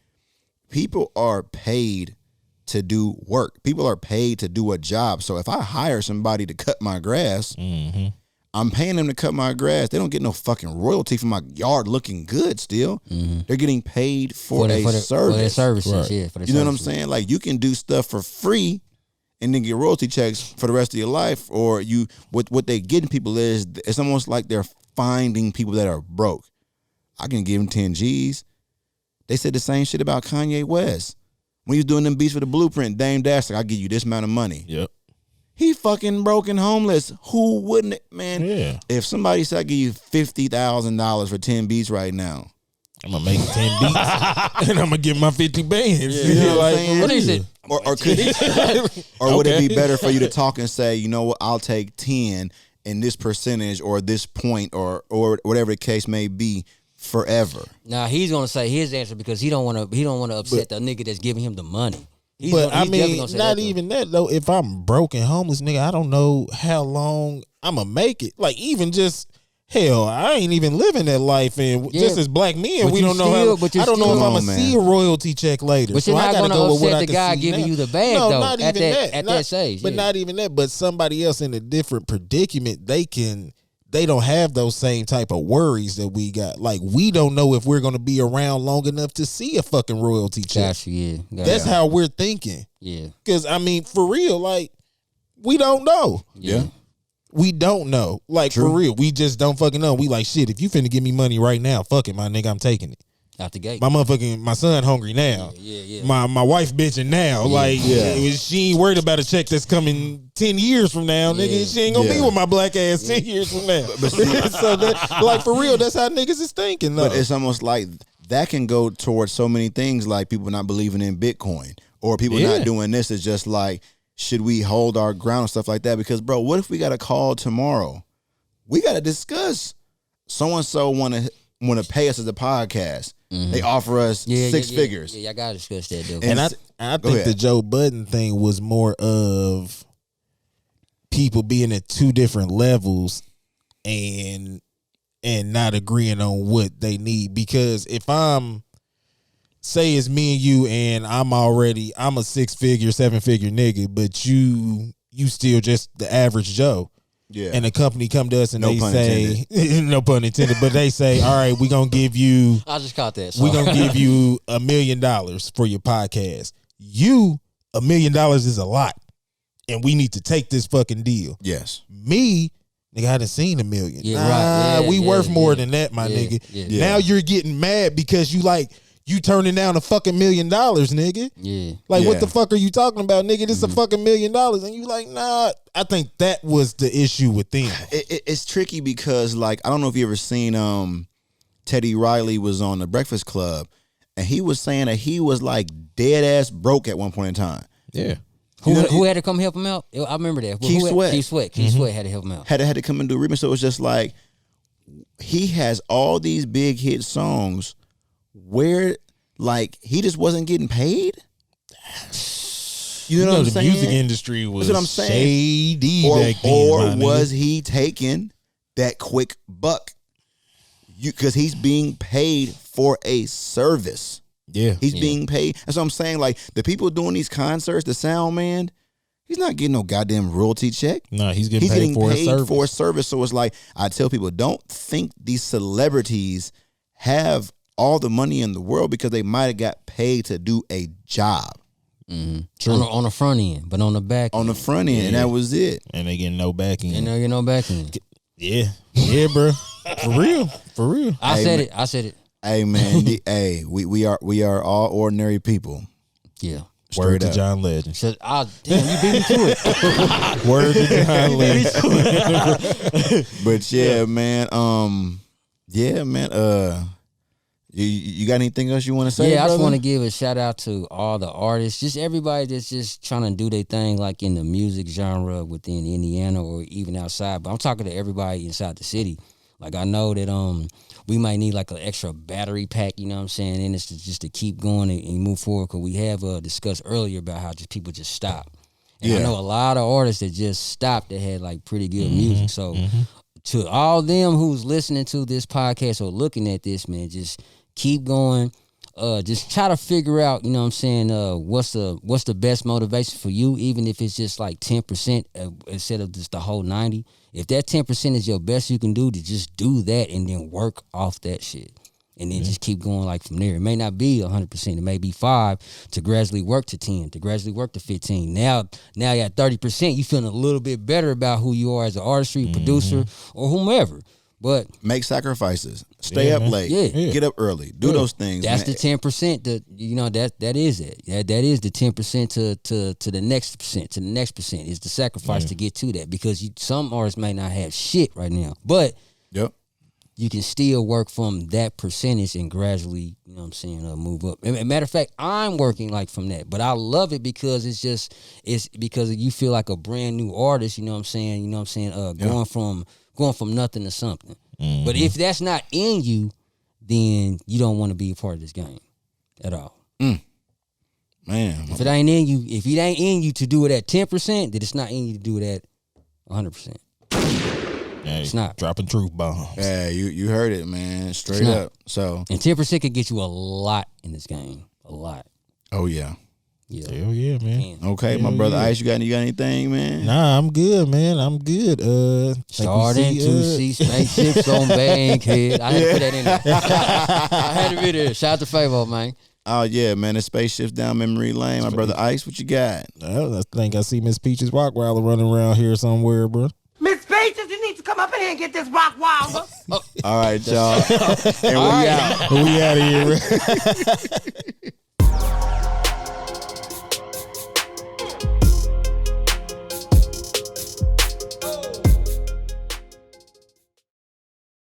Speaker 2: People are paid to do work. People are paid to do a job. So if I hire somebody to cut my grass, I'm paying them to cut my grass. They don't get no fucking royalty for my yard looking good still. They're getting paid for a service.
Speaker 3: For their services,
Speaker 1: Right.
Speaker 3: yeah. For their
Speaker 2: You know what I'm
Speaker 3: services.
Speaker 2: saying? Like, you can do stuff for free and then get royalty checks for the rest of your life. Or what they getting people is, it's almost like they're finding people that are broke. I can give them 10 G's. They said the same shit about Kanye West. When he was doing them beats for the Blueprint, Dame Dash, like, I'll give you this amount of money.
Speaker 1: Yep.
Speaker 2: He fucking broke and homeless. Who wouldn't it, man?
Speaker 1: Yeah.
Speaker 2: If somebody said I give you $50,000 for 10 beats right now,
Speaker 1: I'm gonna make 10 beats and I'm gonna get my 50 bands.
Speaker 2: You know what I'm saying?
Speaker 3: What is it?
Speaker 2: Or could he, or would it be better for you to talk and say, you know what, I'll take 10 in this percentage or this point or whatever the case may be forever?
Speaker 3: Now he's gonna say his answer because he don't want to upset the nigga that's giving him the money. He's
Speaker 1: But
Speaker 3: gonna- he's
Speaker 1: I
Speaker 3: definitely
Speaker 1: mean,
Speaker 3: gonna say
Speaker 1: not
Speaker 3: that, though.
Speaker 1: even that though. If I'm broke and homeless, nigga, I don't know how long I'm gonna make it. Like, even just hell, I ain't even living that life, and
Speaker 3: Yeah.
Speaker 1: just as black men,
Speaker 3: But
Speaker 1: we
Speaker 3: you
Speaker 1: don't know
Speaker 3: still-
Speaker 1: how.
Speaker 3: but you
Speaker 1: I don't know
Speaker 3: still-
Speaker 1: if I'm
Speaker 2: Come on,
Speaker 1: gonna
Speaker 2: man.
Speaker 1: see a royalty check later.
Speaker 3: But
Speaker 1: so
Speaker 3: you're
Speaker 1: I
Speaker 3: not
Speaker 1: gotta
Speaker 3: gonna
Speaker 1: go with what
Speaker 3: upset
Speaker 1: I
Speaker 3: the
Speaker 1: can
Speaker 3: guy
Speaker 1: see
Speaker 3: giving
Speaker 1: now.
Speaker 3: you the bag,
Speaker 1: no,
Speaker 3: though,
Speaker 1: not
Speaker 3: at
Speaker 1: even
Speaker 3: that-
Speaker 1: that.
Speaker 3: at
Speaker 1: Not-
Speaker 3: that stage,
Speaker 1: But
Speaker 3: yeah.
Speaker 1: not even that. But somebody else in a different predicament, they don't have those same type of worries that we got. Like, we don't know if we're gonna be around long enough to see a fucking royalty check.
Speaker 3: Gotcha, yeah. Gotcha.
Speaker 1: That's how we're thinking.
Speaker 3: yeah.
Speaker 1: Because I mean, for real, like, we don't know.
Speaker 2: Yeah.
Speaker 1: We don't know. Like, for real, we just don't fucking know. We like, shit, if you finna give me money right now, fuck it, my nigga, I'm taking it.
Speaker 3: Out the gate.
Speaker 1: My son hungry now.
Speaker 3: Yeah.
Speaker 1: My wife bitching now. She ain't worried about a check that's coming 10 years from now, nigga.
Speaker 3: Yeah.
Speaker 1: She ain't gonna be
Speaker 2: Yeah.
Speaker 1: with my black ass 10 years from now. So that, like, for real, that's how niggas is thinking though.
Speaker 2: But it's almost like that can go towards so many things, like people not believing in Bitcoin or people
Speaker 1: Yeah.
Speaker 2: not doing this. It's just like, should we hold our ground and stuff like that? Because, bro, what if we got a call tomorrow? We got to discuss. So-and-so want to pay us as a podcast. They offer us six figures.
Speaker 3: Yeah, I gotta discuss that though.
Speaker 1: And
Speaker 2: And
Speaker 1: I
Speaker 2: Go
Speaker 1: think
Speaker 2: ahead.
Speaker 1: the Joe Budden thing was more of people being at two different levels and not agreeing on what they need. Because if I'm, say it's me and you, and I'm a 6-figure, 7-figure nigga, but you still just the average Joe.
Speaker 2: Yeah.
Speaker 1: And the company come to us and
Speaker 2: No
Speaker 1: they
Speaker 2: pun
Speaker 1: say, no pun intended, but they say, all right, we're going to give you
Speaker 3: I just caught that.
Speaker 1: we're
Speaker 3: sorry.
Speaker 1: gonna give you $1 million for your podcast. $1 million is a lot, and we need to take this fucking deal.
Speaker 2: Yes.
Speaker 1: Me, nigga, I done seen $1 million.
Speaker 3: Yeah, right. Yeah,
Speaker 1: we
Speaker 3: yeah,
Speaker 1: worth more
Speaker 3: yeah.
Speaker 1: than that, my
Speaker 3: Yeah,
Speaker 1: nigga.
Speaker 3: yeah.
Speaker 1: Now you're getting mad because you you turning down a fucking $1 million, nigga.
Speaker 3: Yeah.
Speaker 1: Like, what
Speaker 2: Yeah.
Speaker 1: the fuck are you talking about, nigga? This is a fucking $1 million. And you like, nah. I think that was the issue with them.
Speaker 2: It's tricky because, like, I don't know if you ever seen Teddy Riley was on the Breakfast Club, and he was saying that he was like dead ass broke at one point in time.
Speaker 1: Yeah.
Speaker 3: Who had to come help him out? I remember that.
Speaker 2: Keith Sweat.
Speaker 3: Keith Sweat had to help him out.
Speaker 2: Had to come and do a remix. So it was just like he has all these big hit songs where like he just wasn't getting paid. You know what I'm
Speaker 1: the
Speaker 2: saying?
Speaker 1: music industry was
Speaker 2: That's what I'm saying.
Speaker 1: shady back then,
Speaker 2: Or
Speaker 1: my
Speaker 2: was
Speaker 1: nigga.
Speaker 2: he taking that quick buck? Because he's being paid for a service.
Speaker 1: Yeah.
Speaker 2: He's being paid. That's what I'm saying. Like the people doing these concerts, the sound man, he's not getting no goddamn royalty check.
Speaker 1: No, he's getting paid for a service.
Speaker 2: For a service. So it's like I tell people, don't think these celebrities have all the money in the world because they might have got paid to do a job
Speaker 3: On the front end, but on the back
Speaker 2: on the front end, and that was it.
Speaker 1: And they getting no back end.
Speaker 3: you know back end.
Speaker 1: Yeah. Yeah, bro. For real. For real.
Speaker 3: I
Speaker 2: Hey,
Speaker 3: said it.
Speaker 2: Hey man, hey, we are all ordinary people.
Speaker 3: Yeah.
Speaker 1: Word
Speaker 2: Straight
Speaker 1: to
Speaker 2: up.
Speaker 1: John Legend.
Speaker 3: So, damn, you beat me to it.
Speaker 1: Word to John Legend.
Speaker 2: But yeah, man. You got anything else you want to say?
Speaker 3: Yeah, I just
Speaker 2: brother?
Speaker 3: want to give a shout out to all the artists, just everybody that's just trying to do their thing, like in the music genre within Indiana or even outside. But I'm talking to everybody inside the city. Like I know that we might need like an extra battery pack, you know what I'm saying? And it's just to keep going and move forward because we have discussed earlier about how just people just stop. And I
Speaker 2: Yeah.
Speaker 3: know a lot of artists that just stopped that had like pretty good music. So to all them who's listening to this podcast or looking at this, man, just keep going. Just try to figure out, you know what I'm saying, what's the best motivation for you, even if it's just like 10% instead of just the whole 90. If that 10% is your best you can do, to just do that and then work off that shit. And then just keep going like from there. It may not be 100%. It may be 5 to gradually work to 10, to gradually work to 15. Now you at 30%, you feeling a little bit better about who you are as an artistry producer or whomever. But
Speaker 2: make sacrifices. Stay up
Speaker 1: man.
Speaker 2: late.
Speaker 3: Yeah.
Speaker 2: Get up early. Do those things.
Speaker 3: that's
Speaker 2: man.
Speaker 3: the 10%. That is it. That is the 10% to the next percent, to the next percent is the sacrifice to get to that, because some artists may not have shit right now, but
Speaker 2: Yep.
Speaker 3: you can still work from that percentage and gradually, you know what I'm saying, move up. And matter of fact, I'm working like from that, but I love it because it's because you feel like a brand new artist, you know what I'm saying, going from nothing to something. But if that's not in you, then you don't want to be a part of this game at all.
Speaker 2: Man.
Speaker 3: If it ain't in you to do it at 10%, then it's not in you to do it at 100%.
Speaker 1: Hey,
Speaker 3: It's not.
Speaker 1: dropping truth bombs.
Speaker 2: Yeah, you heard it, man. Straight
Speaker 3: not.
Speaker 2: up. So,
Speaker 3: And 10% could get you a lot in this game. A lot.
Speaker 2: oh yeah.
Speaker 3: Yeah.
Speaker 1: Hell yeah, man.
Speaker 2: Okay, my
Speaker 1: Hell
Speaker 2: brother
Speaker 1: yeah.
Speaker 2: Ice, you got anything, man?
Speaker 1: Nah, I'm good, man. I'm good.
Speaker 3: Starting to see spaceships on Bankhead. I had to put that in there. I had to be there. Shout out to Favo, man.
Speaker 2: Oh yeah, man. The spaceships down memory lane. My brother Ice, what you got?
Speaker 1: I think I see Miss Peaches Rockwilder running around here somewhere, bro.
Speaker 4: Miss Peaches, you need to come up in here and get this rock wilder.
Speaker 2: All right, y'all. And we out.
Speaker 1: We out of here, bro.